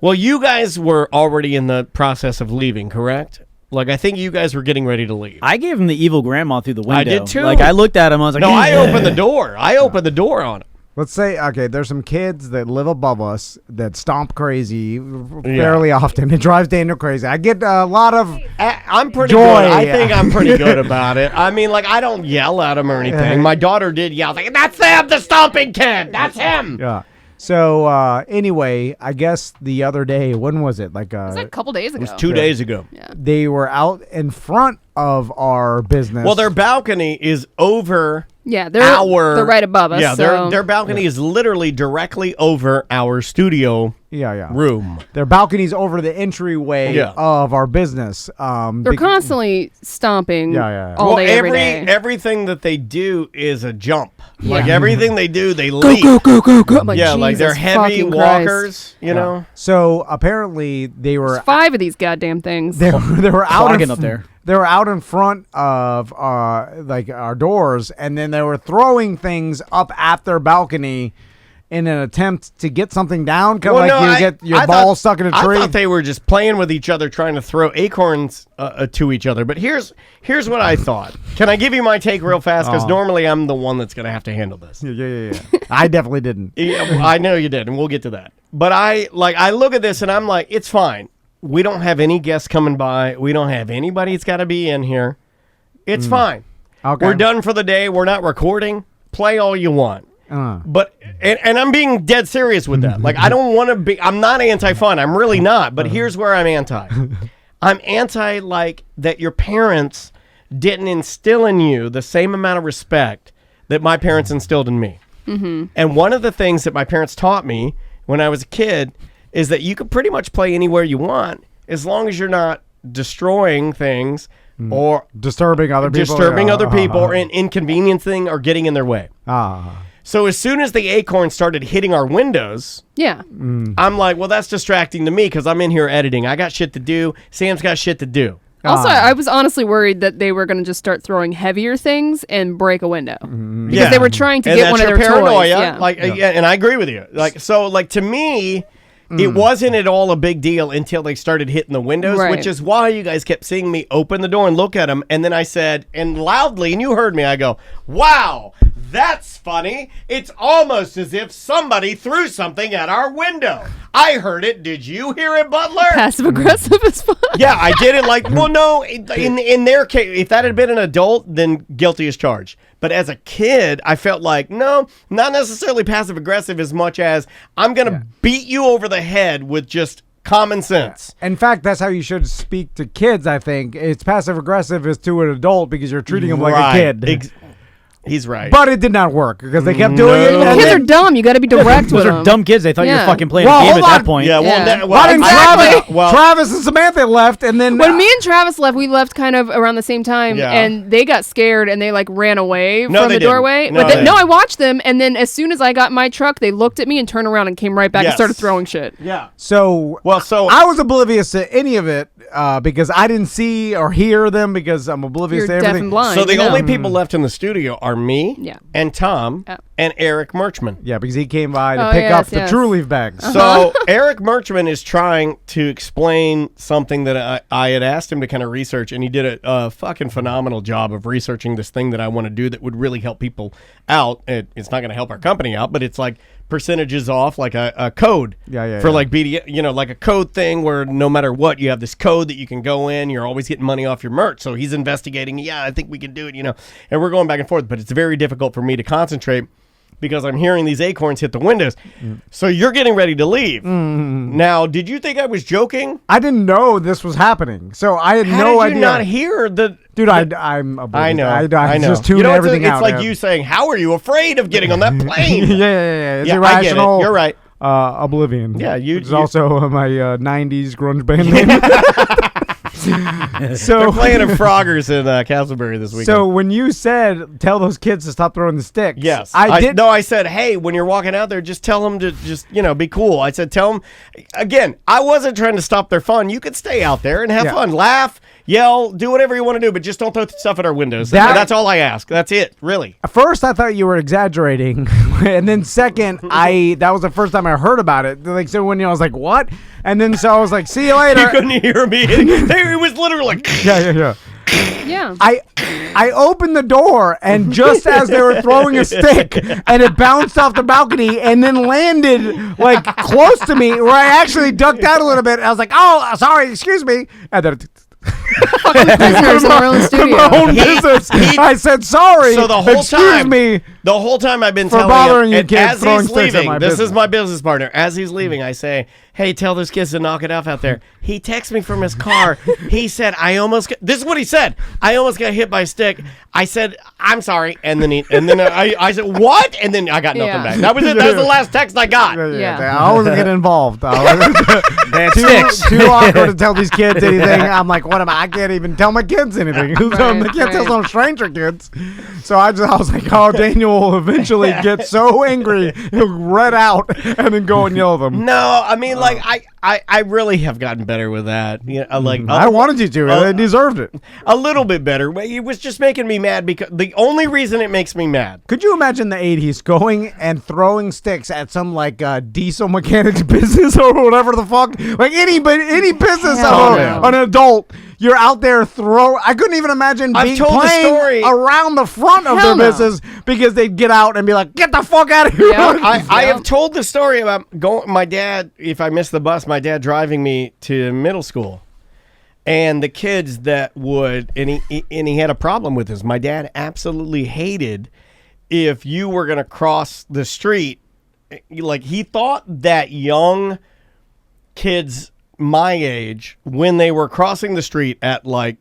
S8: Well, you guys were already in the process of leaving, correct? Like, I think you guys were getting ready to leave.
S11: I gave him the evil grandma through the window.
S8: I did too.
S11: Like, I looked at him, I was like,
S8: No, I opened the door. I opened the door on him.
S10: Let's say, okay, there's some kids that live above us that stomp crazy fairly often. It drives Daniel crazy. I get a lot of
S8: I'm pretty
S10: joy.
S8: good. I think I'm pretty good about it. I mean, like, I don't yell at him or anything. My daughter did yell. Like, that's him, the stomping kid. That's him.
S10: Yeah. So, anyway, I guess the other day, when was it? Like,
S9: It was like a couple days ago.
S8: It was 2 days ago.
S9: Yeah.
S10: they were out in front of our business.
S8: Well, their balcony is over
S9: Yeah, they're right above us.
S8: Yeah,
S9: so.
S8: their balcony is literally directly over our studio room.
S10: Their balcony's over the entryway of our business.
S9: They're constantly stomping all day, every day.
S8: Everything that they do is a jump.
S9: Yeah.
S8: Like, everything they do, they
S10: Go,
S8: leap.
S10: go, go, go, go.
S9: Like,
S8: yeah, like they're
S9: Jesus
S8: heavy
S9: fucking
S8: walkers,
S9: Christ.
S8: you know?
S10: So, apparently, they were...
S9: There's 5 of these goddamn things.
S10: They were out
S11: Clogging up there.
S10: They were out in front of like our doors, and then they were throwing things up at their balcony in an attempt to get something down. Kind of like you get your ball stuck in a tree.
S8: I thought they were just playing with each other, trying to throw acorns to each other. But here's what I thought. Can I give you my take real fast? Because normally I'm the one that's going to have to handle this.
S10: Yeah. I definitely didn't.
S8: Yeah, I know you did, and we'll get to that. But I look at this, and I'm like, it's fine. We don't have any guests coming by. We don't have anybody that's got to be in here. It's fine.
S10: Okay.
S8: We're done for the day. We're not recording. Play all you want. But and I'm being dead serious with that. Like, I don't want to be. I'm not anti-fun. I'm really not. But here's where I'm anti. I'm anti like that. Your parents didn't instill in you the same amount of respect that my parents instilled in me.
S9: Mm-hmm.
S8: And one of the things that my parents taught me when I was a kid is that you can pretty much play anywhere you want as long as you're not destroying things or
S10: disturbing other people,
S8: or inconveniencing or getting in their way. So as soon as the acorn started hitting our windows,
S9: yeah,
S8: I'm like, well, that's distracting to me because I'm in here editing. I got shit to do. Sam's got shit to do.
S9: Also, I was honestly worried that they were going to just start throwing heavier things and break a window because they were trying to get one of their toys. Yeah.
S8: Like, and I agree with you. Like, so, like, to me, it wasn't at all a big deal until they started hitting the windows,
S9: Right.
S8: which is why you guys kept seeing me open the door and look at them. And then I said, and loudly, and you heard me, I go, wow, that's funny. It's almost as if somebody threw something at our window. I heard it. Did you hear it, Butler?
S9: Passive aggressive is fun.
S8: Yeah, I did it like, well, no, in their case, if that had been an adult, then guilty as charged. But as a kid, I felt like, no, not necessarily passive aggressive as much as I'm going to beat you over the head with just common sense.
S10: In fact, that's how you should speak to kids, I think. It's passive aggressive as to an adult because you're treating them like a kid.
S8: He's right.
S10: But it did not work because they kept doing it.
S9: Well, kids are dumb. You got to be direct with
S2: Those
S9: them.
S2: are dumb kids. They thought you were fucking playing
S10: Well,
S2: a game
S10: hold
S2: at that
S10: on.
S2: point.
S8: Yeah, well,
S9: Yeah.
S8: well,
S10: Exactly.
S8: Well,
S10: Travis and Samantha left, and then
S9: When me and Travis left, we left kind of around the same time,
S8: Yeah.
S9: and they got scared and they like ran away
S8: No,
S9: from
S8: they
S9: the doorway.
S8: didn't. No,
S9: But
S8: they
S9: then, no, I watched them, and then as soon as I got in my truck, they looked at me and turned around and came right back and
S8: Yes.
S9: started throwing shit.
S8: Yeah.
S10: So I was oblivious to any of it because I didn't see or hear them because I'm oblivious
S9: You're
S10: to
S9: deaf
S10: everything.
S9: and blind.
S8: So the
S9: you know.
S8: only people left in the studio are me and Tom and Eric Merchman.
S10: Yeah, because he came by to
S9: Oh,
S10: pick
S9: yes,
S10: up the
S9: yes.
S10: True Leaf bags.
S8: So Eric Merchman is trying to explain something that I had asked him to kind of research, and he did a fucking phenomenal job of researching this thing that I want to do that would really help people out. It's not going to help our company out, but it's like percentages off, like a code for like BD, like a code thing where no matter what, you have this code that you can go in. You're always getting money off your merch. So he's investigating. Yeah, I think we can do it. And we're going back and forth, but it's very difficult for me to concentrate because I'm hearing these acorns hit the windows. So you're getting ready to leave. Now, did you think I was joking?
S10: I didn't know this was happening, so I had
S8: How
S10: no
S8: did you
S10: idea.
S8: not hear the...
S10: Dude, I'm oblivious.
S8: I know.
S10: I
S8: know.
S10: just tune
S8: it's
S10: everything out.
S8: It's like
S10: man.
S8: you saying, how are you afraid of getting on that plane?
S10: yeah. It's
S8: Yeah,
S10: irrational.
S8: I get it. You're right.
S10: Oblivion.
S8: Yeah,
S10: It's also my 90s grunge band name.
S8: So they're playing at Froggers in Castleberry this weekend.
S10: So when you said tell those kids to stop throwing the sticks,
S8: Yes,
S10: I did.
S8: No, I said, hey, when you're walking out there, just tell them to just be cool. I said, tell them again. I wasn't trying to stop their fun. You could stay out there and have fun, laugh, yell, do whatever you want to do, but just don't throw stuff at our windows. That's all I ask. That's it, really.
S10: At first, I thought you were exaggerating, and then second, that was the first time I heard about it. Like, so when I was like, "What?" and then so I was like, "See you later."
S8: You couldn't hear me. It was literally like,
S10: yeah.
S9: Yeah.
S10: I opened the door, and just as they were throwing a stick, and it bounced off the balcony and then landed like close to me, where I actually ducked out a little bit. I was like, "Oh, sorry, excuse me," and then.
S9: Prisoners in our own studio.
S10: My own business. I said sorry.
S8: So the whole
S10: excuse
S8: time,
S10: me.
S8: The whole time I've been
S10: For
S8: telling
S10: bothering
S8: him,
S10: you
S8: and
S10: kids
S8: as
S10: throwing
S8: he's
S10: sticks at
S8: leaving,
S10: my
S8: this
S10: business.
S8: is my business partner. As he's leaving, I say, hey, tell those kids to knock it off out there. He texts me from his car. He said, this is what he said. I almost got hit by a stick. I said, I'm sorry. And then I said, what? And then I got nothing back. That was it. That was the last text I got.
S10: Yeah. I wasn't getting involved.
S8: Bad
S10: too
S8: sticks.
S10: Too awkward to tell these kids anything. I'm like, what am I? I can't even tell my kids anything. I can't tell some stranger kids. So I was like, oh, Daniel will eventually get so angry he'll red out and then go and yell at them.
S8: No, I mean, like, I really have gotten better with that.
S10: I wanted you to. I deserved it.
S8: A little bit better. But it was just making me mad because the only reason it makes me mad.
S10: Could you imagine the 80s going and throwing sticks at some like diesel mechanics business or whatever the fuck? Like any business of an adult. You're out there I couldn't even imagine being playing around the front of their business because they'd get out and be like, get the fuck out of here.
S8: I have told the story about my dad, if I missed the bus, my dad driving me to middle school. And the kids that would, and he had a problem with this. My dad absolutely hated if you were going to cross the street. Like, he thought that young kids my age, when they were crossing the street at like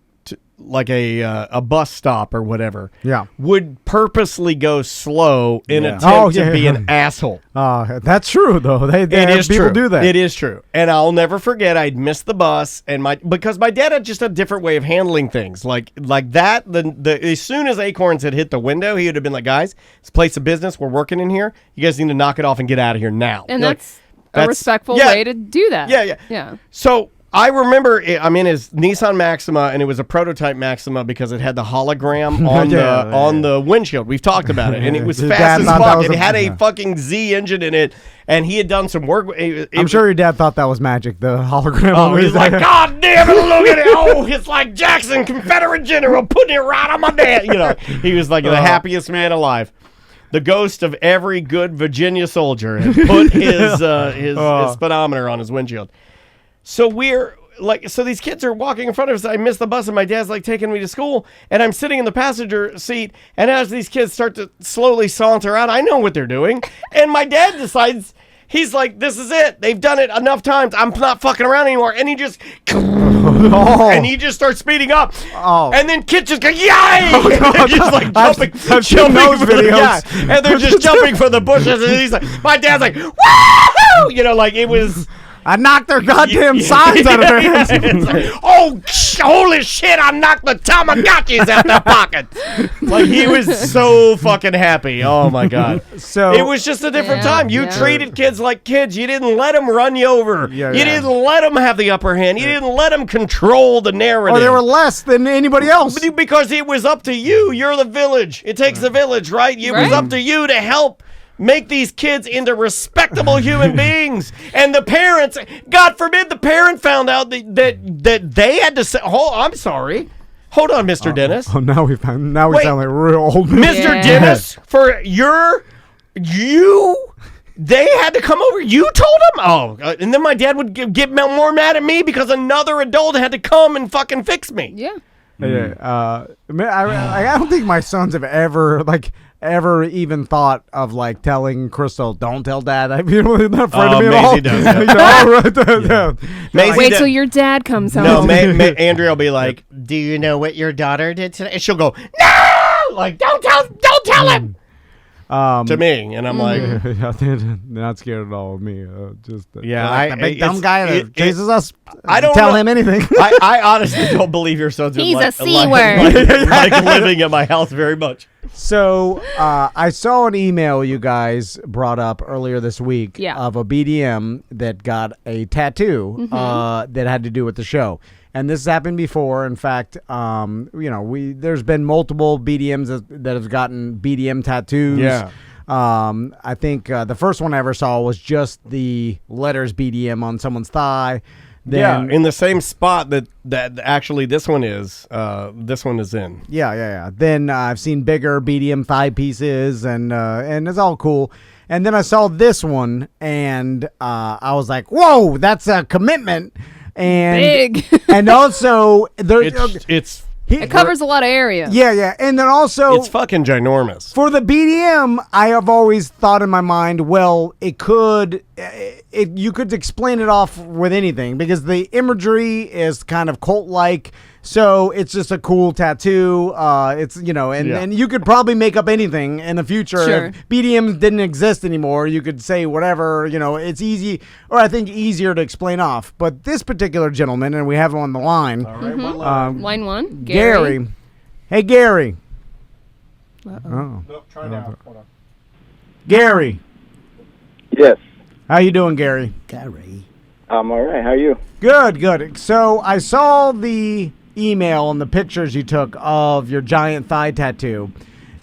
S8: a bus stop or whatever, would purposely go slow in attempt to be an asshole.
S10: That's true though. People do that.
S8: It is true. And I'll never forget I'd missed the bus because my dad had just a different way of handling things. Like that, as soon as acorns had hit the window, he would have been like, guys, it's a place of business. We're working in here. You guys need to knock it off and get out of here now.
S9: And that's a respectful way to do that.
S8: Yeah. So I remember I'm in his Nissan Maxima, and it was a prototype Maxima because it had the hologram on the windshield. We've talked about it, and it was fast as fuck. It had a fucking Z engine in it, and he had done some work.
S10: I'm sure your dad thought that was magic, the hologram.
S8: Oh, he's like, God damn it, look at it. Oh, it's like Jackson, Confederate general, putting it right on my dad. He was like the happiest man alive. the ghost of every good Virginia soldier has put his speedometer on his windshield. So so these kids are walking in front of us. I missed the bus, and my dad's like taking me to school, and I'm sitting in the passenger seat. And as these kids start to slowly saunter out, I know what they're doing, and my dad decides. He's like, this is it. They've done it enough times. I'm not fucking around anymore. And he just, and he just starts speeding up. Oh. And then kids just go, yay! Oh, no, they're just like
S10: I've seen those videos.
S8: And they're just jumping for the bushes. And he's like, my dad's like, woo! You know, like it was.
S10: I knocked their goddamn signs out of their hands.
S8: Like, oh, holy shit, I knocked the Tamagotchis out their pockets. Like, he was so fucking happy. Oh, my God.
S10: So
S8: it was just a different time. You treated kids like kids. You didn't let them run you over. You didn't let them have the upper hand. You didn't let them control the narrative.
S10: Oh, they were less than anybody else.
S8: Because it was up to you. You're the village. It takes the village, right? It was up to you to help make these kids into respectable human beings. And the parents, God forbid the parent found out that they had to say, oh, I'm sorry. Hold on, Mr. Dennis.
S10: Oh, now we sound like real old men.
S8: Mr. Dennis, for they had to come over. You told them? Oh, and then my dad would get more mad at me because another adult had to come and fucking fix me.
S9: Yeah.
S10: I don't think my sons have ever even thought of like telling Crystal, don't tell Dad. They're not afraid of me at all.
S8: Does.
S9: Wait till your dad comes home.
S8: No, Andrea will be like, do you know what your daughter did today? And she'll go, no! Like, don't tell him! To me, and I'm like,
S10: they're not scared at all of me. Just the big dumb guy that chases us.
S8: I don't
S10: tell him anything.
S8: I honestly don't believe your sons are
S9: He's a C-word.
S8: like living at my house very much.
S10: So I saw an email you guys brought up earlier this week of a BDM that got a tattoo that had to do with the show. And this has happened before. In fact, there's been multiple BDMs that have gotten BDM tattoos.
S8: Yeah.
S10: I think the first one I ever saw was just the letters BDM on someone's thigh. Then,
S8: in the same spot that actually this one is. This one is in.
S10: Yeah. Then I've seen bigger BDM thigh pieces, and it's all cool. And then I saw this one, and I was like, "Whoa, that's a commitment!" And
S9: big.
S10: And also
S9: it covers a lot of area.
S10: Yeah. And then also
S8: it's fucking ginormous.
S10: For the BDM, I have always thought in my mind, well, you could explain it off with anything because the imagery is kind of cult-like. So it's just a cool tattoo. And you could probably make up anything in the future.
S9: Sure.
S10: If BDMs didn't exist anymore, you could say whatever, it's easy, or I think easier to explain off. But this particular gentleman, and we have him on the line.
S8: All right,
S9: line one,
S10: Gary. Hey, Gary.
S8: No, try now. Hold on.
S10: Gary.
S14: Yes.
S10: How you doing, Gary?
S14: I'm all right. How are you?
S10: Good. So I saw the email and the pictures you took of your giant thigh tattoo,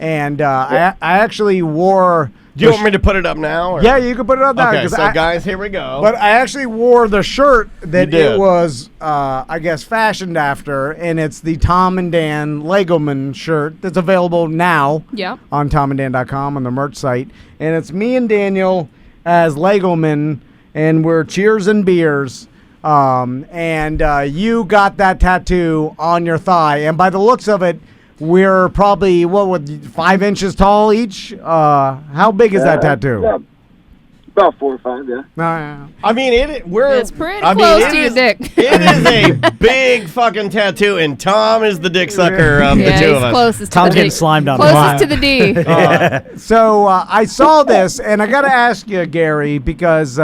S10: and I actually wore.
S8: Do you want me to put it up now? Or?
S10: Yeah, you can put it up now.
S8: Okay, so guys, here we go.
S10: But I actually wore the shirt that it was, I guess, fashioned after, and it's the Tom and Dan Legoman shirt that's available now on tomanddan.com on the merch site. And it's me and Daniel as Legoman, and we're cheers and beers. And you got that tattoo on your thigh, and by the looks of it, we're probably 5 inches tall each. How big is that tattoo?
S14: About 4 or 5, yeah.
S8: I mean,
S9: it's pretty close to your dick.
S8: It is a big fucking tattoo, and Tom is the dick sucker of the two of us.
S9: Closest
S2: Tom's
S9: to the
S2: getting
S9: D.
S2: slimed on
S9: Closest to the D.
S10: So I saw this, and I got to ask you, Gary, because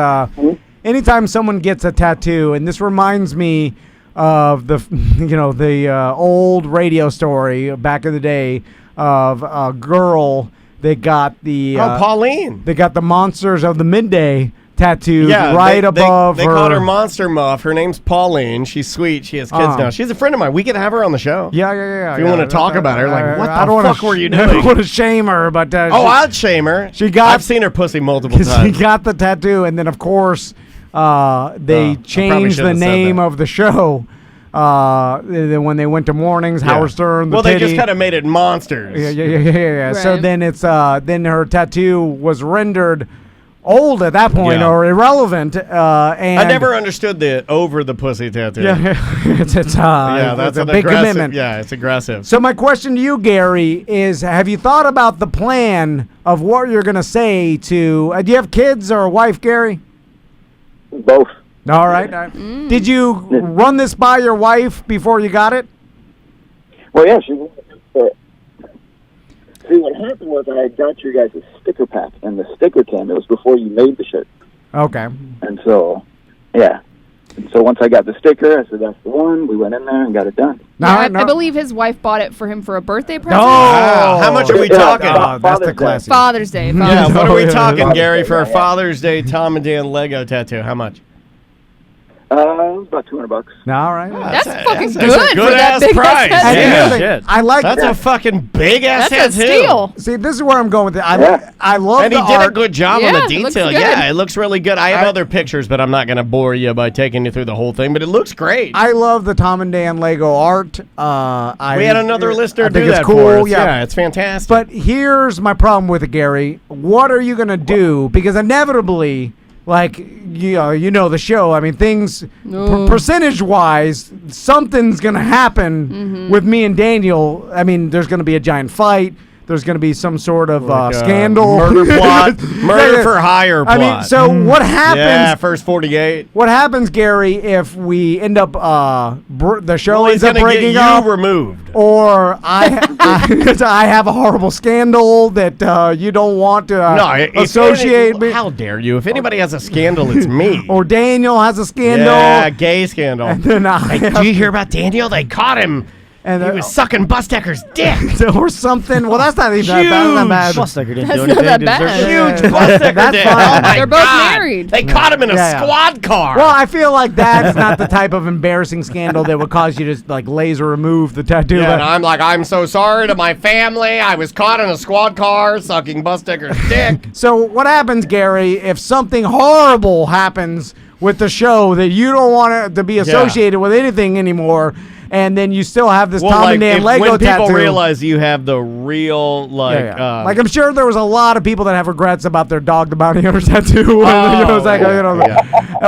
S10: anytime someone gets a tattoo, and this reminds me of the old radio story back in the day of a girl that got the
S8: Pauline.
S10: They got the Monsters of the Midday tattooed above
S8: they
S10: her.
S8: called her Monster Muff. Her name's Pauline. She's sweet. She has kids now. She's a friend of mine. We could have her on the show.
S10: Yeah.
S8: If you want to talk about her, like, what the fuck were you doing?
S10: I don't want to shame her, but
S8: I'd shame her. I've seen her pussy multiple times.
S10: She got the tattoo, and then of course they changed the name of the show Then when they went to mornings, Howard Stern.
S8: Well, they just kind of made it monsters.
S10: Yeah. So
S8: Right.
S10: then it's then her tattoo was rendered old at that point
S8: Yeah.
S10: or irrelevant. And
S8: I never understood the over the pussy tattoo.
S10: Yeah, it's
S8: that's
S10: a big commitment.
S8: Yeah, it's aggressive.
S10: So my question to you, Gary, is: have you thought about the plan of what you're going to say to? Do you have kids or a wife, Gary?
S14: Both.
S10: All right. Did you run this by your wife before you got it?
S14: Well, yeah, she. See, what happened was I got you guys a sticker pack, and the sticker came. It was before you made the shirt.
S10: Okay.
S14: And so, yeah. And so once I got the sticker, I said, that's the one. We went in there and got it done.
S9: I believe his wife bought it for him for a birthday present.
S8: How much are we talking?
S10: That's the classic.
S9: Father's Day.
S8: Yeah, what are we talking,
S14: Father's
S8: Gary,
S14: Day,
S8: for a
S14: yeah.
S8: Father's Day Tom and Dan Lego tattoo? How much?
S14: It was about $200.
S10: All right.
S9: That's fucking
S8: That's
S9: good
S8: a good
S9: for that
S8: ass
S9: big
S8: price.
S9: ass tattoo.
S10: And here's the thing, I like
S8: That's a fucking big ass
S9: That's a
S8: tattoo.
S9: steal.
S10: See, this is where I'm going with it. I love
S8: And
S10: the
S8: he did
S10: art.
S8: a good job on
S9: Yeah,
S8: the
S9: it looks
S8: detail.
S9: good.
S8: Yeah, it looks really good. I have other pictures, but I'm not going to bore you by taking you through the whole thing. But it looks great.
S10: I love the Tom and Dan Lego art.
S8: We had another listener
S10: I
S8: do
S10: think it's
S8: that
S10: cool.
S8: for us.
S10: Yeah.
S8: Yeah, it's fantastic.
S10: But here's my problem with it, Gary. What are you gonna do? Because inevitably, like you know the show. I mean, things percentage-wise, something's gonna happen with me and Daniel. I mean, there's gonna be a giant fight. There's going to be some sort of scandal,
S8: murder plot, murder for hire plot.
S10: I mean, so what happens?
S8: Yeah, first 48.
S10: What happens, Gary, if we end up the show
S8: Well, he's
S10: ends up
S8: gonna
S10: breaking
S8: get
S10: up,
S8: you removed,
S10: or I have a horrible scandal that you don't want to associate me?
S8: How dare you? If anybody has a scandal, it's me.
S10: Or Daniel has a scandal.
S8: Yeah, gay scandal.
S10: And then
S8: do you hear about Daniel? They caught him.
S10: And
S8: he was sucking Busdecker's dick.
S10: Or something. Well, that's not even that bad.
S2: Busdecker didn't
S9: That's
S2: do
S9: not
S2: anything.
S9: that
S2: He deserved
S9: bad.
S2: it.
S8: Huge Busdecker
S10: That's
S8: dick.
S10: fine.
S8: Oh my
S9: They're both
S8: God.
S9: married.
S8: They caught him in a
S10: Yeah.
S8: squad car.
S10: Well, I feel like that's not the type of embarrassing scandal that would cause you to like laser remove the tattoo.
S8: Yeah,
S10: But-
S8: and I'm like, I'm so sorry to my family. I was caught in a squad car sucking Busdecker's dick.
S10: So what happens, Gary, if something horrible happens with the show that you don't want it to be associated with anything anymore, and then you still have this Tom and Dan Lego
S8: when
S10: tattoo?
S8: people realize you have the real, like,
S10: Like I'm sure there was a lot of people that have regrets about their Dog the Bounty Hunter tattoo. It's like,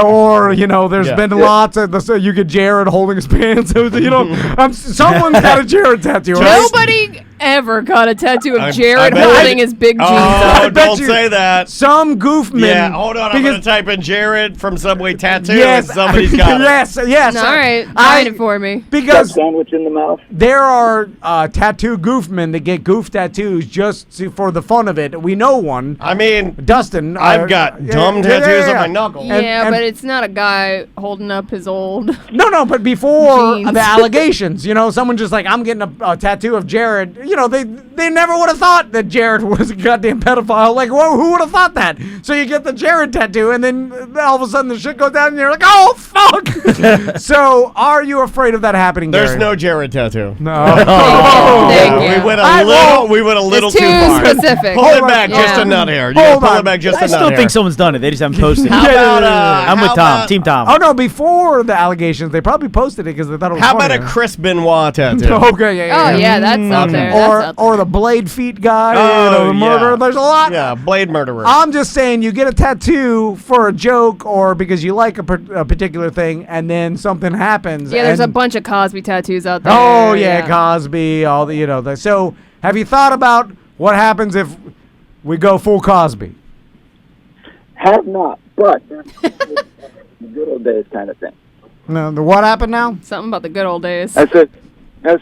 S10: or there's been lots of so you get Jared holding his pants. Someone's got a Jared tattoo. Right?
S9: Nobody ever got a tattoo of
S8: I
S9: Jared
S8: bet
S9: holding
S8: you-
S9: his big jeans
S8: Oh,
S9: up.
S8: don't say that.
S10: Some goofman.
S8: Yeah, hold on. I'm going to type in Jared from Subway Tattoo, and
S10: Yes,
S8: somebody's got it.
S10: yes.
S9: All right, find it for me.
S10: Because
S14: sandwich in the mouth.
S10: there are tattoo goofmen that get goof tattoos just for the fun of it. We know one.
S8: I mean,
S10: Dustin.
S8: I've got dumb tattoos on my knuckle.
S9: Yeah, but it's not a guy holding up his old.
S10: No, but before
S9: Jeans.
S10: the allegations, someone just like, I'm getting a tattoo of Jared. They never would have thought that Jared was a goddamn pedophile. Like, who would have thought that? So you get the Jared tattoo, and then all of a sudden the shit goes down, and you're like, oh, fuck. So are you afraid of that happening,
S8: There's
S10: Gary?
S8: no Jared tattoo.
S10: No.
S9: Thank you.
S8: We went a little
S9: It's
S8: too
S9: too
S8: far.
S9: specific.
S8: Pull it back just
S9: Yeah.
S8: a nut hair. You gotta pull it back just
S2: I
S8: a nut
S2: still
S8: hair.
S2: think someone's done it. They just haven't posted it.
S8: How about,
S2: I'm with
S8: how
S2: Tom.
S8: about-
S2: Team Tom.
S10: Oh, no, before the allegations, they probably posted it because they thought it was
S8: How about
S10: funny.
S8: a Chris Benoit tattoo?
S10: Okay, yeah.
S9: Oh yeah, that's out there.
S10: Or,
S9: That's out
S10: or the Blade Feet guy,
S8: Oh,
S10: the murderer.
S8: yeah.
S10: There's a lot.
S8: Yeah, blade murderer.
S10: I'm just saying, you get a tattoo for a joke or because you like a particular thing, and then something happens.
S9: Yeah, there's a
S10: and-
S9: bunch of Cosby tattoos out there.
S10: Oh yeah, Cosby, all the So, have you thought about what happens if we go full Cosby?
S14: Have not, but the good old days kind of thing.
S10: No, what happened now?
S9: Something about the good old days.
S14: I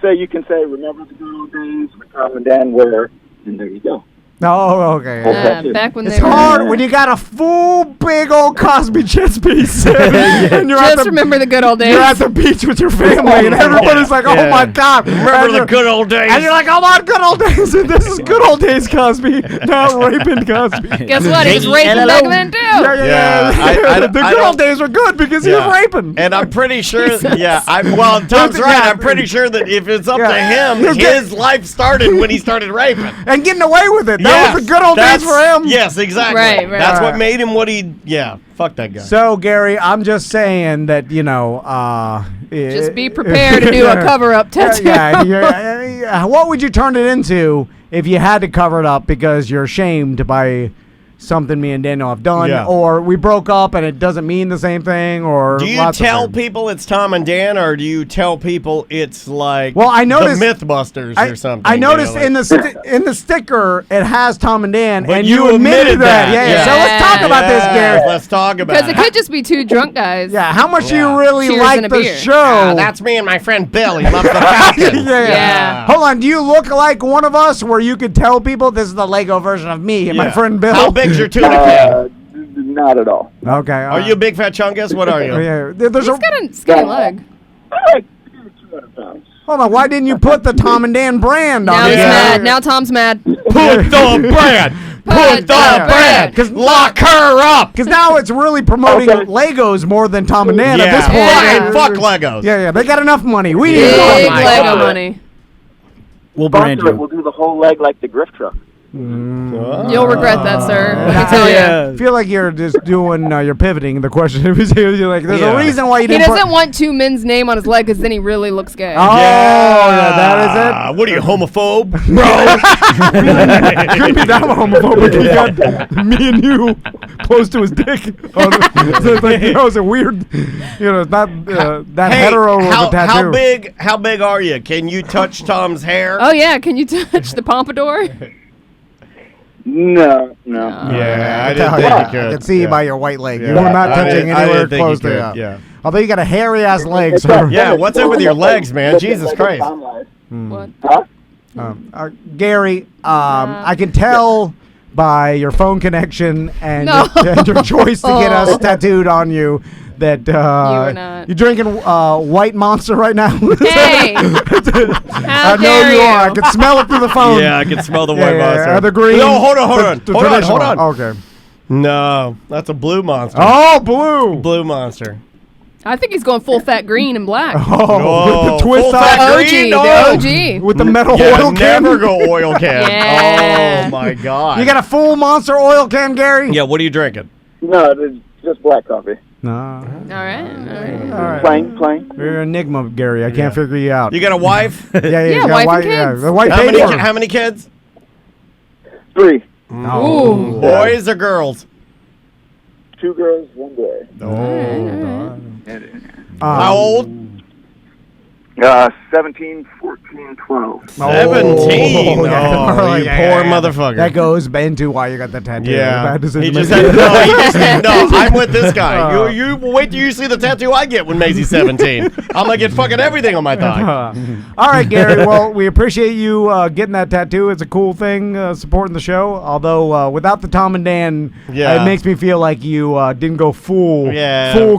S14: say you can say, remember the good old days when Tom and Dan were, and there you go.
S10: Oh, okay.
S14: Yeah,
S9: back when
S10: It's
S9: they were.
S10: hard when you got a full big old Cosby chest piece. And you're
S9: Just
S10: at the,
S9: remember the good old days.
S10: You're at the beach with your family, and everybody's like, "Oh my God!"
S8: Remember
S10: And
S8: the
S10: you're-
S8: good old days.
S10: And you're like, "Oh my good old days!" And this is good old days, Cosby, not raping Cosby.
S9: Guess what? He was raping back then too.
S8: Yeah, I
S10: the good
S8: don't-
S10: old days were good because he was raping.
S8: And I'm pretty sure, Tom's right. I'm pretty sure that if it's up to him,
S10: He'll get-
S8: his life started when he started raping.
S10: And getting away with it. That was the good old days for him.
S8: Yes, exactly.
S9: Right.
S8: That's what made him what he. Yeah, fuck that guy.
S10: So, Gary, I'm just saying that,
S9: Just be prepared to do a cover-up tattoo.
S10: What would you turn it into if you had to cover it up because you're ashamed by something me and Daniel have done, or we broke up and it doesn't mean the same thing, or
S8: do you tell people it's Tom and Dan, or do you tell people it's like
S10: I noticed
S8: the Mythbusters or something?
S10: I noticed in the sticker it has Tom and Dan,
S8: But
S10: and
S8: you admitted that.
S10: Yeah. So let's talk about this, Gary.
S8: Let's talk about
S9: Because it could just be two drunk guys.
S10: Yeah, how much do you really
S9: Cheers
S10: like
S9: and a
S10: the
S9: beer.
S10: show?
S8: That's me and my friend Bill. He loves the Falcon.
S10: Yeah. Hold on, do you look like one of us where you could tell people this is the Lego version of me and my friend Bill?
S8: How big's your tuna can?
S14: Not at all.
S10: Okay.
S8: Are you a big fat chungus? What are you?
S10: Yeah.
S9: He's got a skinny leg.
S10: Hold on, why didn't you put the Tom and Dan brand
S9: Now
S10: on
S9: he's
S10: it?
S9: mad. Now Tom's mad.
S8: Put the brand. Put the brand.
S10: Because
S8: lock her up.
S10: Because now it's really promoting Legos more than Tom and Dan at this point.
S8: Fuck Legos.
S10: Yeah. They got enough money. We need
S9: Big
S10: money.
S9: Lego money.
S11: We'll brand you.
S14: We'll do the whole leg like the grift truck.
S9: You'll regret that, sir. Let me tell you.
S10: I feel like you're just doing, you're pivoting the question. You're like, there's a reason why you
S9: He
S10: didn't
S9: doesn't want two men's name on his leg because then he really looks gay.
S10: Oh, yeah, that is it?
S8: What are you, homophobe?
S10: Couldn't be that homophobic. He got me and you close to his dick. So it's like, it's a weird, it's not that hetero with a tattoo.
S8: How big are you? Can you touch Tom's hair?
S9: Oh, yeah. Can you touch the pompadour?
S14: No.
S8: Yeah, I didn't think you could.
S10: I can see by your white leg.
S8: Yeah.
S10: You were not
S8: I
S10: touching
S8: didn't
S10: anywhere
S8: think
S10: close
S8: you
S10: to
S8: could,
S10: that.
S8: yeah.
S10: Although you got a hairy ass leg, sir.
S8: Yeah, what's up with your legs, man? Jesus Christ.
S9: What?
S10: Gary, I can tell by your phone connection and
S9: No.
S10: your choice to get us tattooed on you that you're drinking White Monster right now.
S9: Hey!
S10: I know you are. I can smell it through the phone.
S8: Yeah, I can smell the White Monster.
S10: Are the green?
S8: No, hold on.
S10: The
S8: Hold
S10: traditional.
S8: on.
S10: Okay.
S8: No, that's a blue monster.
S10: Oh, blue.
S8: Blue monster.
S9: I think he's going full fat green and black.
S10: Oh, with the twist
S8: full
S10: off.
S8: fat
S9: OG,
S8: green?
S9: the
S8: No.
S9: OG.
S10: With the metal oil can.
S8: Never go oil can.
S9: Yeah.
S8: Oh, my God.
S10: You got a full Monster oil can, Gary?
S8: Yeah, what are you drinking?
S14: No, it's just black coffee.
S10: No.
S9: All right.
S14: Plain.
S10: You're an enigma, Gary. I can't figure you out.
S8: You got a wife?
S10: Yeah,
S9: Yeah,
S10: he's got
S9: wife and
S10: white,
S9: kids.
S10: the white
S8: How
S10: paper.
S8: many kids?
S14: 3.
S9: Ooh.
S8: Boys or girls?
S14: 2 girls, 1 boy.
S8: How old?
S14: 17, 14, 12.
S8: 17.
S10: Oh, yeah.
S8: You poor motherfucker.
S10: That goes into why you got the tattoo.
S8: Yeah.
S10: That doesn't
S8: He
S10: make
S8: just
S10: sense.
S8: no, I'm with this guy. You wait till you see the tattoo I get when Maisie's 17. I'm going to get fucking everything on my thigh.
S10: All right, Gary. Well, we appreciate you getting that tattoo. It's a cool thing, supporting the show. Although without the Tom and Dan, it makes me feel like you didn't go full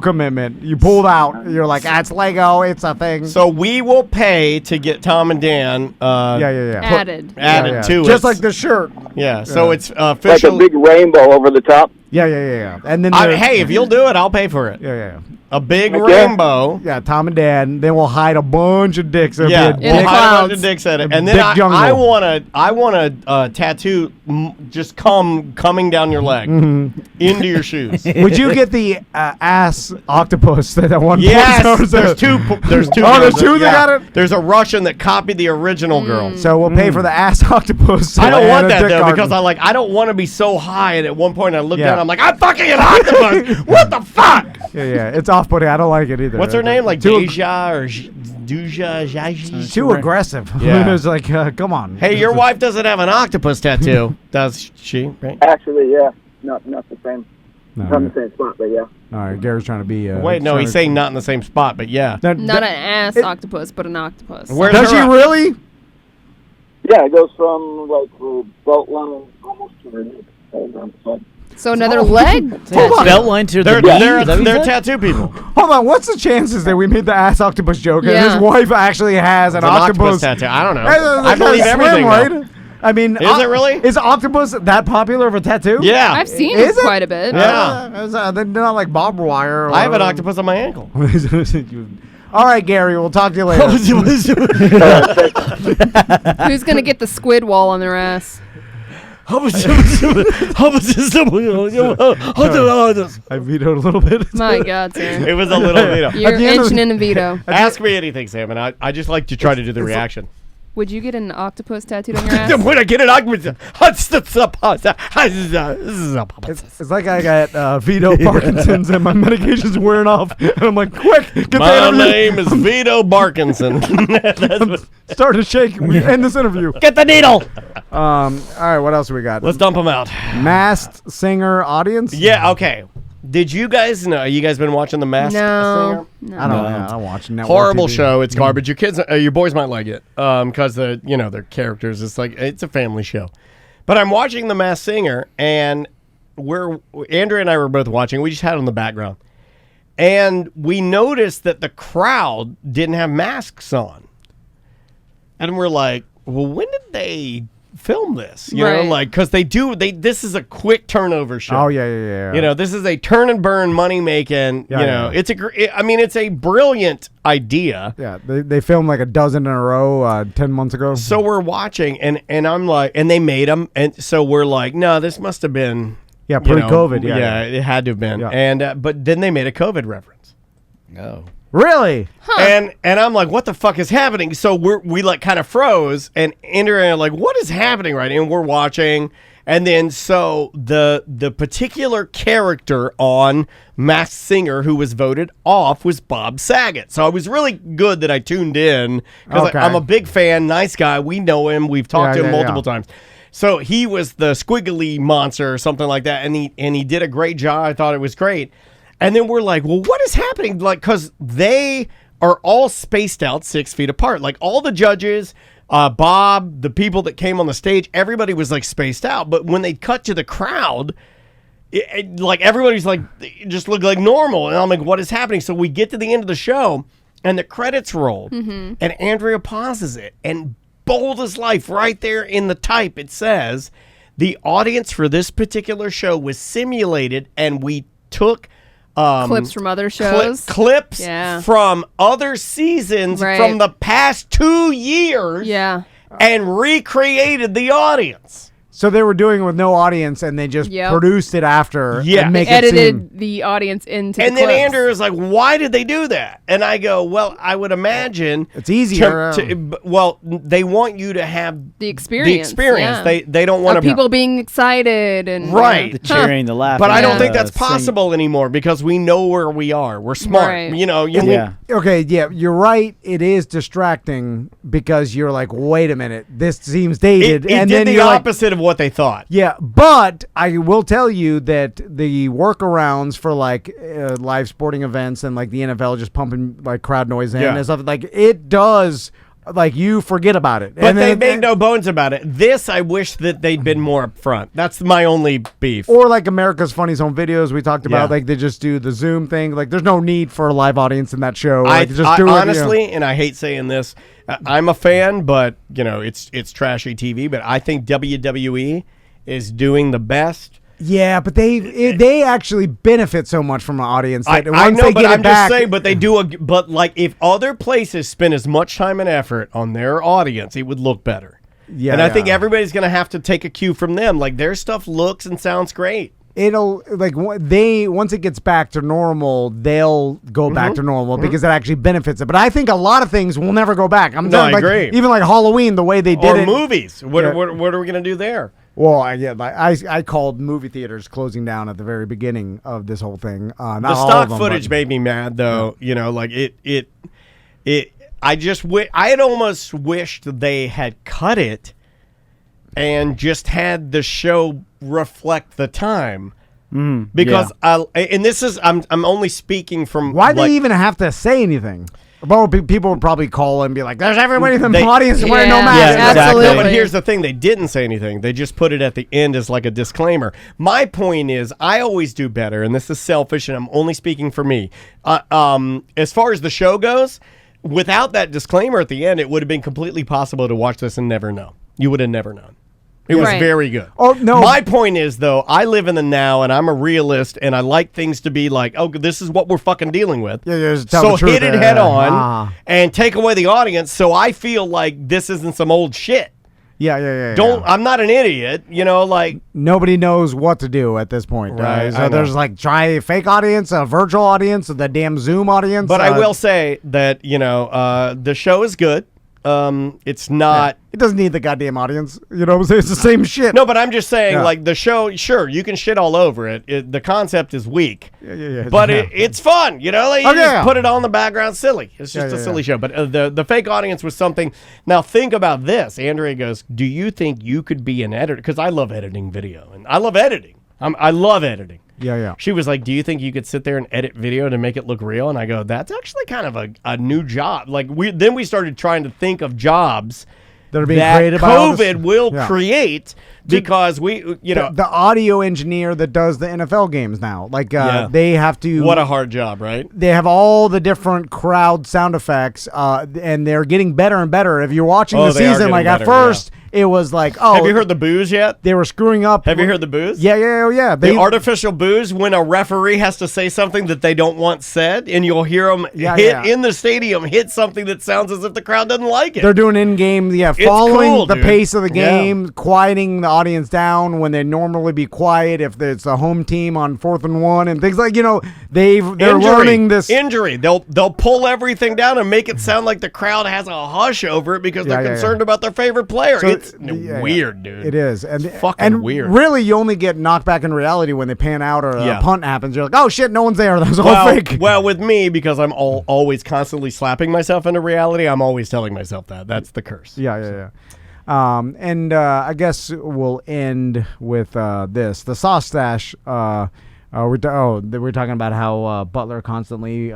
S10: commitment. You pulled out. You're like, it's Lego. It's a thing.
S8: So we will pay to get Tom and Dan
S9: Added
S8: to it.
S10: Just like the shirt.
S8: Yeah, so it's
S14: Like
S8: official.
S14: a big rainbow over the top.
S10: Yeah. And then
S8: Hey, if you'll do it, I'll pay for it.
S10: Yeah.
S8: A big
S14: Okay.
S8: rainbow.
S10: Yeah, Tom and Dan. Then we'll hide a bunch of dicks. There'll
S8: Yeah,
S10: be
S8: we'll
S10: a dick,
S8: hide a bunch of dicks at it, and then
S10: dick jungle.
S8: I want a tattoo just coming down your leg into your shoes.
S10: Would you get the ass octopus that one?
S8: Yes,
S10: point
S8: there's two. There's two.
S10: Oh, there's two that got it.
S8: There's a Russian that copied the original girl.
S10: So we'll pay for the ass octopus.
S8: I don't
S10: and
S8: want
S10: a
S8: that
S10: dick
S8: though
S10: garden.
S8: because I don't want to be so high, and at one point I look
S10: Yeah.
S8: down, I'm like, I'm fucking an octopus. What the fuck?
S10: Yeah, it's off-putting. I don't like it either.
S8: What's her name? Like
S10: Too-
S8: Deja or Duja? Jaji?
S10: Too aggressive.
S8: Yeah.
S10: It's like, come on.
S8: Hey, your wife doesn't have an octopus tattoo, does she? Right?
S14: Actually, yeah. Not the same.
S10: No.
S14: Not in the same spot, but yeah.
S10: All right, Gary's trying to be.
S8: Wait, no, he's saying not in the same spot, but yeah.
S9: Not an ass octopus, but an octopus.
S8: Where's
S10: Does she
S8: her-
S10: really?
S14: Yeah, it goes from like the belt line almost to her neck.
S9: So another leg?
S11: Belt line to the
S8: They're
S11: knee? Is that what you said?
S8: tattoo people.
S10: Hold on. What's the chances that we made the ass octopus joke and
S9: Yeah.
S10: his wife actually has an
S8: It's an
S10: octopus
S8: tattoo. I don't know.
S10: Hey,
S8: I
S10: that's
S8: believe
S10: kinda
S8: everything.
S10: slim,
S8: though.
S10: right? I mean,
S8: Is it really?
S10: Is octopus that popular of a tattoo?
S8: Yeah.
S9: I've seen
S10: Is
S9: it
S10: it?
S9: quite a bit.
S8: Yeah.
S10: They're not like barbed wire. Or,
S8: I have an octopus on my ankle.
S10: All right, Gary. We'll talk to you later.
S9: Who's going to get the squid wall on their ass?
S10: I vetoed a little bit.
S9: My God, Sam.
S8: It was a little veto.
S9: You're inching in a veto.
S8: Ask me anything, Sam, and I just like to try to do the reaction.
S9: Would you get an octopus tattooed on your ass?
S8: When I get an octopus,
S10: It's like I got Vito Barkinson's and my medication's wearing off, and I'm like, quick, get the
S8: My
S10: interview.
S8: name is Vito Barkinson.
S10: Start to shake. We end this interview.
S8: Get the needle.
S10: All right, what else we got?
S8: Let's dump them out.
S10: Masked singer audience.
S8: Yeah. Okay. Did you guys know? You guys been watching The Masked Singer?
S9: No.
S10: I don't watch network
S8: Horrible
S10: TV.
S8: show. It's garbage. Your kids, your boys might like it because their characters. It's a family show. But I'm watching The Masked Singer, and Andrea and I were both watching. We just had it on the background, and we noticed that the crowd didn't have masks on, and we're like, "Well, when did they film this?" You know, like because this is a quick turnover show.
S10: Oh yeah.
S8: You know, this is a turn and burn money making. It's it's a brilliant idea.
S10: Yeah, they filmed like a dozen in a row 10 months ago.
S8: So we're watching, and I'm like, and they made them, and so we're like, no, this must have been
S10: pre-COVID.
S8: Yeah, it had to have been.
S10: Yeah.
S8: And but then they made a COVID reference.
S15: No.
S10: Really?
S8: And I'm like, what the fuck is happening? So we like kind of froze, and Andrea like, what is happening right? And we're watching, and then so the particular character on Masked Singer who was voted off was Bob Saget. So it was really good that I tuned in because I'm a big fan, nice guy. We know him. We've talked to him multiple times. So he was the squiggly monster or something like that, and he did a great job. I thought it was great. And then we're like, well, what is happening? Like, because they are all spaced out 6 feet apart. Like, all the judges, Bob, the people that came on the stage, everybody was, like, spaced out. But when they cut to the crowd, like, everybody's, like, it just looked like normal. And I'm like, what is happening? So we get to the end of the show, and the credits roll.
S9: Mm-hmm.
S8: And Andrea pauses it. And bold as life, right there in the type, it says, the audience for this particular show was simulated, and we took...
S9: clips from other shows.
S8: Clips from other seasons from the past 2 years.
S9: Yeah.
S8: And recreated the audience.
S10: So they were doing it with no audience, and they just produced it after.
S8: Yeah.
S10: And make
S9: They edited
S10: it seem...
S9: the audience into
S8: And
S9: the
S8: then
S9: clips.
S8: Andrew was like, why did they do that? And I go, well, I would imagine
S10: it's easier.
S8: They want you to have
S9: the experience. Yeah.
S8: They don't want
S9: people being excited and
S2: the cheering, the laughing.
S8: But I don't think that's possible anymore because we know where we are. We're smart.
S9: Right.
S8: You know.
S10: Okay, yeah, you're right. It is distracting because you're like, wait a minute, this seems dated.
S8: It
S10: and
S8: did
S10: then
S8: the
S10: you're
S8: opposite of what they thought.
S10: Yeah, but I will tell you that the workarounds for like live sporting events and like the NFL just pumping like crowd noise in and stuff, like it does, like you forget about it.
S8: But
S10: and
S8: they made no bones about it. This, I wish that they'd been more upfront. That's my only beef.
S10: Or like America's Funniest Home Videos we talked about, like they just do the Zoom thing. Like there's no need for a live audience in that show. Like, just do
S8: honestly,
S10: it,
S8: and I hate saying this, I'm a fan, but it's trashy TV. But I think WWE is doing the best.
S10: Yeah, but they actually benefit so much from an audience that
S8: I
S10: once
S8: know,
S10: they
S8: but
S10: get
S8: I'm
S10: it back,
S8: just saying. But they do but like if other places spend as much time and effort on their audience, it would look better.
S10: Yeah,
S8: and I think everybody's gonna have to take a cue from them. Like their stuff looks and sounds great.
S10: It'll like once it gets back to normal, they'll go back to normal because it actually benefits it. But I think a lot of things will never go back.
S8: I agree.
S10: Even like Halloween, the way they did it.
S8: Or movies. What are we gonna do there?
S10: Well, I called movie theaters closing down at the very beginning of this whole thing. Not
S8: The
S10: all
S8: stock
S10: of them,
S8: footage
S10: but-
S8: made me mad, though. You know, like it. I had almost wished they had cut it and just had the show reflect the time. Because and this is I'm only speaking from
S10: Why do they even have to say anything? Well, people would probably call and be like, "There's everybody in the
S8: They-
S10: audience wearing no mask."
S8: Yeah,
S9: absolutely.
S8: No, but here's the thing: they didn't say anything. They just put it at the end as like a disclaimer. My point is, I always do better, and this is selfish, and I'm only speaking for me. As far as the show goes, without that disclaimer at the end, it would have been completely possible to watch this and never know. You would have never known. It was very good.
S10: Oh, no.
S8: My point is, though, I live in the now, and I'm a realist, and I like things to be like, oh, this is what we're fucking dealing with.
S10: Just tell
S8: So
S10: the truth
S8: hit it
S10: there.
S8: head on and take away the audience so I feel like this isn't some old shit.
S10: Yeah.
S8: I'm not an idiot, like
S10: nobody knows what to do at this point.
S8: Right,
S10: So there's like try a fake audience, a virtual audience, the damn Zoom audience.
S8: But I will say that, the show is good. It's not.
S10: It doesn't need the goddamn audience. You know what I'm saying? It's the same shit.
S8: No, but I'm just saying,
S10: Yeah.
S8: like, the show, sure, you can shit all over it. The concept is weak.
S10: Yeah.
S8: But it's fun, like, you
S10: Oh,
S8: just
S10: yeah.
S8: put it on the background silly. It's just a silly show. But the fake audience was something. Now, think about this. Andrea goes, do you think you could be an editor? Because I love editing video. And I love editing. I love editing.
S10: Yeah.
S8: She was like, do you think you could sit there and edit video to make it look real? And I go, that's actually kind of a new job. Like, we started trying to think of jobs
S10: that are being created by all this-
S8: COVID will
S10: Yeah.
S8: create because we,
S10: the audio engineer that does the NFL games now, like they have to.
S8: What a hard job, right?
S10: They have all the different crowd sound effects, and they're getting better and better. If you're watching the
S8: they are
S10: season, like
S8: getting
S10: at
S8: better,
S10: first, it was like, oh,
S8: have you heard the boos yet?
S10: They were screwing up.
S8: Have you heard the boos?
S10: Yeah.
S8: The artificial boos when a referee has to say something that they don't want said, and you'll hear them in the stadium hit something that sounds as if the crowd doesn't like it.
S10: They're doing in-game,
S8: It's
S10: following
S8: cool,
S10: the
S8: dude.
S10: pace of the
S8: Yeah.
S10: game, quieting the audience down when they normally be quiet if it's a home team on 4th and 1 and things like, they're learning this.
S8: Injury. They'll pull everything down and make it sound like the crowd has a hush over it because they're concerned about their favorite player.
S10: So,
S8: It's weird, dude.
S10: It is. And
S8: fucking weird.
S10: Really, you only get knocked back in reality when they pan out or a punt happens. You're like, oh shit, no one's there. That was all fake.
S8: Well, with me, because I'm always constantly slapping myself into reality, I'm always telling myself that. That's the curse.
S10: Yeah. And I guess we'll end with this. The sauce stash. We're talking about how Butler constantly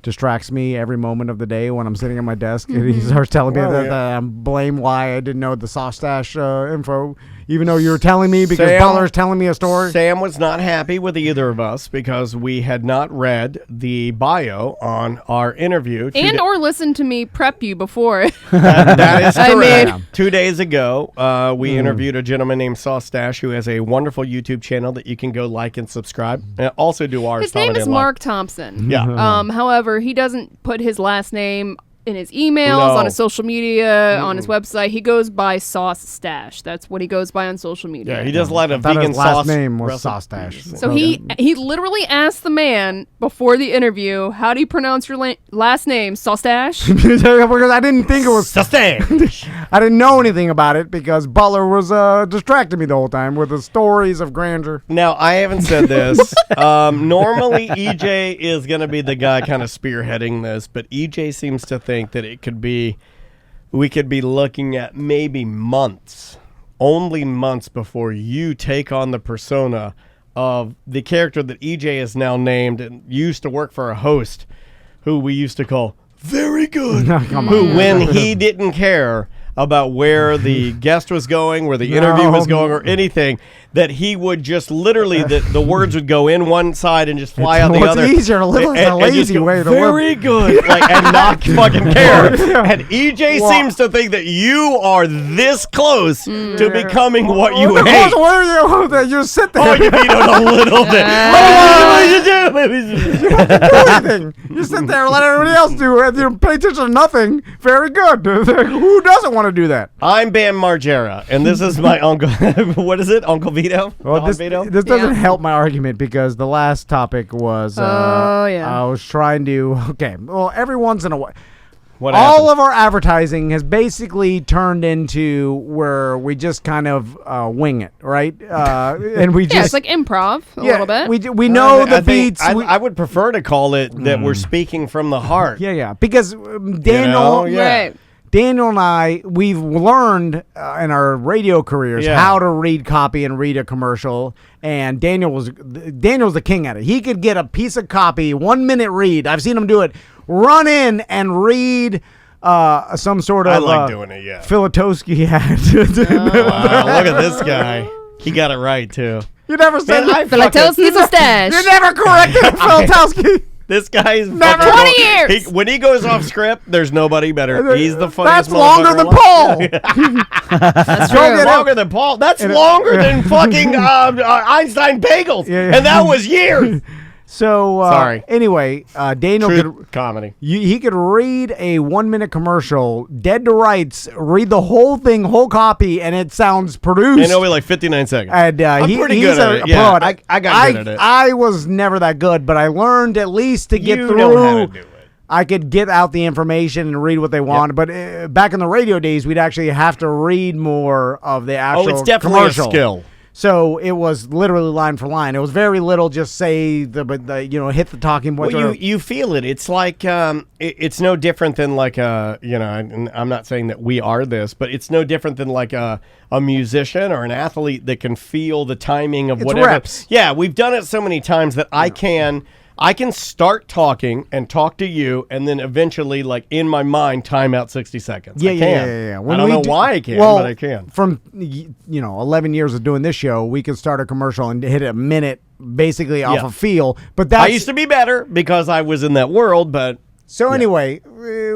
S10: distracts me every moment of the day when I'm sitting at my desk. And he starts telling me that I'm blame why I didn't know the sauce stash info, even though you were telling me because Butler's telling me a story.
S8: Sam was not happy with either of us because we had not read the bio on our interview.
S9: Or listened to me prep you before.
S8: That is correct.
S9: I mean,
S8: 2 days ago, we interviewed a gentleman named Sauce Stash who has a wonderful YouTube channel that you can go like and subscribe. And also do ours.
S9: his name is Mark Thompson.
S8: Yeah.
S9: However, he doesn't put his last name in his emails, on his social media, on his website. He goes by Sauce Stash. That's what he goes by on social media.
S8: Yeah, he does a lot of
S10: I thought
S8: vegan
S10: his last
S8: sauce
S10: name was
S8: recipes.
S10: Sauce Stash.
S9: So he literally asked the man before the interview, how do you pronounce your last name? Saustache?
S10: Because I didn't think it was
S8: Saustache.
S10: I didn't know anything about it because Butler was distracting me the whole time with the stories of grandeur.
S8: Now, I haven't said this. Normally, EJ is going to be the guy kind of spearheading this, but EJ seems to think that we could be looking at maybe only months before you take on the persona of the character that EJ is now named and used to work for a host who we used to call Very Good, who when he didn't care about where the guest was going, where the interview was going, or anything, that he would just literally, the words would go in one side and just fly out the other.
S10: It's easier to live like a lazy way to live.
S8: Very good, and not fucking care. And EJ seems to think that you are this close to becoming what you hate.
S10: Where you sit there.
S8: Oh, you beat on a little bit. What do you do?
S10: You don't have to do anything. You sit there and let everybody else do it. You pay attention to nothing. Very good. Who doesn't want to do that?
S8: I'm Bam Margera, and this is my uncle. What is it? Uncle Vito?
S10: Well, this doesn't help my argument because the last topic was I was trying to every once in a while all of our advertising has basically turned into where we just kind of wing it, right? And we just
S9: it's like improv a little bit.
S10: We know the beats.
S8: I would prefer to call it that we're speaking from the heart.
S10: Yeah, because Daniel,
S9: right.
S10: Daniel and I, we've learned in our radio careers how to read copy and read a commercial. And Daniel's the king at it. He could get a piece of copy, 1 minute read. I've seen him do it. Run in and read some sort of.
S8: I like doing it. Yeah.
S10: Filatowski ad.
S8: Wow, look at this guy. He got it right too.
S10: You never said
S9: Filatowski's a stash.
S10: You never corrected Filatowski.
S8: This guy's
S9: 20 years.
S8: When he goes off script, there's nobody better. He's the funniest.
S10: That's longer than Paul.
S8: That's longer than Paul. That's longer than fucking Einstein bagels, and that was years.
S10: So
S8: Sorry.
S10: Anyway, Daniel
S8: True comedy.
S10: He could read a 1-minute commercial, dead to rights, read the whole thing, whole copy, and it sounds produced.
S8: And it'll be like 59 seconds.
S10: And
S8: I'm pretty
S10: he's
S8: good at it. Yeah, I got good at it.
S10: I was never that good, but I learned at least to get
S8: You
S10: through.
S8: know how to do it.
S10: I could get out the information and read what they wanted, but back in the radio days, we'd actually have to read more of the actual
S8: it's definitely
S10: commercial.
S8: a skill.
S10: So it was literally line for line. It was very little. Just say hit the talking points.
S8: Well, you feel it. It's like it's no different than like and I'm not saying that we are this, but it's no different than like a musician or an athlete that can feel the timing of whatever.
S10: Reps.
S8: Yeah, we've done it so many times that I can start talking and talk to you, and then eventually, like in my mind, time out 60 seconds. I can.
S10: When
S8: I don't
S10: we
S8: know why I can, but I can.
S10: From 11 years of doing this show, we could start a commercial and hit a minute basically off of feel. But that's,
S8: I used to be better because I was in that world, but.
S10: So anyway,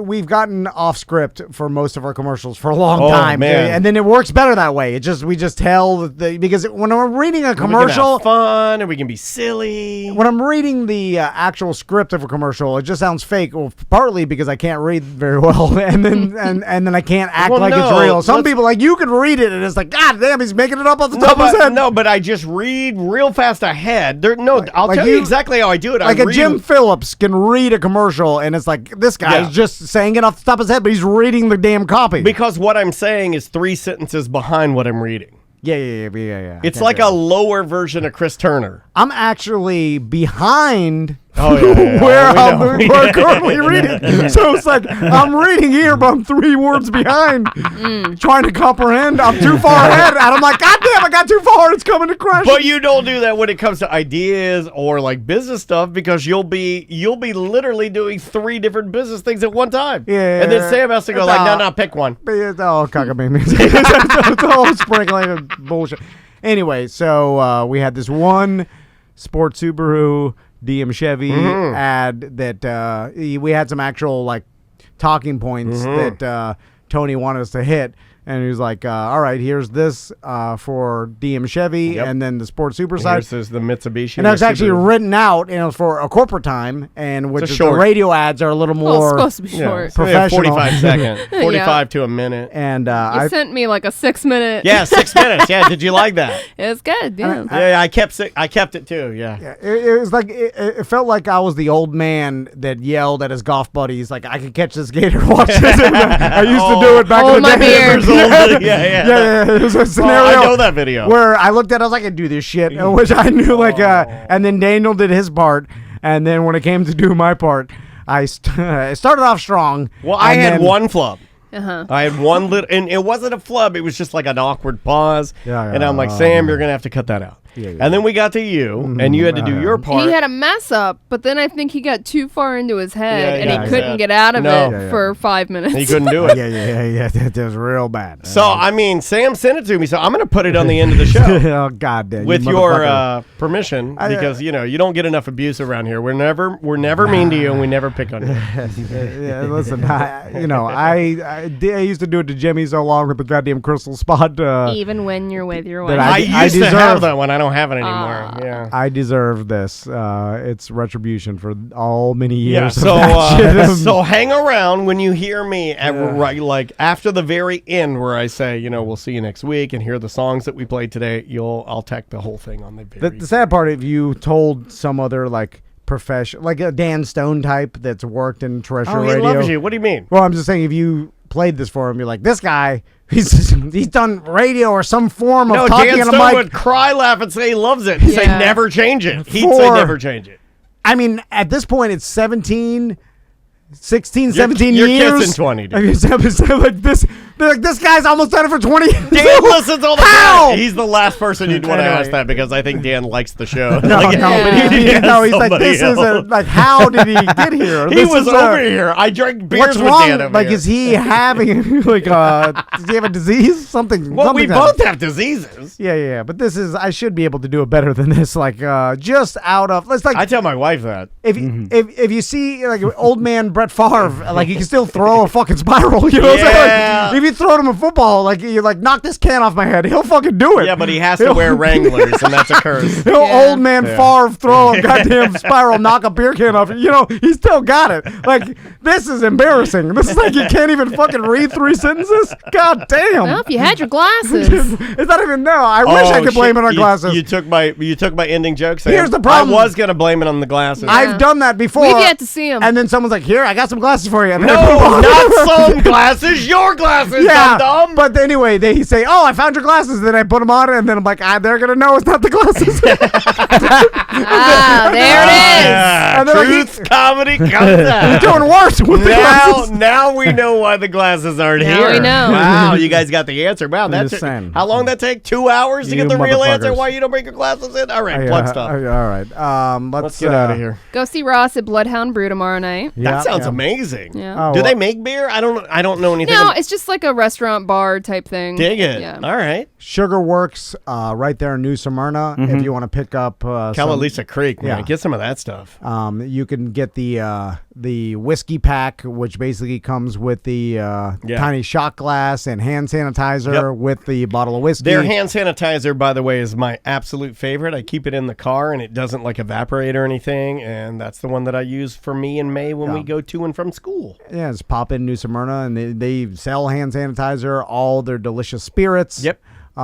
S10: we've gotten off script for most of our commercials for a long time,
S8: man.
S10: And then it works better that way. We just tell because when I'm reading a commercial,
S8: we can have fun and we can be silly.
S10: When I'm reading the actual script of a commercial, it just sounds fake. Well, partly because I can't read very well, and then and then I can't act like it's real. Some people like you can read it, and it's like, God damn, he's making it up off the top of his head.
S8: No, but I just read real fast ahead. I'll tell you exactly how I do it.
S10: Like Jim Phillips can read a commercial, and it's like this guy's just saying it off the top of his head, but he's reading the damn copy.
S8: Because what I'm saying is 3 sentences behind what I'm reading.
S10: Yeah.
S8: It's like a lower version of Chris Turner.
S10: I'm actually behind
S8: where
S10: I'm currently reading. So it's like I'm reading here, but I'm 3 words behind, trying to comprehend. I'm too far ahead, and I'm like, God damn, I got too far. It's coming to crush.
S8: But you don't do that when it comes to ideas or like business stuff, because you'll be literally doing 3 different business things at one time.
S10: Yeah.
S8: And then Sam has to go no, pick one.
S10: It's all cockamamie. It's all sprinkling of bullshit. Anyway, so we had this one Sport Subaru DM Chevy ad that we had some actual like talking points that Tony wanted us to hit, and he was like, all right, here's this for DM Chevy, and then the Sport Super side.
S8: This is the Mitsubishi.
S10: And that's actually written out, for a corporate time, and which is the radio ads are a little more
S9: supposed to be short.
S10: Professional.
S8: 45 seconds. 45 to a minute.
S10: And
S9: you sent me like a 6-minute.
S8: Yeah, 6 minutes. Yeah, did you like that?
S9: It's good. Yeah.
S8: Yeah, I kept it too. Yeah.
S10: It was like it felt like I was the old man that yelled at his golf buddies, like, I can catch this gator. Watch this. I used to do it back in the day.
S8: Beard. Yeah.
S10: It was a scenario.
S8: I know that video
S10: where I looked at it, I was like, I can do this shit, which I knew and then Daniel did his part, and then when it came to do my part, I started off strong.
S8: Well, I had one flub. I had one little, and it wasn't a flub. It was just like an awkward pause. And I'm like, Sam, you're gonna have to cut that out. And then we got to you, and you had to do your part.
S9: He had a mess up, but then I think he got too far into his head, and he couldn't get out of it for 5 minutes.
S8: He couldn't do it.
S10: Yeah. That was real bad.
S8: So, I mean, Sam sent it to me, so I'm going to put it on the end of the show.
S10: Oh, God damn.
S8: With your permission, because, you don't get enough abuse around here. We're never mean to you, and we never pick on you.
S10: Listen, I used to do it to Jimmy so long with the goddamn crystal spot.
S9: Even when you're with your wife.
S8: I used to have that one. I don't have it anymore. Yeah,
S10: I deserve this. It's retribution for all many years.
S8: Yeah, so hang around when you hear me like after the very end where I say, we'll see you next week, and hear the songs that we played today. I'll tack the whole thing on the very.
S10: The sad part, if you told some other like profession, like a Dan Stone type that's worked in terrestrial radio.
S8: He loves you. What do you mean?
S10: Well, I'm just saying, if you played this for him, you're like, this guy, he's done radio or some form of talking
S8: Dan
S10: on a
S8: Stone
S10: mic.
S8: would cry, laugh, and say he loves it. He'd say never change it. He'd say never change it.
S10: I mean, at this point, it's 16, 17
S8: you're
S10: years.
S8: kissing 20, dude.
S10: I mean, this guy's almost done it for 20 years.
S8: Dan listens all the
S10: How?
S8: time. He's the last person you'd want to ask that, because I think Dan likes the show.
S10: But he's like, this is like, how did he get here?
S8: He was over here. I drank beers
S10: what's
S8: with
S10: wrong?
S8: Dan over
S10: Like,
S8: here.
S10: is he having does he have a disease? Something.
S8: Well, we
S10: something
S8: both have diseases.
S10: Yeah. But I should be able to do it better than this. Like, just out of. Let's like.
S8: I tell my wife that.
S10: If you see like old man Brett Favre, like he can still throw a fucking spiral. You know what I'm saying? Like, if you throw him a football, like you like knock this can off my head, he'll fucking do it.
S8: Yeah, but he has to wear Wranglers, and that's a curse.
S10: He'll old man Favre throw a goddamn spiral, knock a beer can off. You know, he still got it. Like, this is embarrassing. This is like you can't even fucking read 3 sentences. God damn.
S9: Well, if you had your glasses.
S10: It's not even I wish I could blame it on glasses.
S8: You took my ending joke. Sam.
S10: Here's the problem.
S8: I was gonna blame it on the glasses.
S10: I've done that before.
S9: We've yet to see them.
S10: And then someone's like, "Here, I got some glasses for you." And
S8: no, not some glasses. Your glasses.
S10: Yeah,
S8: dumb.
S10: but anyway, they say, "Oh, I found your glasses." Then I put them on, and then I'm like, "They're gonna know it's not the glasses."
S9: There it is.
S8: Yeah,
S10: And they're like,
S8: truth comedy comes out.
S10: He's doing worse with the glasses.
S8: Now we know why the glasses aren't
S9: Now
S8: here.
S9: we know.
S8: Wow, you guys got the answer. Wow, that's
S10: just saying.
S8: how long that take? 2 hours to
S10: You
S8: get the real answer.
S10: motherfuckers.
S8: Why you don't bring your glasses in? All right, plug stuff.
S10: All right.
S8: Let's get out of here.
S9: Go see Ross at Bloodhound Brew tomorrow night.
S8: That sounds amazing.
S9: Yeah.
S8: Do they make beer? I don't know anything.
S9: No, it's just like a restaurant bar type thing.
S8: Dig it.
S9: Yeah.
S8: All right.
S10: Sugar Works, right there in New Smyrna. If you want to pick up
S8: Kalalisa Creek, man,
S10: Yeah.
S8: get some of that stuff.
S10: you can get the whiskey pack, which basically comes with the tiny shot glass and hand sanitizer with the bottle of whiskey.
S8: Their hand sanitizer, by the way, is my absolute favorite. I keep it in the car, and it doesn't like evaporate or anything, and that's the one that I use for me and May when we go to and from school.
S10: Yeah, just pop in New Smyrna, and they sell hand sanitizer, all their delicious spirits.
S8: Yep.
S10: You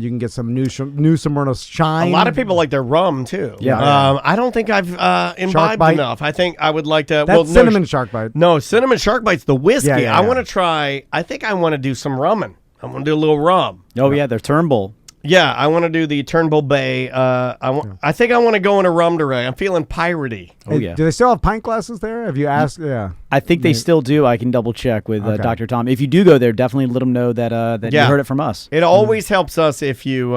S10: can get some New Smyrna Shine.
S8: A lot of people like their rum, too.
S10: Yeah.
S8: I don't think I've imbibed
S10: Bite.
S8: enough. I think I would like to...
S10: That's cinnamon shark bite.
S8: No, cinnamon shark bite's the whiskey.
S10: Yeah.
S8: I want to try... I think I want to do some rummin'. I want to do a little rum.
S2: Oh, yeah, they're Turnbull.
S8: Yeah, I want to do the Turnbull Bay. I think I want to go in a rum today. I'm feeling piratey.
S2: Oh, yeah.
S10: Do they still have pint glasses there? Have you asked? Yeah.
S2: I think they still do. I can double check with Dr. Tom. If you do go there, definitely let them know that you heard it from us.
S8: It always helps us if you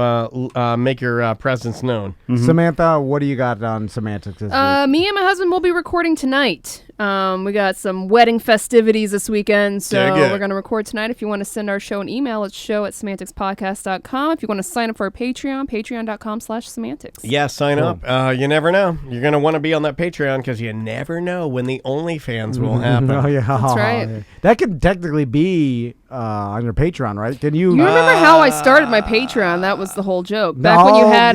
S8: make your presence known.
S10: Samantha, what do you got on semantics this week?
S9: Me and my husband will be recording tonight. We got some wedding festivities this weekend, so we're going to record tonight. If you want to send our show an email, it's show@semanticspodcast.com. If you want to sign up for our Patreon, patreon.com/semantics.
S8: Yeah, sign up. You never know. You're going to want to be on that Patreon because you never know when the OnlyFans will happen.
S10: Oh, yeah.
S9: That's right.
S10: That could technically be on your Patreon, right? Can you?
S9: You remember how I started my Patreon? That was the whole joke. Back when you
S10: Oh,
S9: had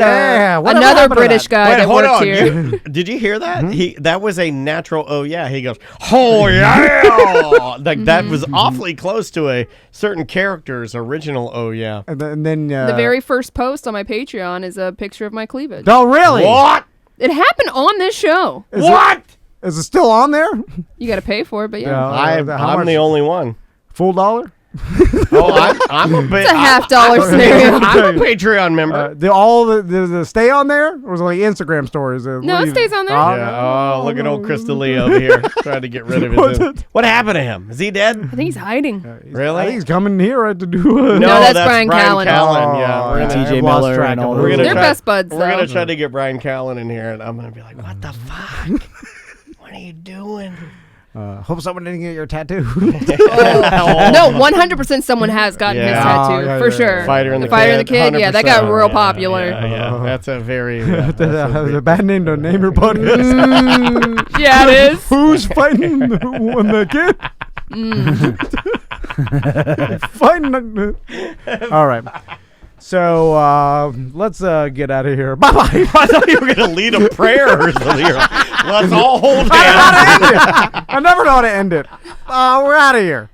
S10: Whatever
S9: another
S10: happened to
S9: British
S10: that?
S9: guy
S8: Wait,
S9: that
S8: hold
S9: worked
S8: on.
S9: here.
S8: Did you hear that? That was a natural. Oh yeah. He goes. Oh yeah. Like that was awfully close to a certain character's original. Oh yeah.
S10: And then
S9: The very first post on my Patreon is a picture of my cleavage.
S10: Oh, really?
S8: What?
S9: It happened on this show.
S10: Is it still on there?
S9: You got to pay for it, but yeah.
S8: I'm the only one.
S10: Full dollar?
S8: Oh, I'm a bit.
S9: It's a $50 scenario.
S8: I'm a Patreon member.
S10: The stay on there, or was it like Instagram stories?
S9: No, it stays on there.
S8: Yeah. Oh, look at old Crystal Lee over here trying to get rid of his. What happened to him? Is he dead?
S9: I think he's hiding.
S8: Really?
S10: I think he's coming here right to do.
S9: No, that's Brian Callen.
S8: Yeah, we're gonna
S2: TJ Miller and all those.
S9: They're best buds,
S8: We're
S9: though.
S8: gonna try to get Brian Callen in here, and I'm gonna be like, "What the fuck? What are you doing?"
S10: Hope someone didn't get your tattoo.
S9: No, 100% someone has gotten his tattoo, for sure.
S8: Fighter and the
S9: Kid, yeah, that got real popular.
S8: Yeah, that's a very...
S10: the bad name to name your buddy.
S9: Yeah, it is.
S10: Who's fighting the kid? Fighting all right. So let's get out of here. Bye bye.
S8: I thought you were going to lead a prayer or something. Let's all hold hands.
S10: I never know how to end it. We're out of here.